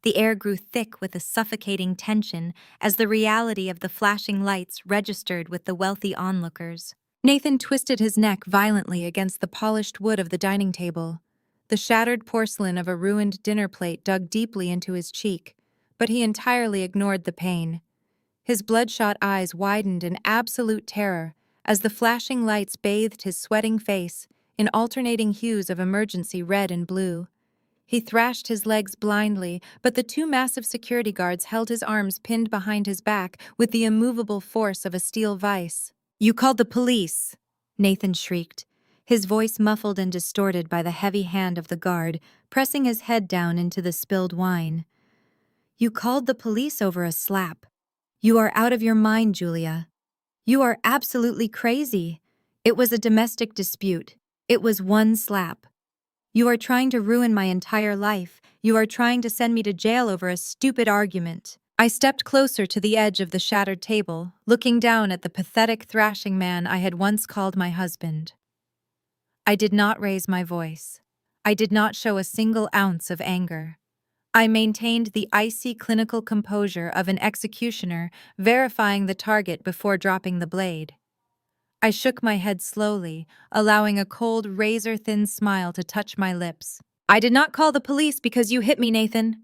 Speaker 1: The air grew thick with a suffocating tension as the reality of the flashing lights registered with the wealthy onlookers. Nathan twisted his neck violently against the polished wood of the dining table. The shattered porcelain of a ruined dinner plate dug deeply into his cheek, but he entirely ignored the pain. His bloodshot eyes widened in absolute terror as the flashing lights bathed his sweating face in alternating hues of emergency red and blue. He thrashed his legs blindly, but the two massive security guards held his arms pinned behind his back with the immovable force of a steel vice. "You called the police!" Nathan shrieked, his voice muffled and distorted by the heavy hand of the guard, pressing his head down into the spilled wine. "You called the police over a slap. You are out of your mind, Julia. You are absolutely crazy. It was a domestic dispute. It was one slap. You are trying to ruin my entire life. You are trying to send me to jail over a stupid argument." I stepped closer to the edge of the shattered table, looking down at the pathetic, thrashing man I had once called my husband. I did not raise my voice. I did not show a single ounce of anger. I maintained the icy, clinical composure of an executioner verifying the target before dropping the blade. I shook my head slowly, allowing a cold, razor-thin smile to touch my lips. "I did not call the police because you hit me, Nathan,"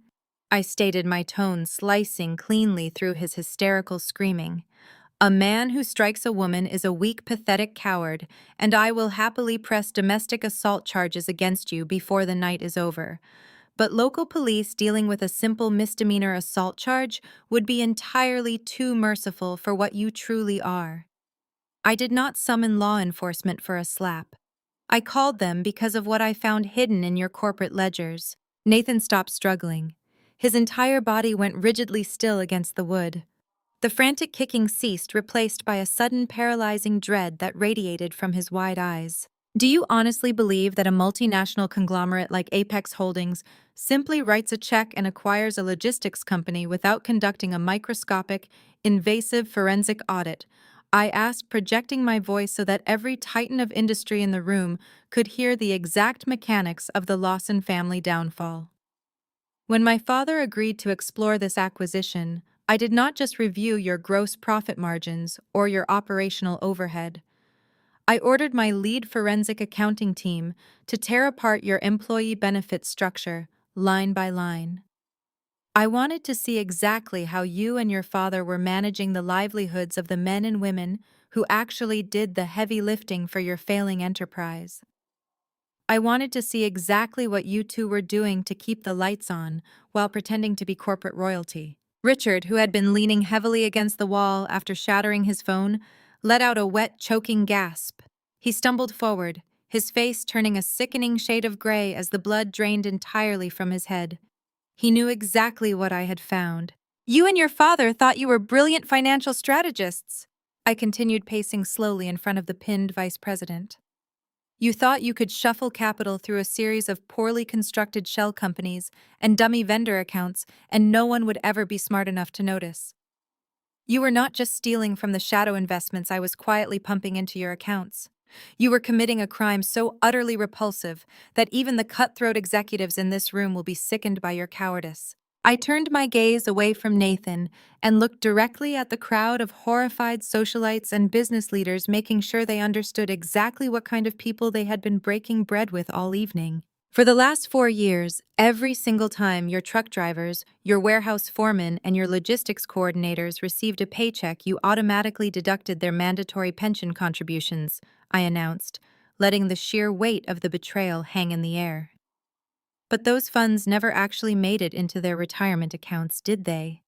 Speaker 1: I stated, my tone slicing cleanly through his hysterical screaming. "A man who strikes a woman is a weak, pathetic coward, and I will happily press domestic assault charges against you before the night is over. But local police dealing with a simple misdemeanor assault charge would be entirely too merciful for what you truly are. I did not summon law enforcement for a slap. I called them because of what I found hidden in your corporate ledgers." Nathan stopped struggling. His entire body went rigidly still against the wood. The frantic kicking ceased, replaced by a sudden paralyzing dread that radiated from his wide eyes. "Do you honestly believe that a multinational conglomerate like Apex Holdings simply writes a check and acquires a logistics company without conducting a microscopic, invasive forensic audit?" I asked, projecting my voice so that every titan of industry in the room could hear the exact mechanics of the Lawson family downfall. When my father agreed to explore this acquisition, I did not just review your gross profit margins or your operational overhead. I ordered my lead forensic accounting team to tear apart your employee benefit structure, line by line. I wanted to see exactly how you and your father were managing the livelihoods of the men and women who actually did the heavy lifting for your failing enterprise. I wanted to see exactly what you two were doing to keep the lights on while pretending to be corporate royalty. Richard, who had been leaning heavily against the wall after shattering his phone, let out a wet, choking gasp. He stumbled forward, his face turning a sickening shade of gray as the blood drained entirely from his head. He knew exactly what I had found. You and your father thought you were brilliant financial strategists. I continued pacing slowly in front of the pinned vice president. You thought you could shuffle capital through a series of poorly constructed shell companies and dummy vendor accounts, and no one would ever be smart enough to notice. You were not just stealing from the shadow investments I was quietly pumping into your accounts. You were committing a crime so utterly repulsive that even the cutthroat executives in this room will be sickened by your cowardice. I turned my gaze away from Nathan and looked directly at the crowd of horrified socialites and business leaders, making sure they understood exactly what kind of people they had been breaking bread with all evening. For the last 4 years, every single time your truck drivers, your warehouse foremen, and your logistics coordinators received a paycheck, you automatically deducted their mandatory pension contributions, I announced, letting the sheer weight of the betrayal hang in the air. But those funds never actually made it into their retirement accounts, did they?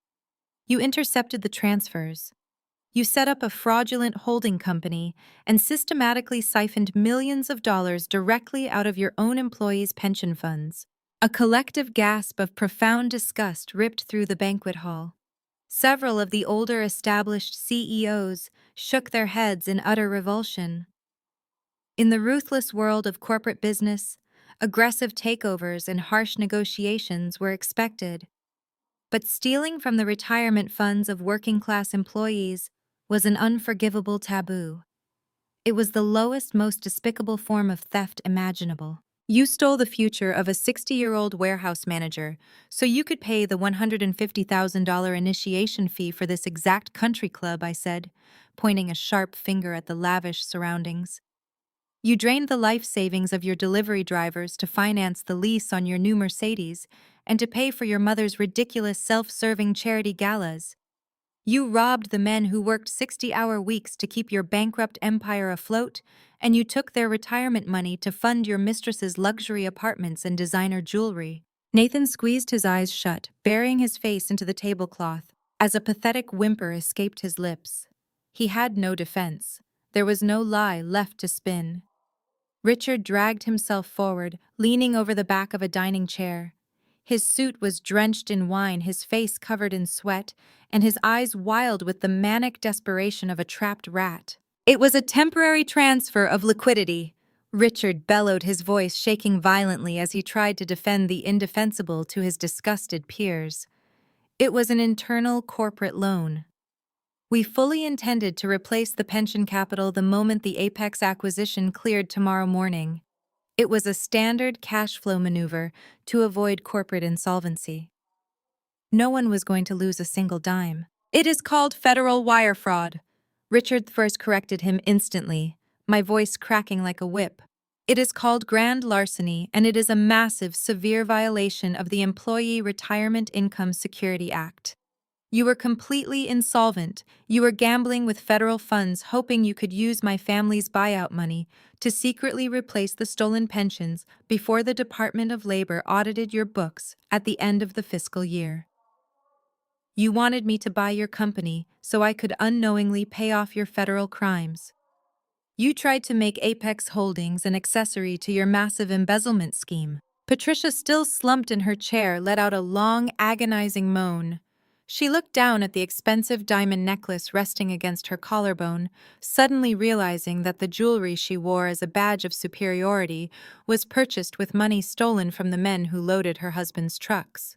Speaker 1: You intercepted the transfers. You set up a fraudulent holding company and systematically siphoned millions of dollars directly out of your own employees' pension funds. A collective gasp of profound disgust ripped through the banquet hall. Several of the older established CEOs shook their heads in utter revulsion. In the ruthless world of corporate business, aggressive takeovers and harsh negotiations were expected. But stealing from the retirement funds of working-class employees was an unforgivable taboo. It was the lowest, most despicable form of theft imaginable. You stole the future of a 60-year-old warehouse manager so you could pay the $150,000 initiation fee for this exact country club, I said, pointing a sharp finger at the lavish surroundings. You drained the life savings of your delivery drivers to finance the lease on your new Mercedes and to pay for your mother's ridiculous self-serving charity galas. You robbed the men who worked 60-hour weeks to keep your bankrupt empire afloat, and you took their retirement money to fund your mistress's luxury apartments and designer jewelry. Nathan squeezed his eyes shut, burying his face into the tablecloth, as a pathetic whimper escaped his lips. He had no defense. There was no lie left to spin. Richard dragged himself forward, leaning over the back of a dining chair. His suit was drenched in wine, his face covered in sweat, and his eyes wild with the manic desperation of a trapped rat. It was a temporary transfer of liquidity. Richard bellowed, his voice shaking violently as he tried to defend the indefensible to his disgusted peers. It was an internal corporate loan. We fully intended to replace the pension capital the moment the Apex acquisition cleared tomorrow morning. It was a standard cash flow maneuver to avoid corporate insolvency. No one was going to lose a single dime. It is called federal wire fraud. Richard first corrected him instantly, my voice cracking like a whip. It is called grand larceny, and it is a massive, severe violation of the Employee Retirement Income Security Act. You were completely insolvent. You were gambling with federal funds, hoping you could use my family's buyout money to secretly replace the stolen pensions before the Department of Labor audited your books at the end of the fiscal year. You wanted me to buy your company so I could unknowingly pay off your federal crimes. You tried to make Apex Holdings an accessory to your massive embezzlement scheme. Patricia, still slumped in her chair, let out a long, agonizing moan. She looked down at the expensive diamond necklace resting against her collarbone, suddenly realizing that the jewelry she wore as a badge of superiority was purchased with money stolen from the men who loaded her husband's trucks.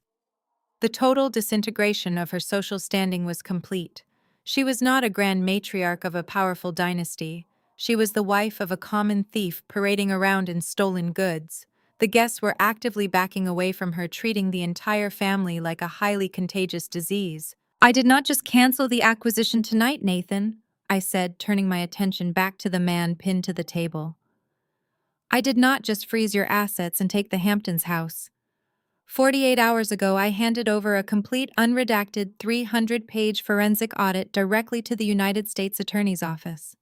Speaker 1: The total disintegration of her social standing was complete. She was not a grand matriarch of a powerful dynasty. She was the wife of a common thief parading around in stolen goods. The guests were actively backing away from her, treating the entire family like a highly contagious disease. I did not just cancel the acquisition tonight, Nathan, I said, turning my attention back to the man pinned to the table. I did not just freeze your assets and take the Hamptons house. 48 hours ago, I handed over a complete unredacted 300-page forensic audit directly to the United States Attorney's Office.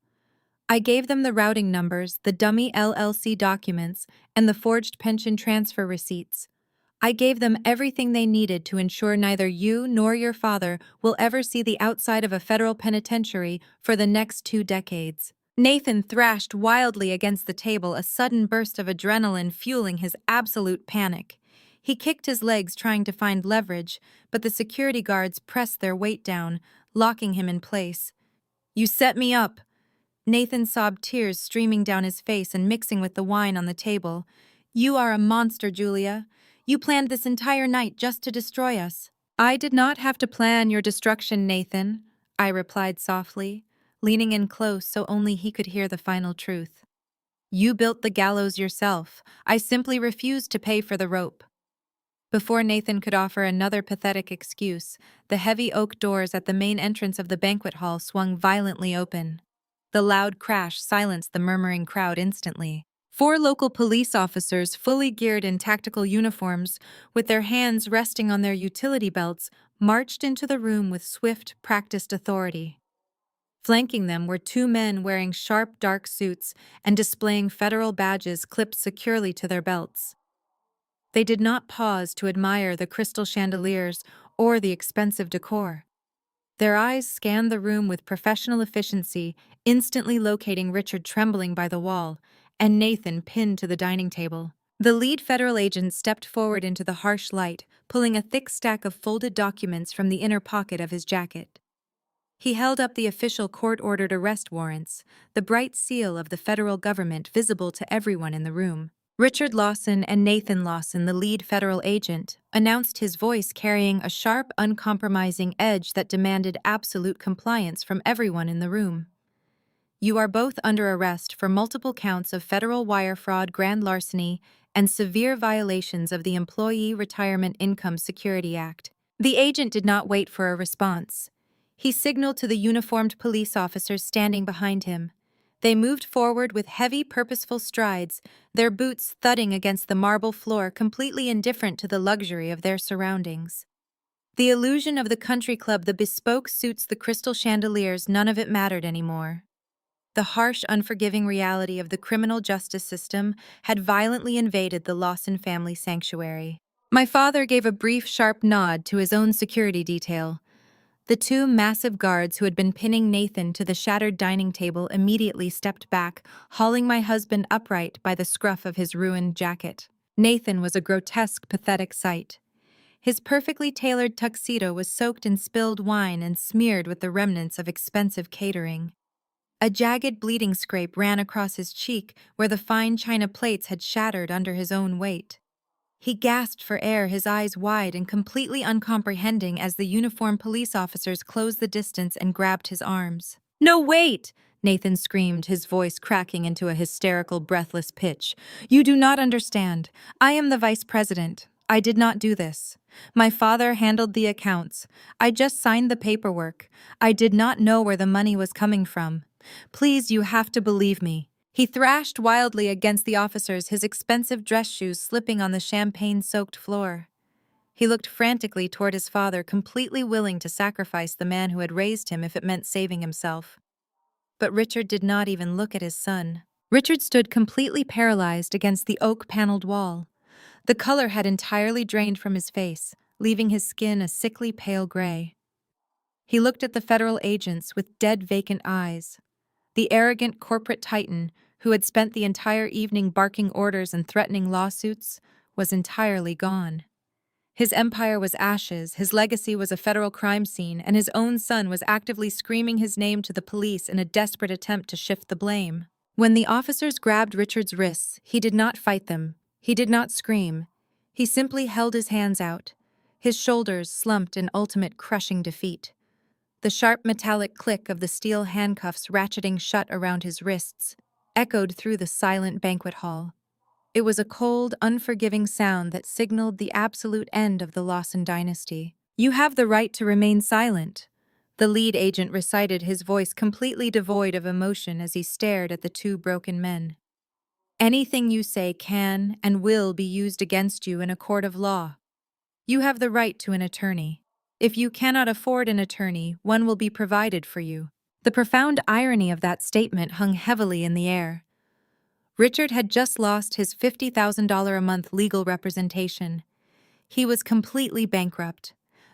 Speaker 1: I gave them the routing numbers, the dummy LLC documents, and the forged pension transfer receipts. I gave them everything they needed to ensure neither you nor your father will ever see the outside of a federal penitentiary for the next 2 decades. Nathan thrashed wildly against the table, a sudden burst of adrenaline fueling his absolute panic. He kicked his legs trying to find leverage, but the security guards pressed their weight down, locking him in place. "You set me up!" Nathan sobbed, tears streaming down his face and mixing with the wine on the table. "You are a monster, Julia. You planned this entire night just to destroy us." "I did not have to plan your destruction, Nathan," I replied softly, leaning in close so only he could hear the final truth. "You built the gallows yourself. I simply refused to pay for the rope." Before Nathan could offer another pathetic excuse, the heavy oak doors at the main entrance of the banquet hall swung violently open. The loud crash silenced the murmuring crowd instantly. 4 local police officers, fully geared in tactical uniforms, with their hands resting on their utility belts, marched into the room with swift, practiced authority. Flanking them were 2 men wearing sharp, dark suits and displaying federal badges clipped securely to their belts. They did not pause to admire the crystal chandeliers or the expensive decor. Their eyes scanned the room with professional efficiency, instantly locating Richard trembling by the wall and Nathan pinned to the dining table. The lead federal agent stepped forward into the harsh light, pulling a thick stack of folded documents from the inner pocket of his jacket. He held up the official court-ordered arrest warrants, the bright seal of the federal government visible to everyone in the room. Richard Lawson and Nathan Lawson, the lead federal agent, announced, his voice carrying a sharp, uncompromising edge that demanded absolute compliance from everyone in the room. "You are both under arrest for multiple counts of federal wire fraud, grand larceny, and severe violations of the Employee Retirement Income Security Act." The agent did not wait for a response. He signaled to the uniformed police officers standing behind him. They moved forward with heavy, purposeful strides, their boots thudding against the marble floor, completely indifferent to the luxury of their surroundings. The illusion of the country club, the bespoke suits, the crystal chandeliers, none of it mattered anymore. The harsh, unforgiving reality of the criminal justice system had violently invaded the Lawson family sanctuary. My father gave a brief, sharp nod to his own security detail. The 2 massive guards who had been pinning Nathan to the shattered dining table immediately stepped back, hauling my husband upright by the scruff of his ruined jacket. Nathan was a grotesque, pathetic sight. His perfectly tailored tuxedo was soaked in spilled wine and smeared with the remnants of expensive catering. A jagged bleeding scrape ran across his cheek where the fine china plates had shattered under his own weight. He gasped for air, his eyes wide and completely uncomprehending as the uniformed police officers closed the distance and grabbed his arms. "No, wait!" Nathan screamed, his voice cracking into a hysterical, breathless pitch. "You do not understand. I am the vice president. I did not do this. My father handled the accounts. I just signed the paperwork. I did not know where the money was coming from. Please, you have to believe me." He thrashed wildly against the officers, his expensive dress shoes slipping on the champagne-soaked floor. He looked frantically toward his father, completely willing to sacrifice the man who had raised him if it meant saving himself. But Richard did not even look at his son. Richard stood completely paralyzed against the oak-paneled wall. The color had entirely drained from his face, leaving his skin a sickly pale gray. He looked at the federal agents with dead, vacant eyes. The arrogant corporate titan, who had spent the entire evening barking orders and threatening lawsuits, was entirely gone. His empire was ashes, his legacy was a federal crime scene, and his own son was actively screaming his name to the police in a desperate attempt to shift the blame. When the officers grabbed Richard's wrists, he did not fight them. He did not scream. He simply held his hands out. His shoulders slumped in ultimate crushing defeat. The sharp metallic click of the steel handcuffs ratcheting shut around his wrists echoed through the silent banquet hall. It was a cold, unforgiving sound that signaled the absolute end of the Lawson dynasty. You have the right to remain silent. The lead agent recited, his voice completely devoid of emotion as he stared at the two broken men. Anything you say can and will be used against you in a court of law. You have the right to an attorney. If you cannot afford an attorney, one will be provided for you. The profound irony of that statement hung heavily in the air. Richard had just lost his $50,000 a month legal representation. He was completely bankrupt.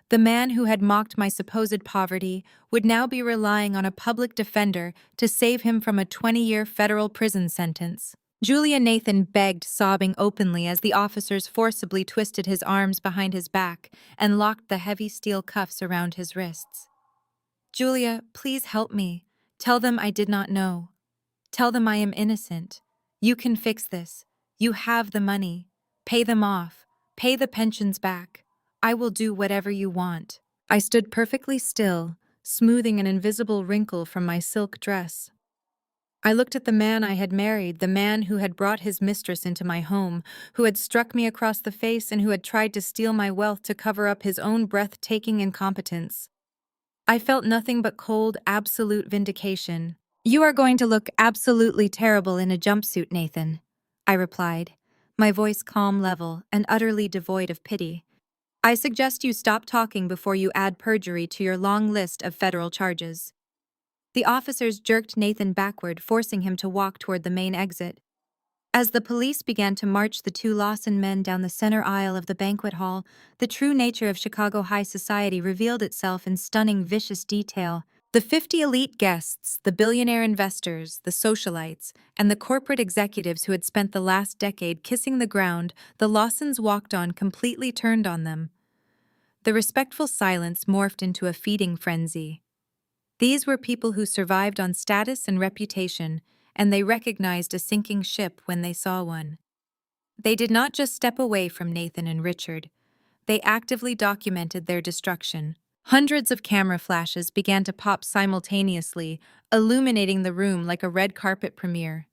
Speaker 1: The man who had mocked my supposed poverty would now be relying on a public defender to save him from a 20-year federal prison sentence. Julia Nathan begged, sobbing openly as the officers forcibly twisted his arms behind his back and locked the heavy steel cuffs around his wrists. Julia, please help me. Tell them I did not know. Tell them I am innocent. You can fix this. You have the money. Pay them off. Pay the pensions back. I will do whatever you want. I stood perfectly still, smoothing an invisible wrinkle from my silk dress. I looked at the man I had married, the man who had brought his mistress into my home, who had struck me across the face and who had tried to steal my wealth to cover up his own breathtaking incompetence. I felt nothing but cold, absolute vindication. You are going to look absolutely terrible in a jumpsuit, Nathan, I replied, my voice calm, level, and utterly devoid of pity. I suggest you stop talking before you add perjury to your long list of federal charges. The officers jerked Nathan backward, forcing him to walk toward the main exit. As the police began to march the two Lawson men down the center aisle of the banquet hall, the true nature of Chicago high society revealed itself in stunning, vicious detail. The 50 elite guests, the billionaire investors, the socialites, and the corporate executives who had spent the last decade kissing the ground the Lawsons walked on completely turned on them. The respectful silence morphed into a feeding frenzy. These were people who survived on status and reputation, and they recognized a sinking ship when they saw one. They did not just step away from Nathan and Richard. They actively documented their destruction. Hundreds of camera flashes began to pop simultaneously, illuminating the room like a red carpet premiere.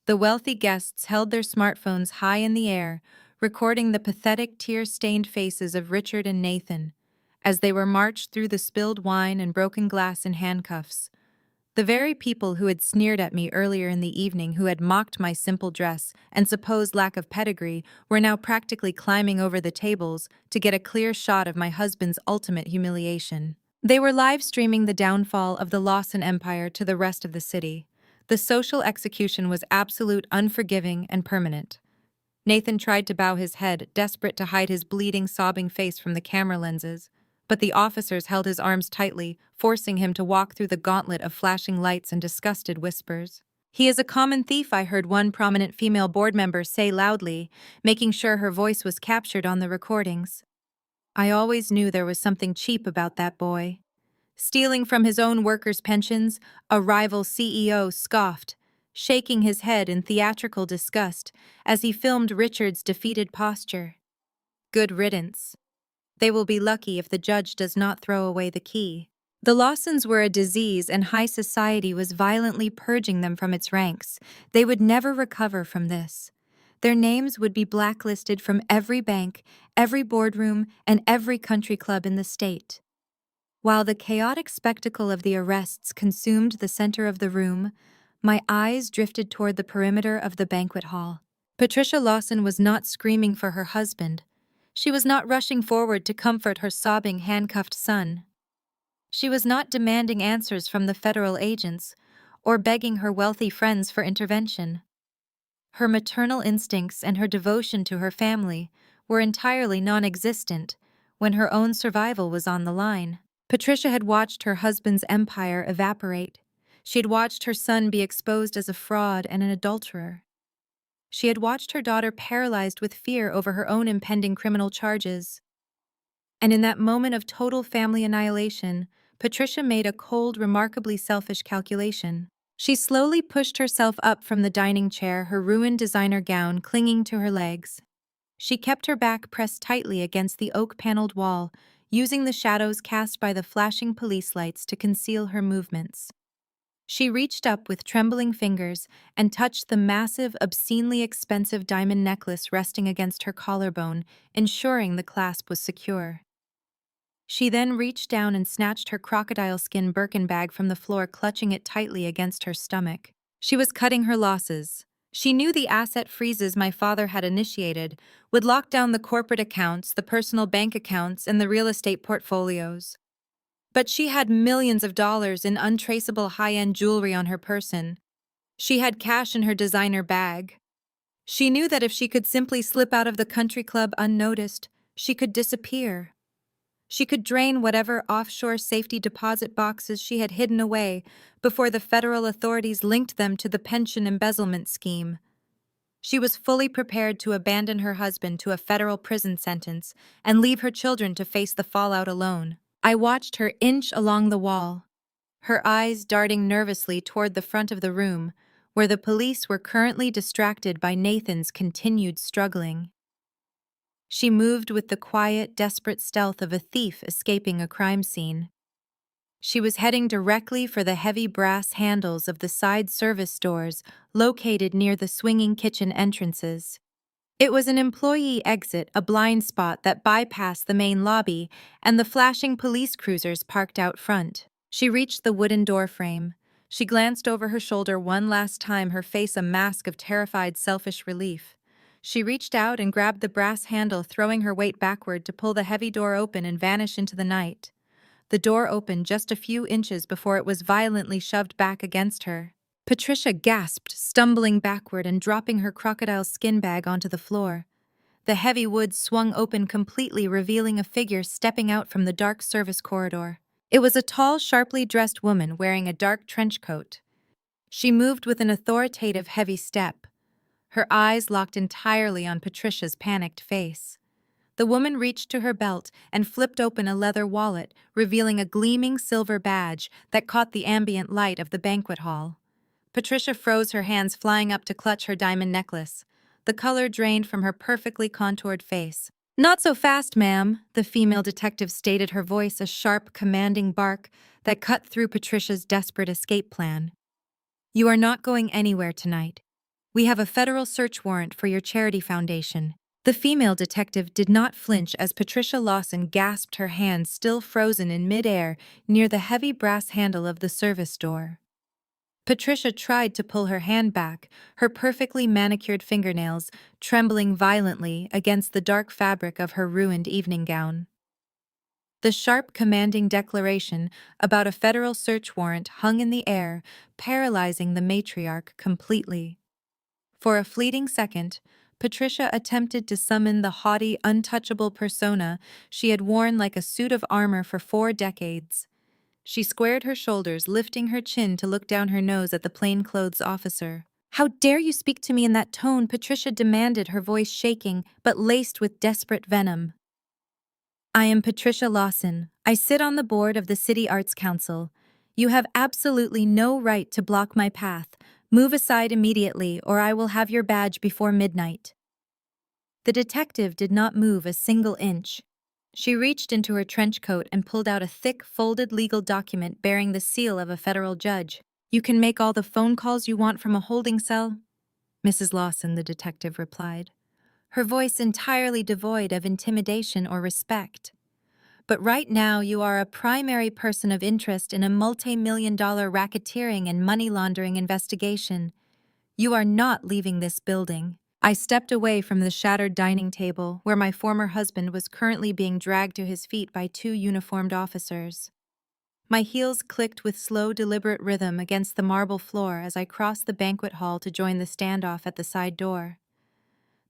Speaker 1: The wealthy guests held their smartphones high in the air, recording the pathetic, tear-stained faces of Richard and Nathan as they were marched through the spilled wine and broken glass in handcuffs. The very people who had sneered at me earlier in the evening, who had mocked my simple dress and supposed lack of pedigree, were now practically climbing over the tables to get a clear shot of my husband's ultimate humiliation. They were live streaming the downfall of the Lawson Empire to the rest of the city. The social execution was absolute, unforgiving, and permanent. Nathan tried to bow his head, desperate to hide his bleeding, sobbing face from the camera lenses, but the officers held his arms tightly, forcing him to walk through the gauntlet of flashing lights and disgusted whispers. "He is a common thief," I heard one prominent female board member say loudly, making sure her voice was captured on the recordings. I always knew there was something cheap about that boy. Stealing from his own workers' pensions, a rival CEO scoffed, shaking his head in theatrical disgust as he filmed Richard's defeated posture. Good riddance. They will be lucky if the judge does not throw away the key. The Lawsons were a disease, and high society was violently purging them from its ranks. They would never recover from this. Their names would be blacklisted from every bank, every boardroom, and every country club in the state. While the chaotic spectacle of the arrests consumed the center of the room, my eyes drifted toward the perimeter of the banquet hall. Patricia Lawson was not screaming for her husband. She was not rushing forward to comfort her sobbing, handcuffed son. She was not demanding answers from the federal agents or begging her wealthy friends for intervention. Her maternal instincts and her devotion to her family were entirely non-existent when her own survival was on the line. Patricia had watched her husband's empire evaporate. She had watched her son be exposed as a fraud and an adulterer. She had watched her daughter paralyzed with fear over her own impending criminal charges. And in that moment of total family annihilation, Patricia made a cold, remarkably selfish calculation. She slowly pushed herself up from the dining chair, her ruined designer gown clinging to her legs. She kept her back pressed tightly against the oak-paneled wall, using the shadows cast by the flashing police lights to conceal her movements. She reached up with trembling fingers and touched the massive, obscenely expensive diamond necklace resting against her collarbone, ensuring the clasp was secure. She then reached down and snatched her crocodile skin Birkin bag from the floor, clutching it tightly against her stomach. She was cutting her losses. She knew the asset freezes my father had initiated would lock down the corporate accounts, the personal bank accounts, and the real estate portfolios. But she had millions of dollars in untraceable high-end jewelry on her person. She had cash in her designer bag. She knew that if she could simply slip out of the country club unnoticed, she could disappear. She could drain whatever offshore safety deposit boxes she had hidden away before the federal authorities linked them to the pension embezzlement scheme. She was fully prepared to abandon her husband to a federal prison sentence and leave her children to face the fallout alone. I watched her inch along the wall, her eyes darting nervously toward the front of the room, where the police were currently distracted by Nathan's continued struggling. She moved with the quiet, desperate stealth of a thief escaping a crime scene. She was heading directly for the heavy brass handles of the side service doors located near the swinging kitchen entrances. It was an employee exit, a blind spot that bypassed the main lobby and the flashing police cruisers parked out front. She reached the wooden door frame. She glanced over her shoulder one last time, her face a mask of terrified, selfish relief. She reached out and grabbed the brass handle, throwing her weight backward to pull the heavy door open and vanish into the night. The door opened just a few inches before it was violently shoved back against her. Patricia gasped, stumbling backward and dropping her crocodile skin bag onto the floor. The heavy wood swung open completely, revealing a figure stepping out from the dark service corridor. It was a tall, sharply dressed woman wearing a dark trench coat. She moved with an authoritative, heavy step, her eyes locked entirely on Patricia's panicked face. The woman reached to her belt and flipped open a leather wallet, revealing a gleaming silver badge that caught the ambient light of the banquet hall. Patricia froze, her hands flying up to clutch her diamond necklace. The color drained from her perfectly contoured face. "Not so fast, ma'am," the female detective stated, her voice a sharp, commanding bark that cut through Patricia's desperate escape plan. "You are not going anywhere tonight. We have a federal search warrant for your charity foundation." The female detective did not flinch as Patricia Lawson gasped, her hands still frozen in midair near the heavy brass handle of the service door. Patricia tried to pull her hand back, her perfectly manicured fingernails trembling violently against the dark fabric of her ruined evening gown. The sharp, commanding declaration about a federal search warrant hung in the air, paralyzing the matriarch completely. For a fleeting second, Patricia attempted to summon the haughty, untouchable persona she had worn like a suit of armor for 4 decades. She squared her shoulders, lifting her chin to look down her nose at the plainclothes officer. "How dare you speak to me in that tone?" Patricia demanded, her voice shaking but laced with desperate venom. "I am Patricia Lawson. I sit on the board of the City Arts Council. You have absolutely no right to block my path. Move aside immediately, or I will have your badge before midnight." The detective did not move a single inch. She reached into her trench coat and pulled out a thick, folded legal document bearing the seal of a federal judge. "You can make all the phone calls you want from a holding cell, Mrs. Lawson," the detective replied, her voice entirely devoid of intimidation or respect. "But right now you are a primary person of interest in a multi-million-dollar racketeering and money laundering investigation. You are not leaving this building." I stepped away from the shattered dining table where my former husband was currently being dragged to his feet by 2 uniformed officers. My heels clicked with slow, deliberate rhythm against the marble floor as I crossed the banquet hall to join the standoff at the side door.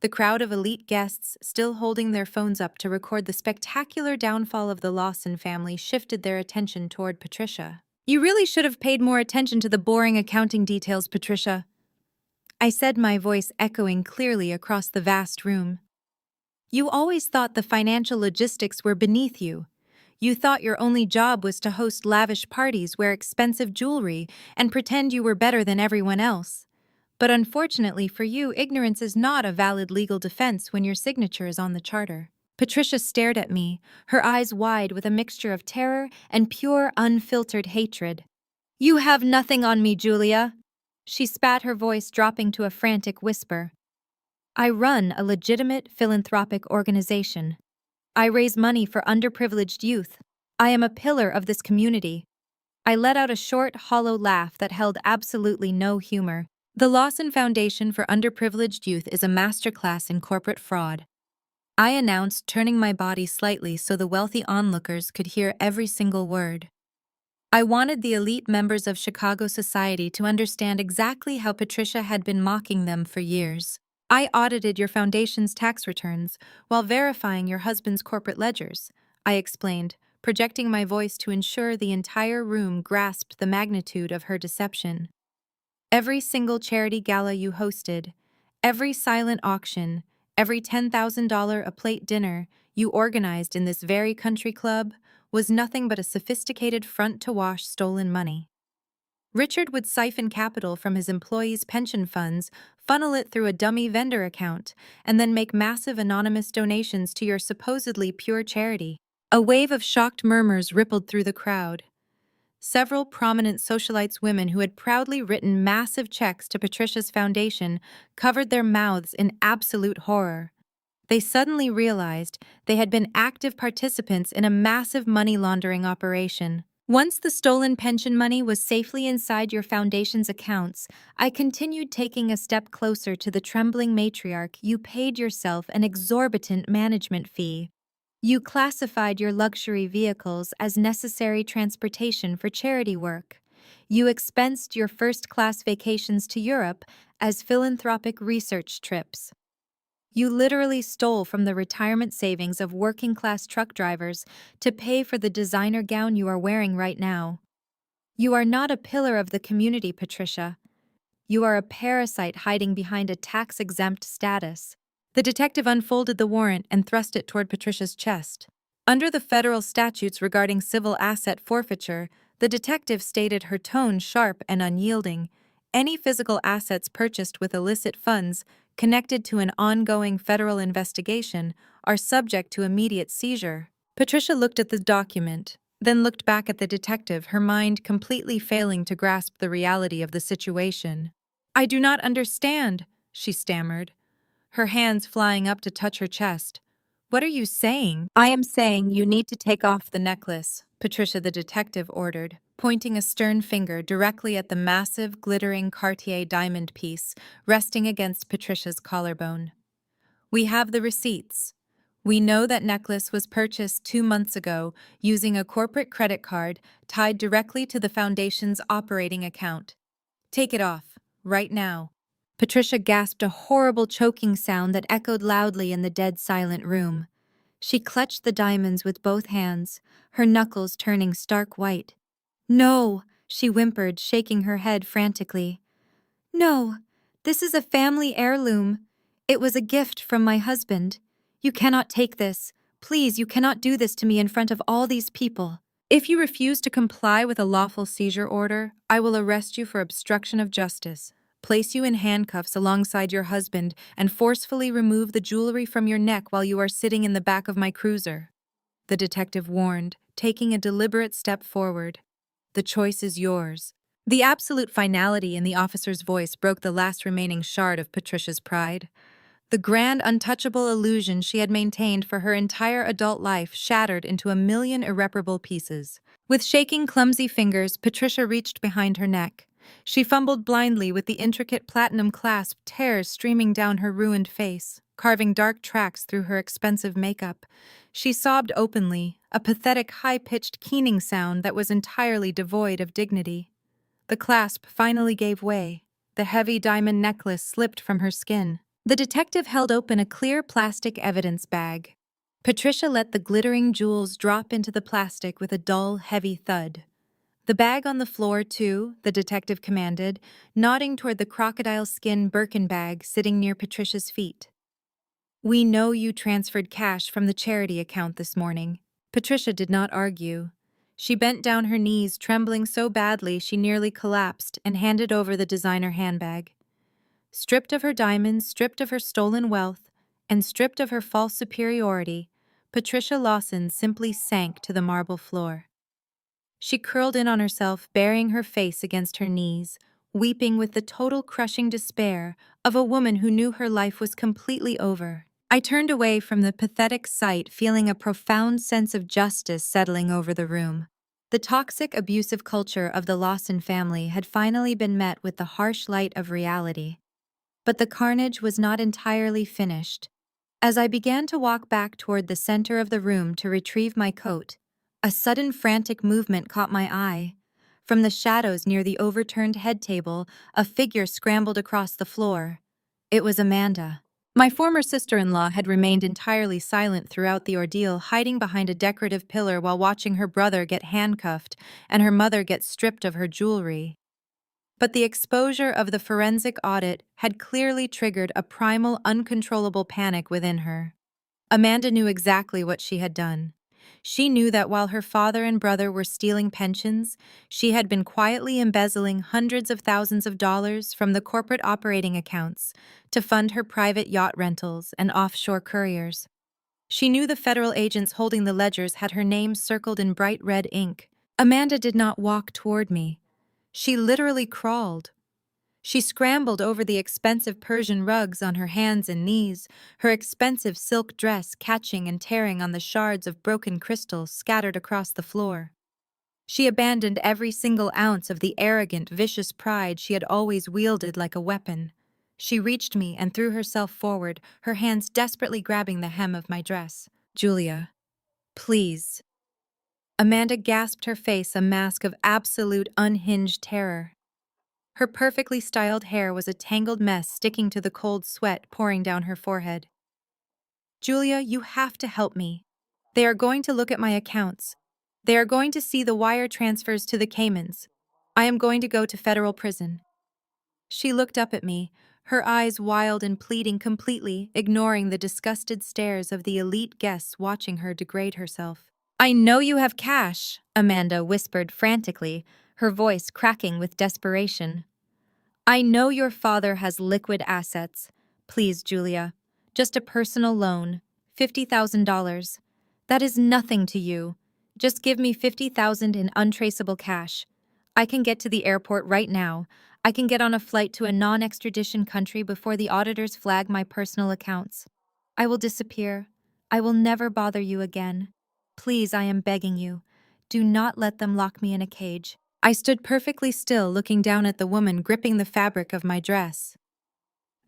Speaker 1: The crowd of elite guests, still holding their phones up to record the spectacular downfall of the Lawson family, shifted their attention toward Patricia. "You really should have paid more attention to the boring accounting details, Patricia," I said, my voice echoing clearly across the vast room. "You always thought the financial logistics were beneath you. You thought your only job was to host lavish parties, wear expensive jewelry, and pretend you were better than everyone else. But unfortunately for you, ignorance is not a valid legal defense when your signature is on the charter." Patricia stared at me, her eyes wide with a mixture of terror and pure, unfiltered hatred. "You have nothing on me, Julia," she spat, her voice dropping to a frantic whisper. "I run a legitimate philanthropic organization. I raise money for underprivileged youth. I am a pillar of this community. I let out a short, hollow laugh that held absolutely no humor. The Lawson Foundation for Underprivileged Youth is a masterclass in corporate fraud. I announced, turning my body slightly so the wealthy onlookers could hear every single word. I wanted the elite members of Chicago society to understand exactly how Patricia had been mocking them for years. I audited your foundation's tax returns while verifying your husband's corporate ledgers, I explained, projecting my voice to ensure the entire room grasped the magnitude of her deception. Every single charity gala you hosted, every silent auction, every $10,000 a plate dinner you organized in this very country club was nothing but a sophisticated front-to-wash stolen money. Richard would siphon capital from his employees' pension funds, funnel it through a dummy vendor account, and then make massive anonymous donations to your supposedly pure charity. A wave of shocked murmurs rippled through the crowd. Several prominent socialites women who had proudly written massive checks to Patricia's foundation covered their mouths in absolute horror. They suddenly realized they had been active participants in a massive money laundering operation. Once the stolen pension money was safely inside your foundation's accounts, I continued taking a step closer to the trembling matriarch. You paid yourself an exorbitant management fee. You classified your luxury vehicles as necessary transportation for charity work. You expensed your first-class vacations to Europe as philanthropic research trips. You literally stole from the retirement savings of working-class truck drivers to pay for the designer gown you are wearing right now. You are not a pillar of the community, Patricia. You are a parasite hiding behind a tax-exempt status. The detective unfolded the warrant and thrust it toward Patricia's chest. Under the federal statutes regarding civil asset forfeiture, the detective stated, her tone sharp and unyielding, any physical assets purchased with illicit funds connected to an ongoing federal investigation are subject to immediate seizure. Patricia looked at the document, then looked back at the detective, her mind completely failing to grasp the reality of the situation. I do not understand, she stammered, her hands flying up to touch her chest. What are you saying? I am saying you need to take off the necklace, Patricia the detective ordered, pointing a stern finger directly at the massive, glittering Cartier diamond piece resting against Patricia's collarbone. We have the receipts. We know that necklace was purchased 2 months ago using a corporate credit card tied directly to the foundation's operating account. Take it off, right now. Patricia gasped a horrible choking sound that echoed loudly in the dead silent room. She clutched the diamonds with both hands, her knuckles turning stark white. No, she whimpered, shaking her head frantically. No, this is a family heirloom. It was a gift from my husband. You cannot take this. Please, you cannot do this to me in front of all these people. If you refuse to comply with a lawful seizure order, I will arrest you for obstruction of justice, place you in handcuffs alongside your husband, and forcefully remove the jewelry from your neck while you are sitting in the back of my cruiser, the detective warned, taking a deliberate step forward. The choice is yours. The absolute finality in the officer's voice broke the last remaining shard of Patricia's pride. The grand, untouchable illusion she had maintained for her entire adult life shattered into a million irreparable pieces. With shaking, clumsy fingers, Patricia reached behind her neck. She fumbled blindly with the intricate platinum clasp, tears streaming down her ruined face, carving dark tracks through her expensive makeup. She sobbed openly, a pathetic, high-pitched keening sound that was entirely devoid of dignity. The clasp finally gave way. The heavy diamond necklace slipped from her skin. The detective held open a clear plastic evidence bag. Patricia let the glittering jewels drop into the plastic with a dull, heavy thud. The bag on the floor, too, the detective commanded, nodding toward the crocodile skin Birkin bag sitting near Patricia's feet. We know you transferred cash from the charity account this morning. Patricia did not argue. She bent down her knees, trembling so badly she nearly collapsed, and handed over the designer handbag. Stripped of her diamonds, stripped of her stolen wealth, and stripped of her false superiority, Patricia Lawson simply sank to the marble floor. She curled in on herself, burying her face against her knees, weeping with the total crushing despair of a woman who knew her life was completely over. I turned away from the pathetic sight, feeling a profound sense of justice settling over the room. The toxic, abusive culture of the Lawson family had finally been met with the harsh light of reality. But the carnage was not entirely finished. As I began to walk back toward the center of the room to retrieve my coat, a sudden frantic movement caught my eye. From the shadows near the overturned head table, a figure scrambled across the floor. It was Amanda. My former sister-in-law had remained entirely silent throughout the ordeal, hiding behind a decorative pillar while watching her brother get handcuffed and her mother get stripped of her jewelry. But the exposure of the forensic audit had clearly triggered a primal, uncontrollable panic within her. Amanda knew exactly what she had done. She knew that while her father and brother were stealing pensions, she had been quietly embezzling hundreds of thousands of dollars from the corporate operating accounts to fund her private yacht rentals and offshore couriers. She knew the federal agents holding the ledgers had her name circled in bright red ink. Amanda did not walk toward me. She literally crawled. She scrambled over the expensive Persian rugs on her hands and knees, her expensive silk dress catching and tearing on the shards of broken crystal scattered across the floor. She abandoned every single ounce of the arrogant, vicious pride she had always wielded like a weapon. She reached me and threw herself forward, her hands desperately grabbing the hem of my dress. "Julia, please." Amanda gasped, her face a mask of absolute unhinged terror. Her perfectly styled hair was a tangled mess sticking to the cold sweat pouring down her forehead. "Julia, you have to help me. They are going to look at my accounts. They are going to see the wire transfers to the Caymans. I am going to go to federal prison." She looked up at me, her eyes wild and pleading, completely ignoring the disgusted stares of the elite guests watching her degrade herself. "I know you have cash," Amanda whispered frantically, her voice cracking with desperation. "I know your father has liquid assets. Please, Julia. Just a personal loan. $50,000. That is nothing to you. Just give me $50,000 in untraceable cash. I can get to the airport right now. I can get on a flight to a non-extradition country before the auditors flag my personal accounts. I will disappear. I will never bother you again. Please, I am begging you. Do not let them lock me in a cage." I stood perfectly still, looking down at the woman gripping the fabric of my dress.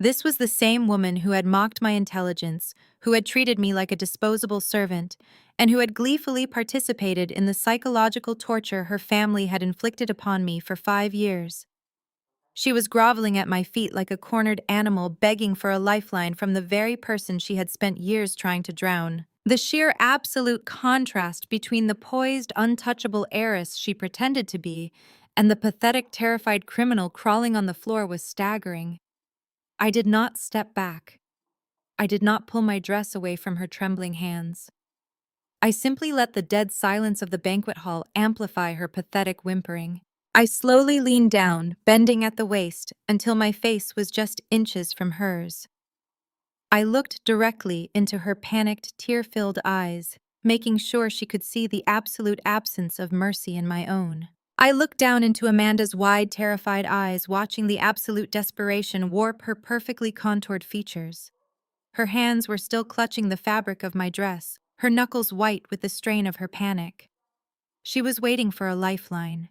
Speaker 1: This was the same woman who had mocked my intelligence, who had treated me like a disposable servant, and who had gleefully participated in the psychological torture her family had inflicted upon me for 5 years. She was groveling at my feet like a cornered animal, begging for a lifeline from the very person she had spent years trying to drown. The sheer absolute contrast between the poised, untouchable heiress she pretended to be and the pathetic, terrified criminal crawling on the floor was staggering. I did not step back. I did not pull my dress away from her trembling hands. I simply let the dead silence of the banquet hall amplify her pathetic whimpering. I slowly leaned down, bending at the waist, until my face was just inches from hers. I looked directly into her panicked, tear-filled eyes, making sure she could see the absolute absence of mercy in my own. I looked down into Amanda's wide, terrified eyes, watching the absolute desperation warp her perfectly contoured features. Her hands were still clutching the fabric of my dress, her knuckles white with the strain of her panic. She was waiting for a lifeline.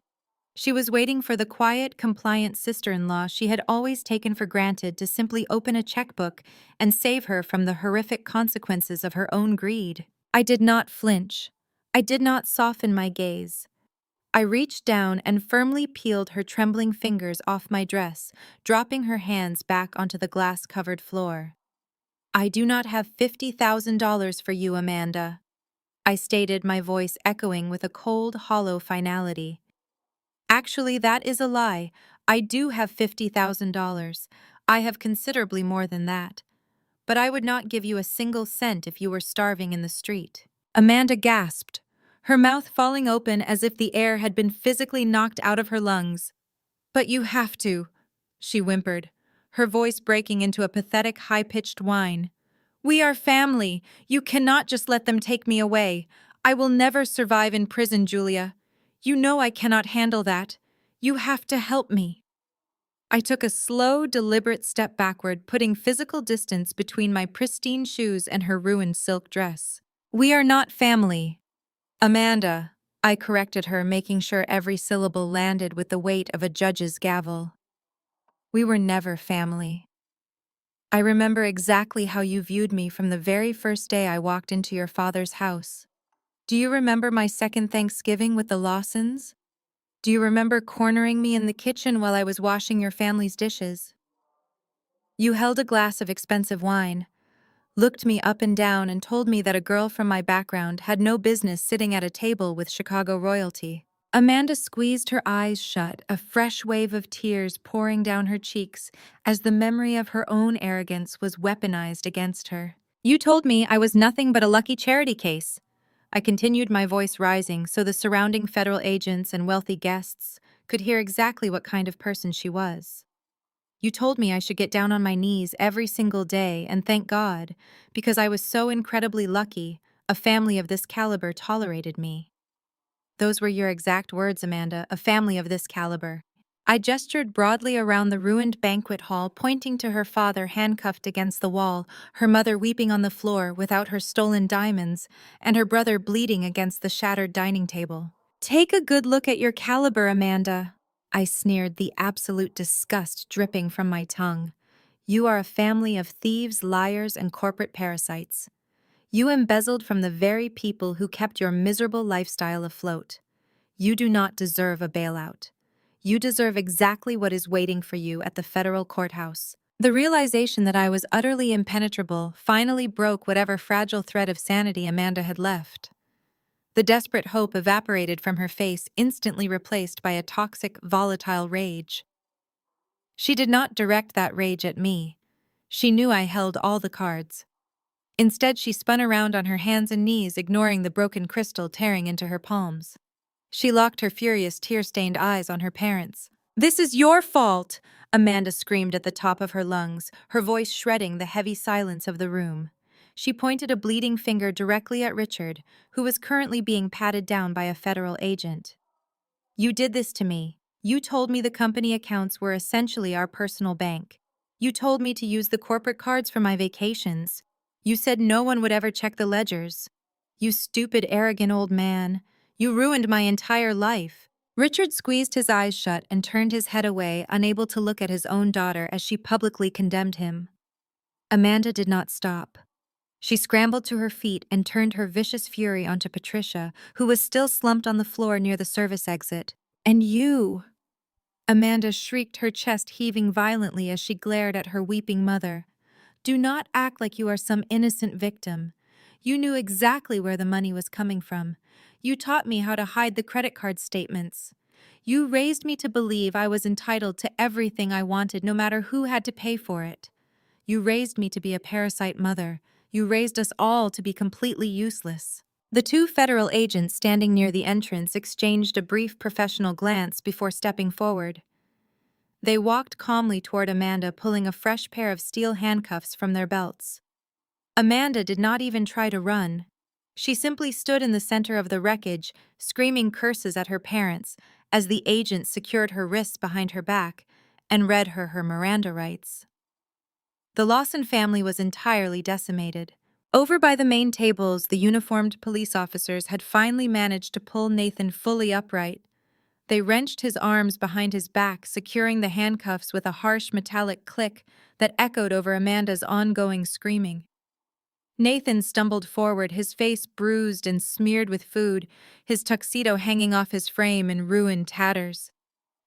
Speaker 1: She was waiting for the quiet, compliant sister-in-law she had always taken for granted to simply open a checkbook and save her from the horrific consequences of her own greed. I did not flinch. I did not soften my gaze. I reached down and firmly peeled her trembling fingers off my dress, dropping her hands back onto the glass-covered floor. "I do not have $50,000 for you, Amanda," I stated, my voice echoing with a cold, hollow finality. "Actually, that is a lie. I do have $50,000. I have considerably more than that. But I would not give you a single cent if you were starving in the street." Amanda gasped, her mouth falling open as if the air had been physically knocked out of her lungs. "But you have to," she whimpered, her voice breaking into a pathetic, high-pitched whine. "We are family. You cannot just let them take me away. I will never survive in prison, Julia. You know I cannot handle that. You have to help me." I took a slow, deliberate step backward, putting physical distance between my pristine shoes and her ruined silk dress. "We are not family." "Amanda," I corrected her, making sure every syllable landed with the weight of a judge's gavel. "We were never family. I remember exactly how you viewed me from the very first day I walked into your father's house. Do you remember my second Thanksgiving with the Lawsons? Do you remember cornering me in the kitchen while I was washing your family's dishes? You held a glass of expensive wine, looked me up and down, and told me that a girl from my background had no business sitting at a table with Chicago royalty." Amanda squeezed her eyes shut, a fresh wave of tears pouring down her cheeks as the memory of her own arrogance was weaponized against her. "You told me I was nothing but a lucky charity case." I continued, my voice rising so the surrounding federal agents and wealthy guests could hear exactly what kind of person she was. "You told me I should get down on my knees every single day and thank God, because I was so incredibly lucky a family of this caliber tolerated me." Those were your exact words, Amanda, "a family of this caliber." I gestured broadly around the ruined banquet hall, pointing to her father handcuffed against the wall, her mother weeping on the floor without her stolen diamonds, and her brother bleeding against the shattered dining table. "Take a good look at your caliber, Amanda," I sneered, the absolute disgust dripping from my tongue. "You are a family of thieves, liars, and corporate parasites. You embezzled from the very people who kept your miserable lifestyle afloat. You do not deserve a bailout. You deserve exactly what is waiting for you at the federal courthouse." The realization that I was utterly impenetrable finally broke whatever fragile thread of sanity Amanda had left. The desperate hope evaporated from her face, instantly replaced by a toxic, volatile rage. She did not direct that rage at me. She knew I held all the cards. Instead, she spun around on her hands and knees, ignoring the broken crystal tearing into her palms. She locked her furious, tear-stained eyes on her parents. "This is your fault!" Amanda screamed at the top of her lungs, her voice shredding the heavy silence of the room. She pointed a bleeding finger directly at Richard, who was currently being patted down by a federal agent. "You did this to me. You told me the company accounts were essentially our personal bank. You told me to use the corporate cards for my vacations. You said no one would ever check the ledgers. You stupid, arrogant old man. You ruined my entire life." Richard squeezed his eyes shut and turned his head away, unable to look at his own daughter as she publicly condemned him. Amanda did not stop. She scrambled to her feet and turned her vicious fury onto Patricia, who was still slumped on the floor near the service exit. "And you!" Amanda shrieked, her chest heaving violently as she glared at her weeping mother. "Do not act like you are some innocent victim. You knew exactly where the money was coming from. You taught me how to hide the credit card statements. You raised me to believe I was entitled to everything I wanted, no matter who had to pay for it. You raised me to be a parasite mother. You raised us all to be completely useless." The two federal agents standing near the entrance exchanged a brief professional glance before stepping forward. They walked calmly toward Amanda, pulling a fresh pair of steel handcuffs from their belts. Amanda did not even try to run. She simply stood in the center of the wreckage, screaming curses at her parents as the agents secured her wrists behind her back and read her Miranda rights. The Lawson family was entirely decimated. Over by the main tables, the uniformed police officers had finally managed to pull Nathan fully upright. They wrenched his arms behind his back, securing the handcuffs with a harsh metallic click that echoed over Amanda's ongoing screaming. Nathan stumbled forward, his face bruised and smeared with food, his tuxedo hanging off his frame in ruined tatters.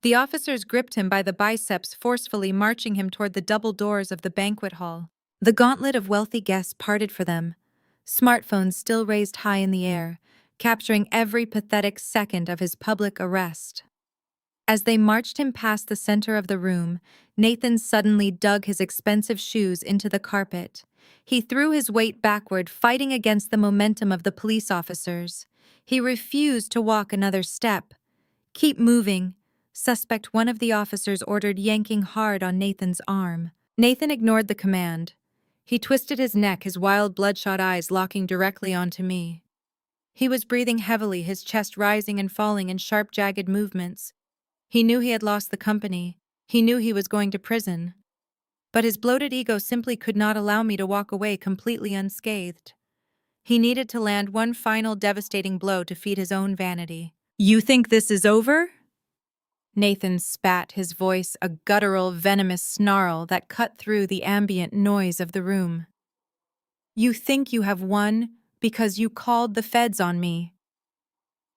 Speaker 1: The officers gripped him by the biceps, forcefully marching him toward the double doors of the banquet hall. The gauntlet of wealthy guests parted for them, smartphones still raised high in the air, capturing every pathetic second of his public arrest. As they marched him past the center of the room, Nathan suddenly dug his expensive shoes into the carpet. He threw his weight backward, fighting against the momentum of the police officers. He refused to walk another step. "Keep moving," Suspect one of the officers ordered, yanking hard on Nathan's arm. Nathan ignored the command. He twisted his neck, his wild, bloodshot eyes locking directly onto me. He was breathing heavily, his chest rising and falling in sharp, jagged movements. He knew he had lost the company. He knew he was going to prison, but his bloated ego simply could not allow me to walk away completely unscathed. He needed to land one final devastating blow to feed his own vanity. "You think this is over?" Nathan spat, his voice a guttural, venomous snarl that cut through the ambient noise of the room. "You think you have won because you called the feds on me.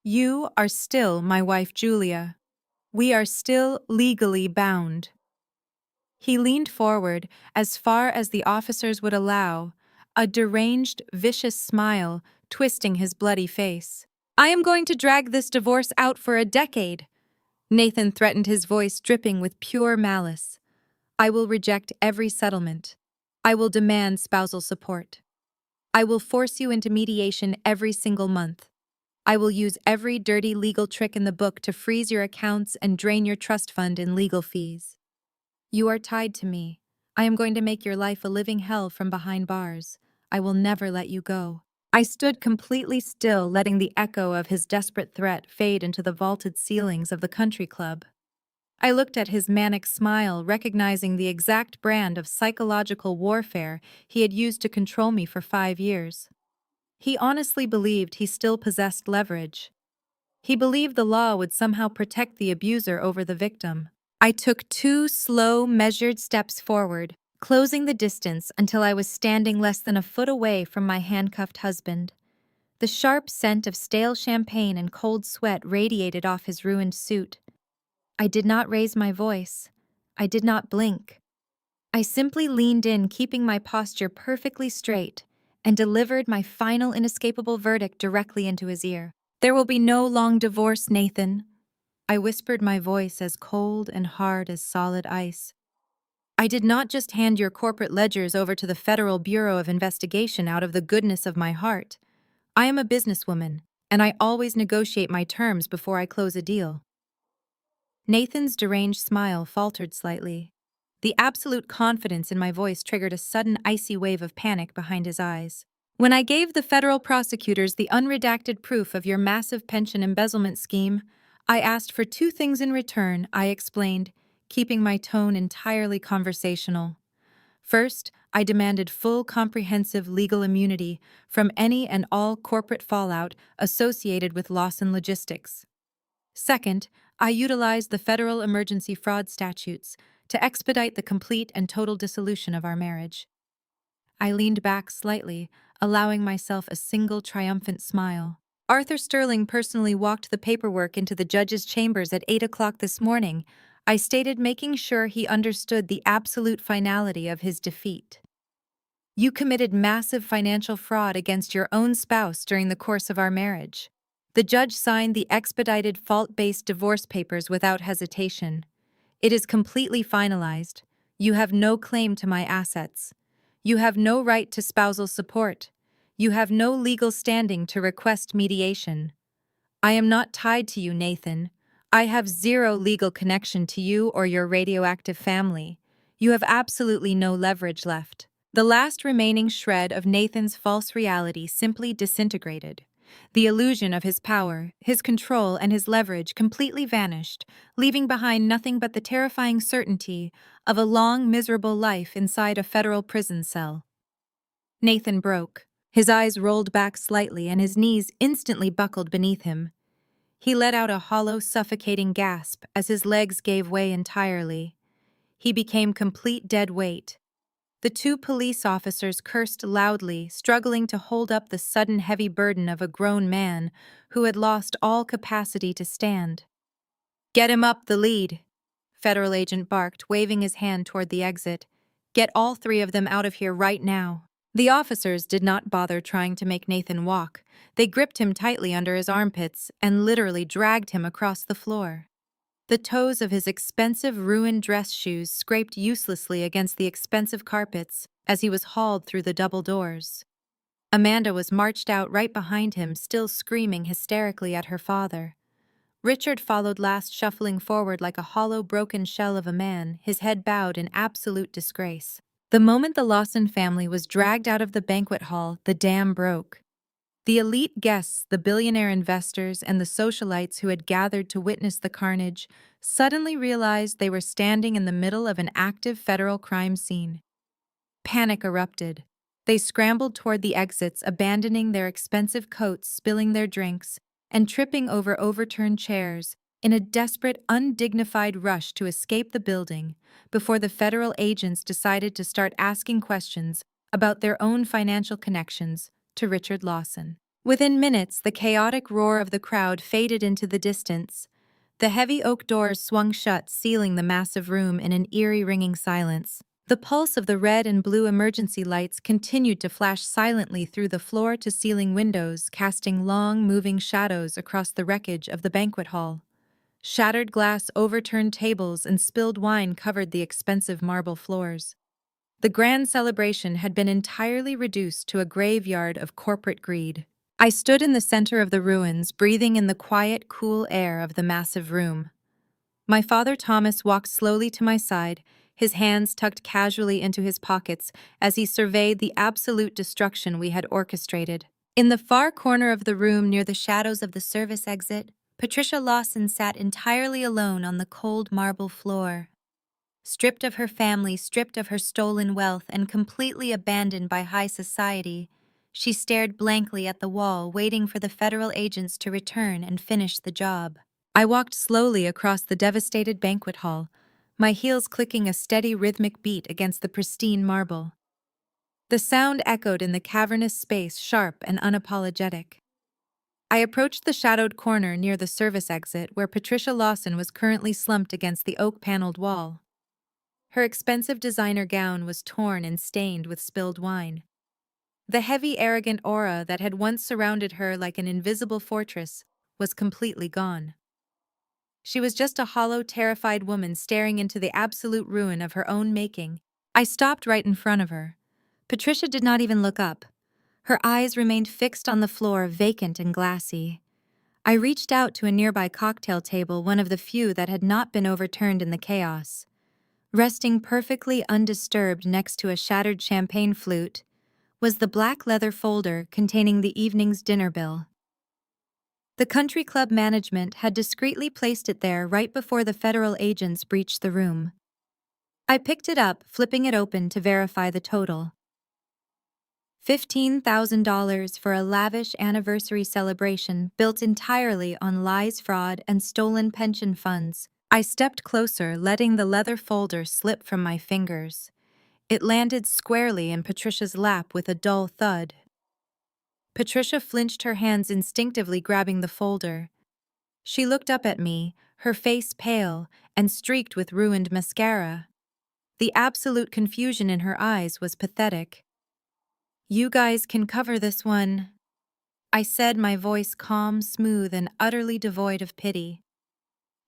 Speaker 1: You are still my wife, Julia. We are still legally bound." He leaned forward as far as the officers would allow, a deranged, vicious smile twisting his bloody face. "I am going to drag this divorce out for a decade," Nathan threatened, his voice dripping with pure malice. "I will reject every settlement. I will demand spousal support. I will force you into mediation every single month. I will use every dirty legal trick in the book to freeze your accounts and drain your trust fund in legal fees. You are tied to me. I am going to make your life a living hell from behind bars. I will never let you go." I stood completely still, letting the echo of his desperate threat fade into the vaulted ceilings of the country club. I looked at his manic smile, recognizing the exact brand of psychological warfare he had used to control me for 5 years. He honestly believed he still possessed leverage. He believed the law would somehow protect the abuser over the victim. I took 2 slow, measured steps forward, closing the distance until I was standing less than a foot away from my handcuffed husband. The sharp scent of stale champagne and cold sweat radiated off his ruined suit. I did not raise my voice. I did not blink. I simply leaned in, keeping my posture perfectly straight, and delivered my final inescapable verdict directly into his ear. "There will be no long divorce, Nathan." I whispered, my voice as cold and hard as solid ice. "I did not just hand your corporate ledgers over to the Federal Bureau of Investigation out of the goodness of my heart. I am a businesswoman, and I always negotiate my terms before I close a deal." Nathan's deranged smile faltered slightly. The absolute confidence in my voice triggered a sudden icy wave of panic behind his eyes. "When I gave the federal prosecutors the unredacted proof of your massive pension embezzlement scheme, I asked for 2 things in return," I explained, keeping my tone entirely conversational. "First, I demanded full comprehensive legal immunity from any and all corporate fallout associated with Lawson Logistics. Second, I utilized the federal emergency fraud statutes to expedite the complete and total dissolution of our marriage." I leaned back slightly, allowing myself a single triumphant smile. "Arthur Sterling personally walked the paperwork into the judge's chambers at 8 o'clock this morning," I stated, making sure he understood the absolute finality of his defeat. "You committed massive financial fraud against your own spouse during the course of our marriage." The judge signed the expedited fault-based divorce papers without hesitation. "It is completely finalized. You have no claim to my assets. You have no right to spousal support. You have no legal standing to request mediation. I am not tied to you, Nathan. I have zero legal connection to you or your radioactive family. You have absolutely no leverage left." The last remaining shred of Nathan's false reality simply disintegrated. The illusion of his power, his control, and his leverage completely vanished, leaving behind nothing but the terrifying certainty of a long, miserable life inside a federal prison cell. Nathan broke. His eyes rolled back slightly and his knees instantly buckled beneath him. He let out a hollow, suffocating gasp as his legs gave way entirely. He became complete dead weight. The 2 police officers cursed loudly, struggling to hold up the sudden heavy burden of a grown man who had lost all capacity to stand. "Get him up the lead," Federal Agent barked, waving his hand toward the exit. "Get all 3 of them out of here right now." The officers did not bother trying to make Nathan walk. They gripped him tightly under his armpits and literally dragged him across the floor. The toes of his expensive, ruined dress shoes scraped uselessly against the expensive carpets as he was hauled through the double doors. Amanda was marched out right behind him, still screaming hysterically at her father. Richard followed last, shuffling forward like a hollow, broken shell of a man, his head bowed in absolute disgrace. The moment the Lawson family was dragged out of the banquet hall, the dam broke. The elite guests, the billionaire investors, and the socialites who had gathered to witness the carnage suddenly realized they were standing in the middle of an active federal crime scene. Panic erupted. They scrambled toward the exits, abandoning their expensive coats, spilling their drinks, and tripping over overturned chairs in a desperate, undignified rush to escape the building before the federal agents decided to start asking questions about their own financial connections to Richard Lawson. Within minutes, the chaotic roar of the crowd faded into the distance. The heavy oak doors swung shut, sealing the massive room in an eerie, ringing silence. The pulse of the red and blue emergency lights continued to flash silently through the floor-to-ceiling windows, casting long, moving shadows across the wreckage of the banquet hall. Shattered glass, overturned tables, and spilled wine covered the expensive marble floors. The grand celebration had been entirely reduced to a graveyard of corporate greed. I stood in the center of the ruins, breathing in the quiet, cool air of the massive room. My father Thomas walked slowly to my side, his hands tucked casually into his pockets as he surveyed the absolute destruction we had orchestrated. In the far corner of the room near the shadows of the service exit, Patricia Lawson sat entirely alone on the cold marble floor. Stripped of her family, stripped of her stolen wealth, and completely abandoned by high society, she stared blankly at the wall, waiting for the federal agents to return and finish the job. I walked slowly across the devastated banquet hall, my heels clicking a steady rhythmic beat against the pristine marble. The sound echoed in the cavernous space, sharp and unapologetic. I approached the shadowed corner near the service exit where Patricia Lawson was currently slumped against the oak-paneled wall. Her expensive designer gown was torn and stained with spilled wine. The heavy, arrogant aura that had once surrounded her like an invisible fortress was completely gone. She was just a hollow, terrified woman staring into the absolute ruin of her own making. I stopped right in front of her. Patricia did not even look up. Her eyes remained fixed on the floor, vacant and glassy. I reached out to a nearby cocktail table, one of the few that had not been overturned in the chaos. Resting perfectly undisturbed next to a shattered champagne flute was the black leather folder containing the evening's dinner bill. The country club management had discreetly placed it there right before the federal agents breached the room. I picked it up, flipping it open to verify the total. $15,000 for a lavish anniversary celebration built entirely on lies, fraud, and stolen pension funds. I stepped closer, letting the leather folder slip from my fingers. It landed squarely in Patricia's lap with a dull thud. Patricia flinched, her hands instinctively grabbing the folder. She looked up at me, her face pale and streaked with ruined mascara. The absolute confusion in her eyes was pathetic. "You guys can cover this one," I said, my voice calm, smooth, and utterly devoid of pity.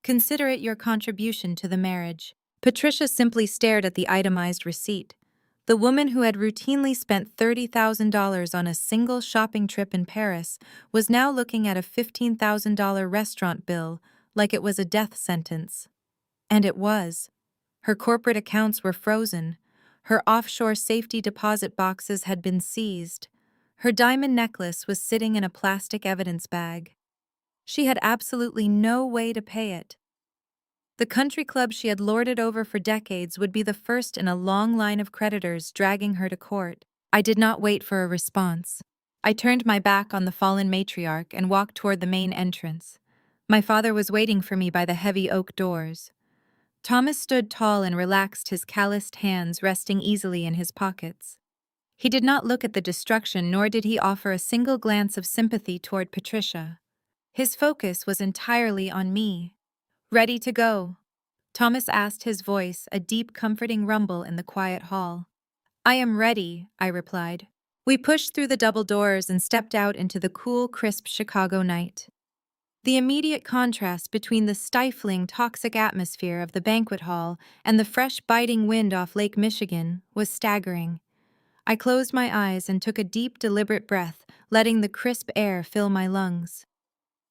Speaker 1: "Consider it your contribution to the marriage." Patricia simply stared at the itemized receipt. The woman who had routinely spent $30,000 on a single shopping trip in Paris was now looking at a $15,000 restaurant bill like it was a death sentence. And it was. Her corporate accounts were frozen. Her offshore safety deposit boxes had been seized. Her diamond necklace was sitting in a plastic evidence bag. She had absolutely no way to pay it. The country club she had lorded over for decades would be the first in a long line of creditors dragging her to court. I did not wait for a response. I turned my back on the fallen matriarch and walked toward the main entrance. My father was waiting for me by the heavy oak doors. Thomas stood tall and relaxed, his calloused hands resting easily in his pockets. He did not look at the destruction, nor did he offer a single glance of sympathy toward Patricia. His focus was entirely on me. "Ready to go?" Thomas asked, his voice a deep, comforting rumble in the quiet hall. "I am ready," I replied. We pushed through the double doors and stepped out into the cool, crisp Chicago night. The immediate contrast between the stifling, toxic atmosphere of the banquet hall and the fresh, biting wind off Lake Michigan was staggering. I closed my eyes and took a deep, deliberate breath, letting the crisp air fill my lungs.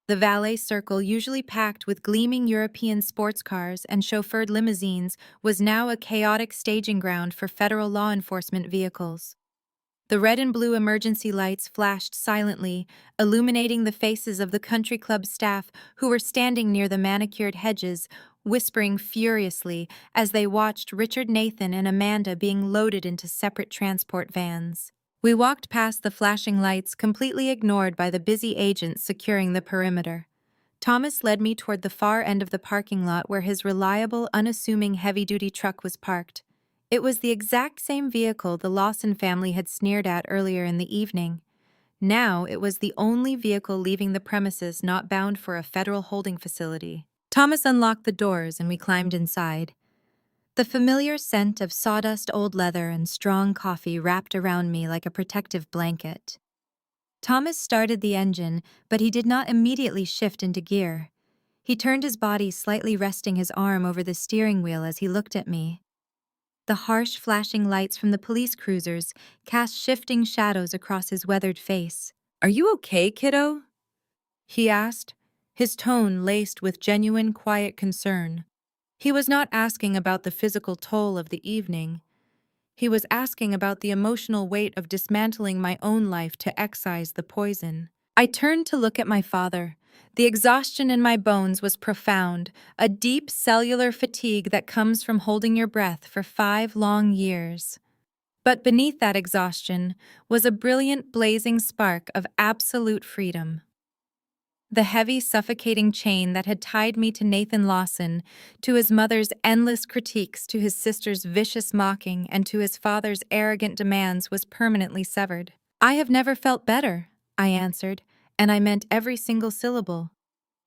Speaker 1: The valet circle, usually packed with gleaming European sports cars and chauffeured limousines, was now a chaotic staging ground for federal law enforcement vehicles. The red and blue emergency lights flashed silently, illuminating the faces of the country club staff who were standing near the manicured hedges, whispering furiously as they watched Richard, Nathan, and Amanda being loaded into separate transport vans. We walked past the flashing lights, completely ignored by the busy agents securing the perimeter. Thomas led me toward the far end of the parking lot where his reliable, unassuming heavy-duty truck was parked. It was the exact same vehicle the Lawson family had sneered at earlier in the evening. Now it was the only vehicle leaving the premises not bound for a federal holding facility. Thomas unlocked the doors and we climbed inside. The familiar scent of sawdust, old leather, and strong coffee wrapped around me like a protective blanket. Thomas started the engine, but he did not immediately shift into gear. He turned his body, slightly resting his arm over the steering wheel as he looked at me. The harsh, flashing lights from the police cruisers cast shifting shadows across his weathered face. "Are you okay, kiddo?" he asked, his tone laced with genuine, quiet concern. He was not asking about the physical toll of the evening. He was asking about the emotional weight of dismantling my own life to excise the poison. I turned to look at my father. The exhaustion in my bones was profound, a deep cellular fatigue that comes from holding your breath for 5 long years. But beneath that exhaustion was a brilliant, blazing spark of absolute freedom. The heavy, suffocating chain that had tied me to Nathan Lawson, to his mother's endless critiques, to his sister's vicious mocking, and to his father's arrogant demands was permanently severed. "I have never felt better," I answered, and I meant every single syllable.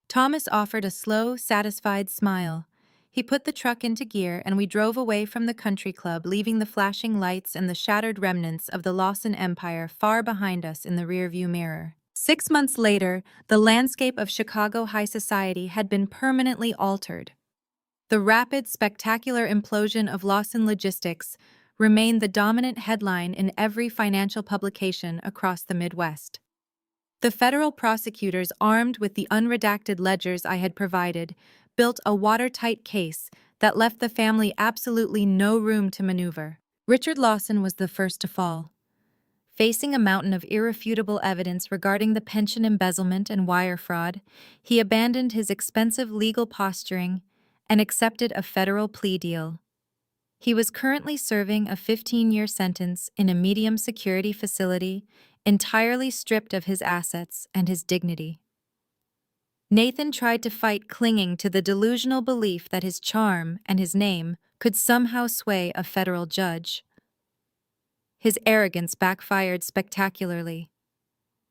Speaker 1: Thomas offered a slow, satisfied smile. He put the truck into gear and we drove away from the country club, leaving the flashing lights and the shattered remnants of the Lawson Empire far behind us in the rearview mirror. 6 months later, the landscape of Chicago high society had been permanently altered. The rapid, spectacular implosion of Lawson Logistics remained the dominant headline in every financial publication across the Midwest. The federal prosecutors, armed with the unredacted ledgers I had provided, built a watertight case that left the family absolutely no room to maneuver. Richard Lawson was the first to fall. Facing a mountain of irrefutable evidence regarding the pension embezzlement and wire fraud, he abandoned his expensive legal posturing and accepted a federal plea deal. He was currently serving a 15-year sentence in a medium-security facility, entirely stripped of his assets and his dignity. Nathan tried to fight, clinging to the delusional belief that his charm and his name could somehow sway a federal judge. His arrogance backfired spectacularly.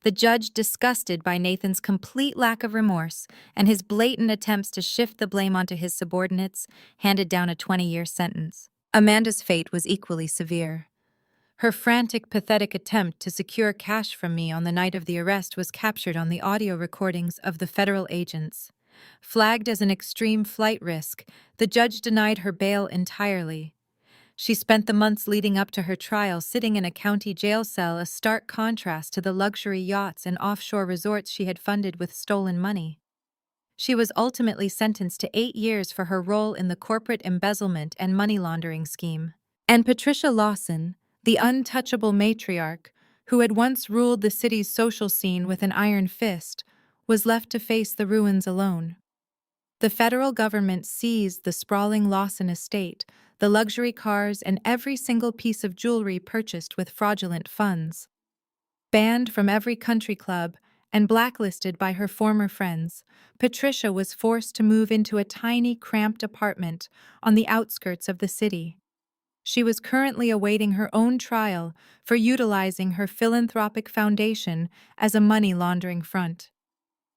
Speaker 1: The judge, disgusted by Nathan's complete lack of remorse and his blatant attempts to shift the blame onto his subordinates, handed down a 20-year sentence. Amanda's fate was equally severe. Her frantic, pathetic attempt to secure cash from me on the night of the arrest was captured on the audio recordings of the federal agents. Flagged as an extreme flight risk, the judge denied her bail entirely. She spent the months leading up to her trial sitting in a county jail cell, a stark contrast to the luxury yachts and offshore resorts she had funded with stolen money. She was ultimately sentenced to 8 years for her role in the corporate embezzlement and money laundering scheme. And Patricia Lawson, the untouchable matriarch, who had once ruled the city's social scene with an iron fist, was left to face the ruins alone. The federal government seized the sprawling Lawson estate, the luxury cars, and every single piece of jewelry purchased with fraudulent funds. Banned from every country club and blacklisted by her former friends, Patricia was forced to move into a tiny, cramped apartment on the outskirts of the city. She was currently awaiting her own trial for utilizing her philanthropic foundation as a money laundering front.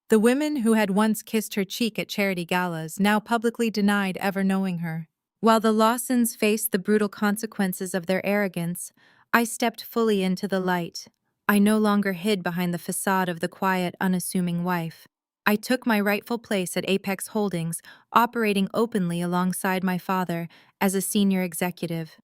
Speaker 1: The women who had once kissed her cheek at charity galas now publicly denied ever knowing her. While the Lawsons faced the brutal consequences of their arrogance, I stepped fully into the light. I no longer hid behind the facade of the quiet, unassuming wife. I took my rightful place at Apex Holdings, operating openly alongside my father as a senior executive.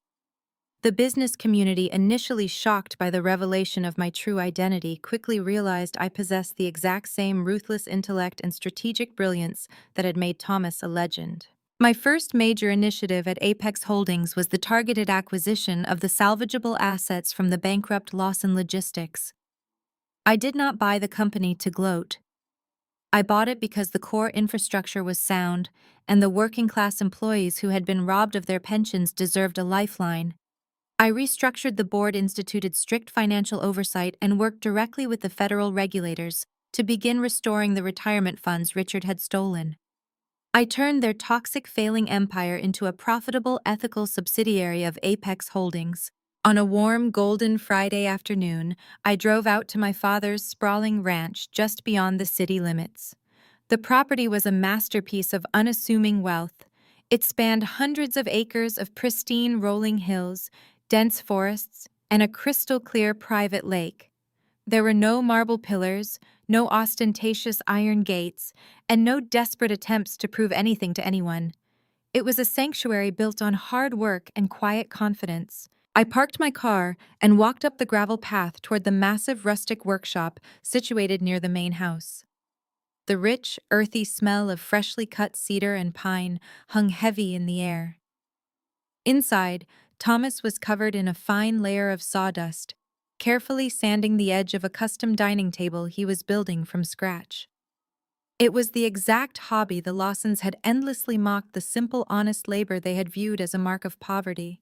Speaker 1: The business community, initially shocked by the revelation of my true identity, quickly realized I possessed the exact same ruthless intellect and strategic brilliance that had made Thomas a legend. My first major initiative at Apex Holdings was the targeted acquisition of the salvageable assets from the bankrupt Lawson Logistics. I did not buy the company to gloat. I bought it because the core infrastructure was sound, and the working-class employees who had been robbed of their pensions deserved a lifeline. I restructured the board, instituted strict financial oversight, and worked directly with the federal regulators to begin restoring the retirement funds Richard had stolen. I turned their toxic, failing empire into a profitable, ethical subsidiary of Apex Holdings. On a warm, golden Friday afternoon, I drove out to my father's sprawling ranch just beyond the city limits. The property was a masterpiece of unassuming wealth. It spanned hundreds of acres of pristine rolling hills, dense forests, and a crystal-clear private lake. There were no marble pillars, no ostentatious iron gates, and no desperate attempts to prove anything to anyone. It was a sanctuary built on hard work and quiet confidence. I parked my car and walked up the gravel path toward the massive rustic workshop situated near the main house. The rich, earthy smell of freshly cut cedar and pine hung heavy in the air. Inside, Thomas was covered in a fine layer of sawdust, carefully sanding the edge of a custom dining table he was building from scratch. It was the exact hobby the Lawsons had endlessly mocked, the simple, honest labor they had viewed as a mark of poverty.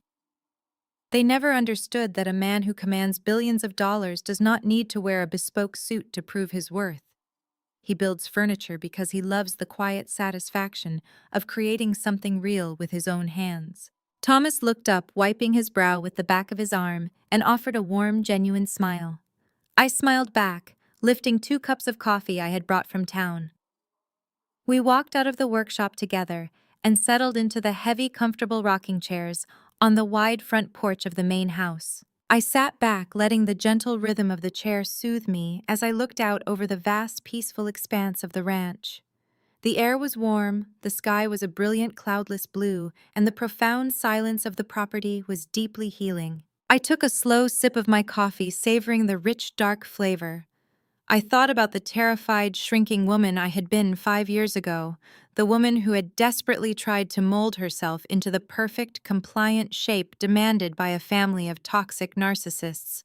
Speaker 1: They never understood that a man who commands billions of dollars does not need to wear a bespoke suit to prove his worth. He builds furniture because he loves the quiet satisfaction of creating something real with his own hands. Thomas looked up, wiping his brow with the back of his arm, and offered a warm, genuine smile. I smiled back, lifting 2 cups of coffee I had brought from town. We walked out of the workshop together and settled into the heavy, comfortable rocking chairs on the wide front porch of the main house. I sat back, letting the gentle rhythm of the chair soothe me as I looked out over the vast, peaceful expanse of the ranch. The air was warm, the sky was a brilliant cloudless blue, and the profound silence of the property was deeply healing. I took a slow sip of my coffee, savoring the rich, dark flavor. I thought about the terrified, shrinking woman I had been 5 years ago, the woman who had desperately tried to mold herself into the perfect, compliant shape demanded by a family of toxic narcissists.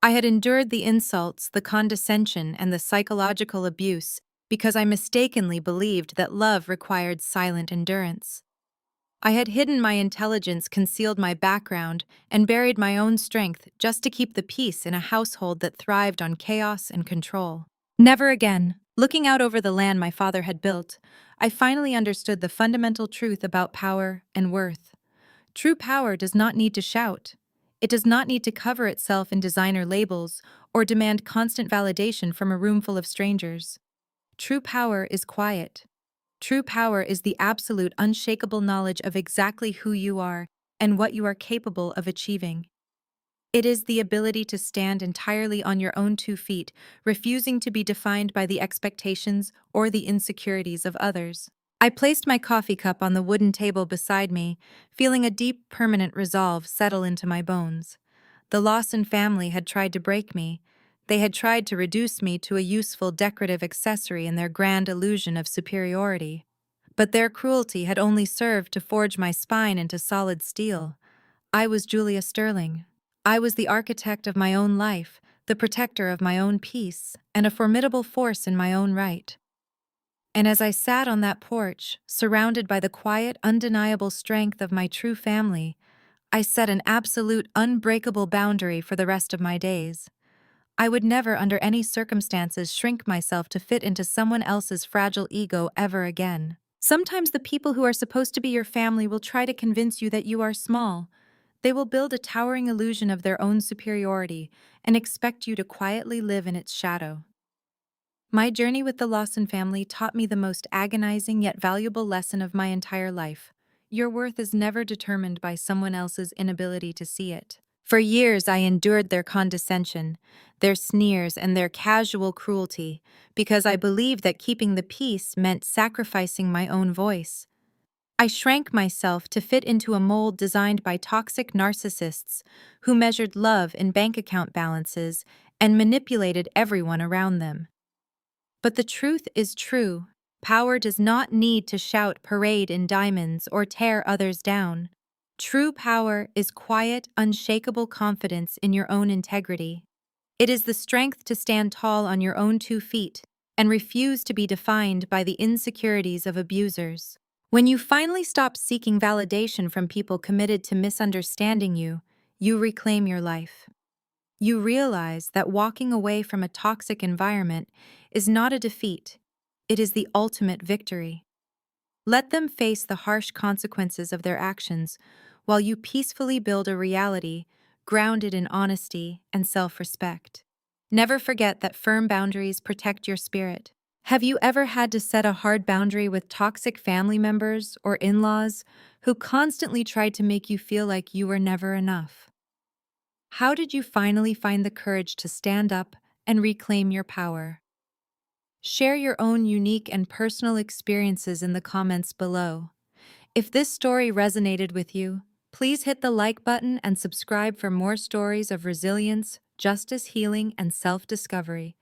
Speaker 1: I had endured the insults, the condescension, and the psychological abuse because I mistakenly believed that love required silent endurance. I had hidden my intelligence, concealed my background, and buried my own strength just to keep the peace in a household that thrived on chaos and control. Never again. Looking out over the land my father had built, I finally understood the fundamental truth about power and worth. True power does not need to shout. It does not need to cover itself in designer labels or demand constant validation from a room full of strangers. True power is quiet. True power is the absolute, unshakable knowledge of exactly who you are and what you are capable of achieving. It is the ability to stand entirely on your own 2 feet, refusing to be defined by the expectations or the insecurities of others. I placed my coffee cup on the wooden table beside me, feeling a deep, permanent resolve settle into my bones. The Lawson family had tried to break me. They had tried to reduce me to a useful, decorative accessory in their grand illusion of superiority. But their cruelty had only served to forge my spine into solid steel. I was Julia Sterling. I was the architect of my own life, the protector of my own peace, and a formidable force in my own right. And as I sat on that porch, surrounded by the quiet, undeniable strength of my true family, I set an absolute, unbreakable boundary for the rest of my days. I would never, under any circumstances, shrink myself to fit into someone else's fragile ego ever again. Sometimes the people who are supposed to be your family will try to convince you that you are small. They will build a towering illusion of their own superiority and expect you to quietly live in its shadow. My journey with the Lawson family taught me the most agonizing yet valuable lesson of my entire life. Your worth is never determined by someone else's inability to see it. For years I endured their condescension, their sneers, and their casual cruelty, because I believed that keeping the peace meant sacrificing my own voice. I shrank myself to fit into a mold designed by toxic narcissists who measured love in bank account balances and manipulated everyone around them. But the truth is true. Power does not need to shout parade in diamonds or tear others down. True power is quiet, unshakable confidence in your own integrity. It is the strength to stand tall on your own 2 feet and refuse to be defined by the insecurities of abusers. When you finally stop seeking validation from people committed to misunderstanding you, you reclaim your life. You realize that walking away from a toxic environment is not a defeat, it is the ultimate victory. Let them face the harsh consequences of their actions while you peacefully build a reality grounded in honesty and self-respect. Never forget that firm boundaries protect your spirit. Have you ever had to set a hard boundary with toxic family members or in-laws who constantly tried to make you feel like you were never enough? How did you finally find the courage to stand up and reclaim your power? Share your own unique and personal experiences in the comments below. If this story resonated with you, please hit the like button and subscribe for more stories of resilience, justice, healing, and self-discovery.